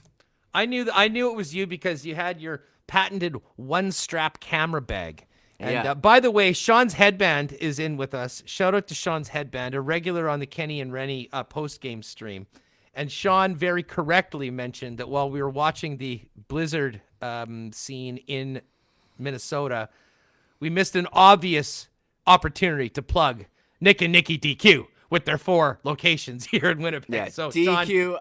I knew it was you because you had your patented one-strap camera bag. And by the way, Sean's headband is in with us. Shout out to Sean's headband, a regular on the Kenny and Rennie post-game stream. And Sean very correctly mentioned that while we were watching the blizzard scene in Minnesota, we missed an obvious opportunity to plug Nick and Nikki DQ with their 4 locations here in Winnipeg. Yeah, so DQ, Sean,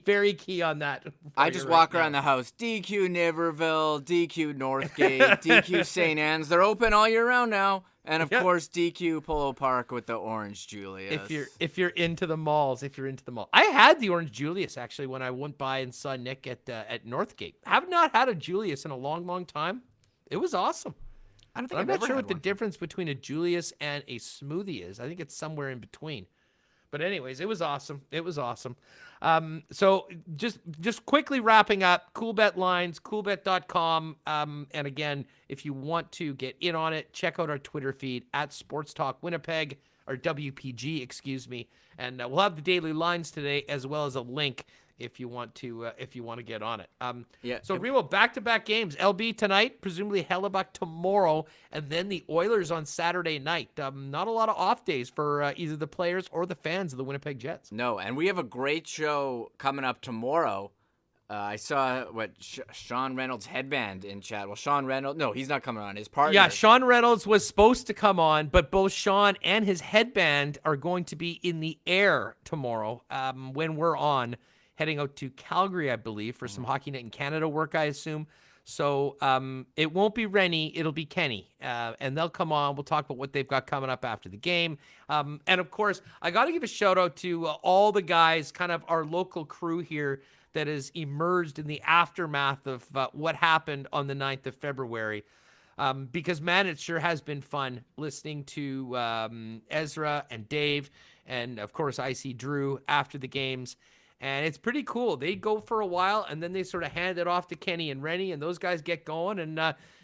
very key on that. I just walk around the house. DQ Niverville, DQ Northgate, DQ St. Anne's. They're open all year round now. And of course, DQ Polo Park with the Orange Julius. If you're into the malls, I had the Orange Julius actually when I went by and saw Nick at Northgate. Have not had a Julius in a long time. It was awesome. I'm not sure what the difference between a Julius and a smoothie is. I think it's somewhere in between. But anyways, it was awesome. It was awesome. So just quickly wrapping up, Coolbet lines, coolbet.com. And again, if you want to get in on it, check out our Twitter feed at Sports Talk Winnipeg, or WPG, excuse me. And we'll have the daily lines today, as well as a link if you want to get on it. So Remo, back-to-back games. LB tonight, presumably Hellebuck tomorrow, and then the Oilers on Saturday night. Not a lot of off days for either the players or the fans of the Winnipeg Jets. No, and we have a great show coming up tomorrow. I saw Sean Reynolds' headband in chat. Well, Sean Reynolds, no, he's not coming on. His partner. Yeah, Sean Reynolds was supposed to come on, but both Sean and his headband are going to be in the air tomorrow when we're on, heading out to Calgary, I believe, for some Hockey Night in Canada work, I assume. So it won't be Rennie, it'll be Kenny. And they'll come on. We'll talk about what they've got coming up after the game. And, of course, I got to give a shout-out to all the guys, kind of our local crew here, that has emerged in the aftermath of what happened on the 9th of February. Because, man, it sure has been fun listening to Ezra and Dave and, of course, I see Drew after the games. And it's pretty cool. They go for a while, and then they sort of hand it off to Kenny and Rennie, and those guys get going. And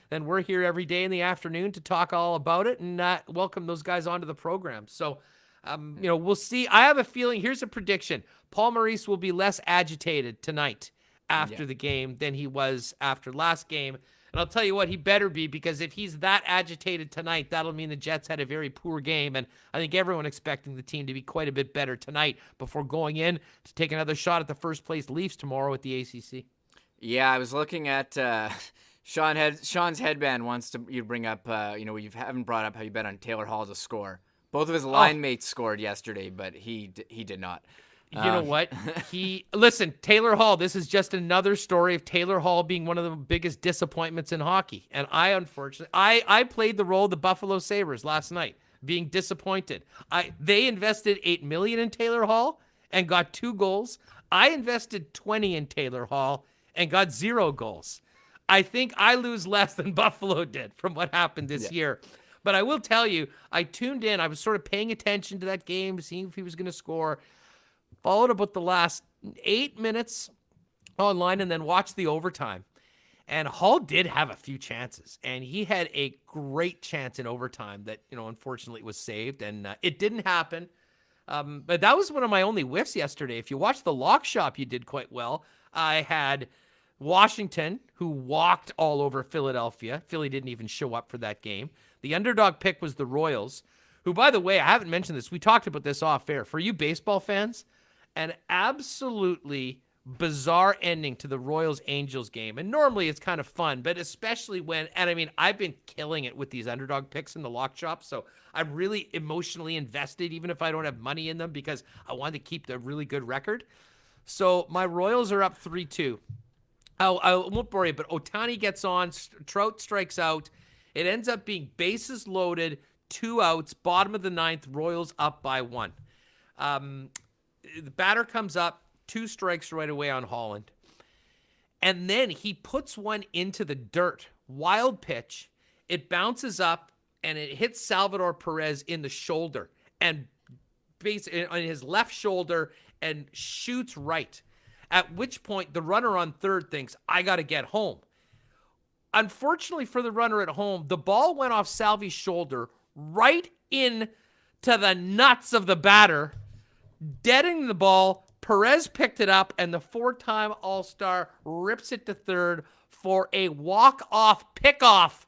then we're here every day in the afternoon to talk all about it and welcome those guys onto the program. So, we'll see. I have a feeling, here's a prediction. Paul Maurice will be less agitated tonight after the game than he was after last game. And I'll tell you what, he better be, because if he's that agitated tonight, that'll mean the Jets had a very poor game. And I think everyone expecting the team to be quite a bit better tonight before going in to take another shot at the first place Leafs tomorrow at the ACC. Yeah, I was looking at Sean's headband wants you bring up, you haven't brought up how you bet on Taylor Hall to score. Both of his line mates scored yesterday, but he did not. You know what? Listen, Taylor Hall, this is just another story of Taylor Hall being one of the biggest disappointments in hockey. And I played the role of the Buffalo Sabres last night, being disappointed. They invested $8 million in Taylor Hall and got 2 goals. I invested $20 in Taylor Hall and got 0 goals. I think I lose less than Buffalo did from what happened this year. But I will tell you, I tuned in. I was sort of paying attention to that game, seeing if he was going to score. Followed about the last 8 minutes online and then watched the overtime. And Hall did have a few chances. And he had a great chance in overtime that, unfortunately was saved. And it didn't happen. But that was one of my only whiffs yesterday. If you watch the lock shop, you did quite well. I had Washington, who walked all over Philadelphia. Philly didn't even show up for that game. The underdog pick was the Royals, who, by the way, I haven't mentioned this. We talked about this off air. For you baseball fans, an absolutely bizarre ending to the Royals-Angels game. And normally it's kind of fun, but especially I've been killing it with these underdog picks in the lock shop, so I'm really emotionally invested, even if I don't have money in them, because I want to keep the really good record. So my Royals are up 3-2. I won't bore you, but Ohtani gets on, Trout strikes out. It ends up being bases loaded, 2 outs, bottom of the 9th, Royals up by 1. The batter comes up, 2 strikes right away on Holland. And then he puts one into the dirt. Wild pitch. It bounces up, and it hits Salvador Perez in the shoulder, and on his left shoulder, and shoots right. At which point, the runner on third thinks, I got to get home. Unfortunately for the runner at home, the ball went off Salvi's shoulder right in to the nuts of the batter, deadening the ball. Perez picked it up, and the 4-time All-Star rips it to third for a walk-off pickoff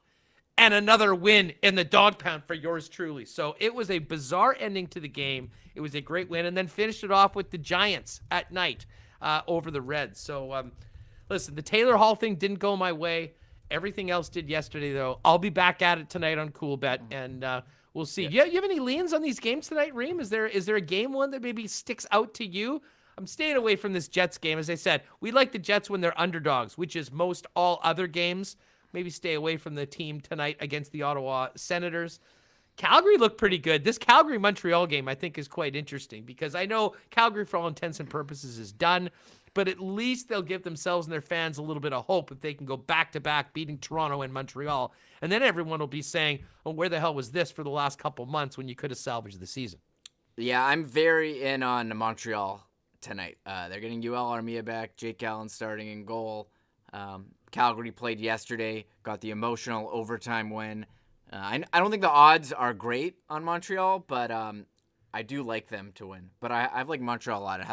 and another win in the dog pound for yours truly. So it was a bizarre ending to the game. It was a great win, and then finished it off with the Giants at night over the Reds. So, listen, the Taylor Hall thing didn't go my way. Everything else did yesterday, though. I'll be back at it tonight on Cool Bet, and we'll see. Yeah. You have any leans on these games tonight, Reem? Is there a game one that maybe sticks out to you? I'm staying away from this Jets game. As I said, we like the Jets when they're underdogs, which is most all other games. Maybe stay away from the team tonight against the Ottawa Senators. Calgary looked pretty good. This Calgary-Montreal game, I think, is quite interesting because I know Calgary, for all intents and purposes, is done, but at least they'll give themselves and their fans a little bit of hope if they can go back-to-back beating Toronto and Montreal. And then everyone will be saying, oh, where the hell was this for the last couple months when you could have salvaged the season? Yeah, I'm very in on Montreal tonight. They're getting UL Armia back, Jake Allen starting in goal. Calgary played yesterday, got the emotional overtime win. I don't think the odds are great on Montreal, but I do like them to win. But I've liked Montreal a lot. It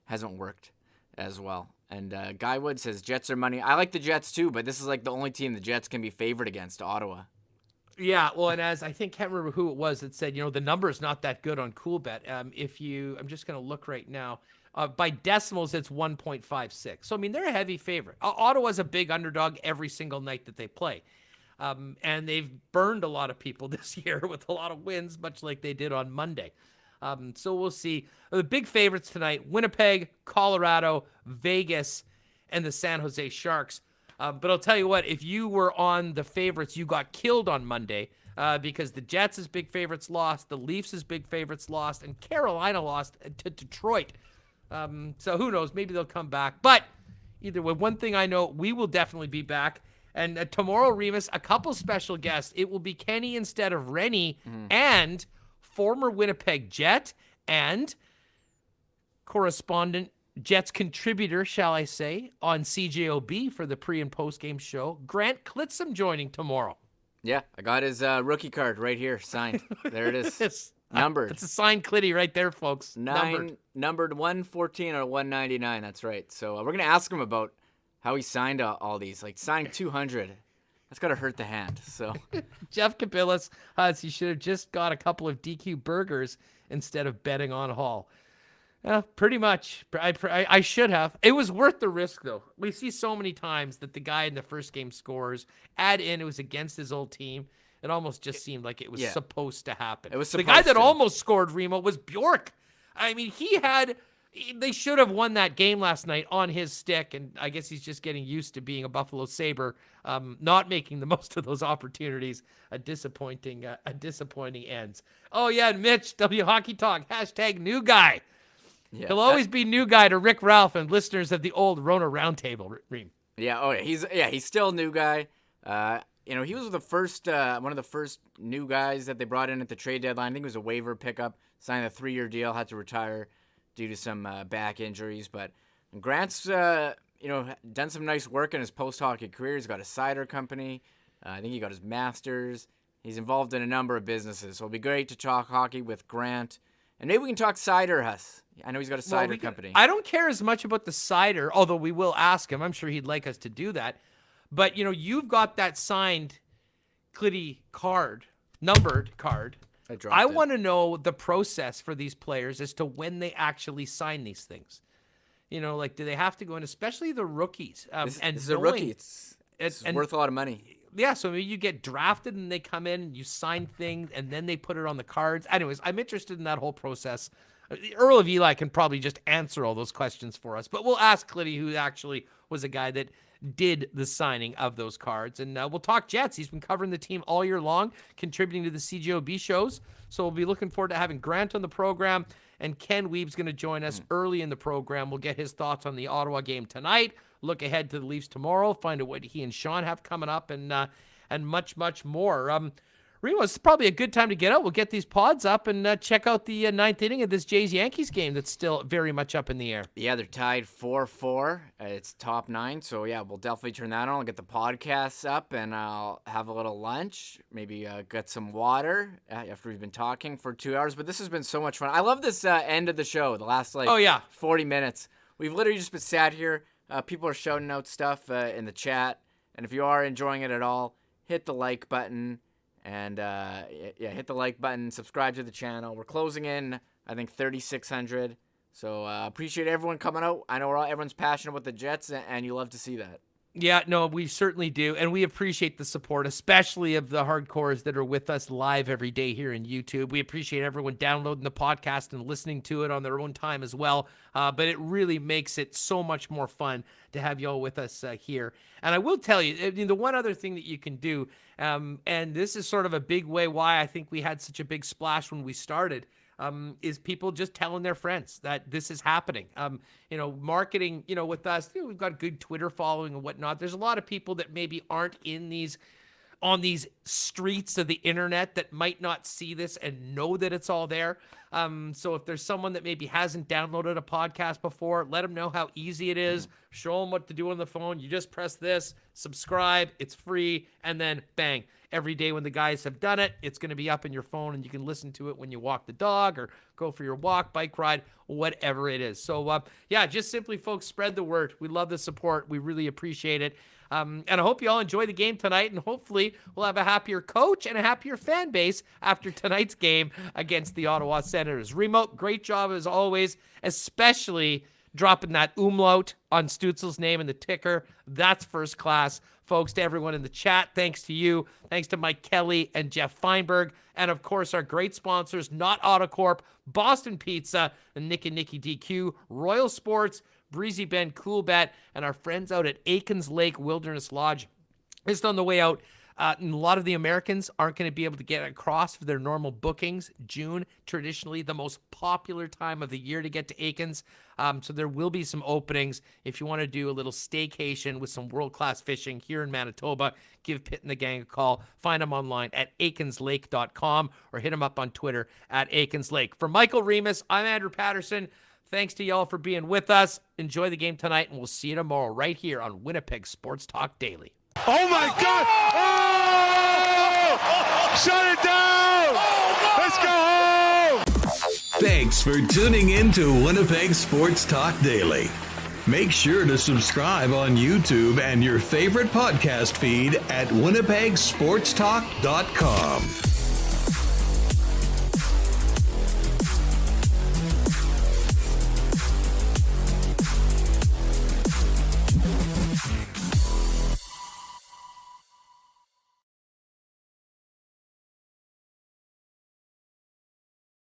hasn't worked as well. And Guy Wood says Jets are money. I like the Jets too, but this is like the only team the Jets can be favored against, Ottawa. Yeah, well, and as I can't remember who it was that said, the number is not that good on CoolBet. I'm just going to look right now. By decimals, it's 1.56. So, I mean, they're a heavy favorite. Ottawa's a big underdog every single night that they play. And they've burned a lot of people this year with a lot of wins, much like they did on Monday. So we'll see. The big favorites tonight, Winnipeg, Colorado, Vegas, and the San Jose Sharks. But I'll tell you what, if you were on the favorites, you got killed on Monday because the Jets' big favorites lost, the Leafs' big favorites lost, and Carolina lost to Detroit. So who knows? Maybe they'll come back. But either way, one thing I know, we will definitely be back. And tomorrow, Remis, a couple special guests. It will be Kenny instead of Rennie and former Winnipeg Jet and correspondent, Jets contributor, shall I say, on CJOB for the pre- and post-game show, Grant Clitsome joining tomorrow. Yeah, I got his rookie card right here, signed. There it is. Numbered. It's a signed Clitty right there, folks. Numbered 114 or 199, that's right. So we're going to ask him about how he signed all these. Like, signed 200. That's got to hurt the hand. So Geoff Kapilis, he should have just got a couple of DQ burgers instead of betting on Hall. Pretty much. I should have. It was worth the risk, though. We see so many times that the guy in the first game scores. Add in, it was against his old team. It almost just seemed like it was supposed to happen. It was the guy that almost scored, Remo, was Bjork. I mean, they should have won that game last night on his stick, and I guess he's just getting used to being a Buffalo Sabre, not making the most of those opportunities. A disappointing ends. Oh, yeah, Mitch, W Hockey Talk, # new guy. Yeah, he'll always be new guy to Rick Ralph and listeners of the old Rona Roundtable, Reem. Yeah, oh yeah, he's still a new guy. He was the first one of the first new guys that they brought in at the trade deadline. I think it was a waiver pickup, signed a 3-year deal, had to retire due to some back injuries. But Grant's done some nice work in his post-hockey career. He's got a cider company. I think he got his master's. He's involved in a number of businesses. So it'll be great to talk hockey with Grant. And maybe we can talk cider, Huss. I know he's got a cider company. I don't care as much about the cider, although we will ask him. I'm sure he'd like us to do that. But, you've got that signed Clitty card, numbered card. I want to know the process for these players as to when they actually sign these things. Do they have to go in, especially the rookies? This is a rookie. It's worth a lot of money. Yeah, so maybe you get drafted and they come in and you sign things and then they put it on the cards. Anyways, I'm interested in that whole process. Earl of Eli can probably just answer all those questions for us, but we'll ask Clitty, who actually was a guy that did the signing of those cards. And we'll talk Jets. He's been covering the team all year long, contributing to the CJOB shows. So we'll be looking forward to having Grant on the program. And Ken Weeb's going to join us early in the program. We'll get his thoughts on the Ottawa game tonight, look ahead to the Leafs tomorrow, find out what he and Sean have coming up, and much, much more. Remo, it's probably a good time to get out. We'll get these pods up and check out the ninth inning of this Jays-Yankees game that's still very much up in the air. Yeah, they're tied 4-4. It's top 9. So, yeah, we'll definitely turn that on. I'll get the podcasts up, and I'll have a little lunch, maybe get some water after we've been talking for 2 hours. But this has been so much fun. I love this end of the show, the last, 40 minutes. We've literally just been sat here. People are shouting out stuff in the chat. And if you are enjoying it at all, hit the like button. And, hit the like button, subscribe to the channel. We're closing in, I think, 3,600. So appreciate everyone coming out. I know everyone's passionate about the Jets, and you love to see that. Yeah, no, we certainly do. And we appreciate the support, especially of the hardcores that are with us live every day here in YouTube. We appreciate everyone downloading the podcast and listening to it on their own time as well. But it really makes it so much more fun to have y'all with us here. And I will tell you, the one other thing that you can do, and this is sort of a big way why I think we had such a big splash when we started, is people just telling their friends that this is happening. Marketing, with us, we've got a good Twitter following and whatnot. There's a lot of people that maybe aren't on these streets of the internet that might not see this and know that it's all there. So if there's someone that maybe hasn't downloaded a podcast before, let them know how easy it is. Show them what to do on the phone. You just press this, subscribe, it's free, and then bang. Every day when the guys have done it, it's going to be up in your phone, and you can listen to it when you walk the dog or go for your walk, bike ride, whatever it is. So, just simply, folks, spread the word. We love the support. We really appreciate it. And I hope you all enjoy the game tonight, and hopefully we'll have a happier coach and a happier fan base after tonight's game against the Ottawa Senators. Remote, great job as always, especially dropping that umlaut on Stutzel's name in the ticker. That's first class. Folks, to everyone in the chat, thanks to you. Thanks to Mike Kelly and Geoff Fienberg. And, of course, our great sponsors, Not Autocorp, Boston Pizza, and Nick and Nicky DQ, Royal Sports, Breezy Bend, Cool Bet, and our friends out at Aikens Lake Wilderness Lodge. Just on the way out, and a lot of the Americans aren't going to be able to get across for their normal bookings. June, traditionally the most popular time of the year to get to Aikens. So there will be some openings. If you want to do a little staycation with some world-class fishing here in Manitoba, give Pitt and the gang a call. Find them online at aikenslake.com or hit them up on Twitter at Aikens Lake. For Michael Remis, I'm Andrew Paterson. Thanks to y'all for being with us. Enjoy the game tonight, and we'll see you tomorrow right here on Winnipeg Sports Talk Daily. Oh, my God! Oh! Shut it down! Let's go home! Thanks for tuning in to Winnipeg Sports Talk Daily. Make sure to subscribe on YouTube and your favorite podcast feed at winnipegsportstalk.com.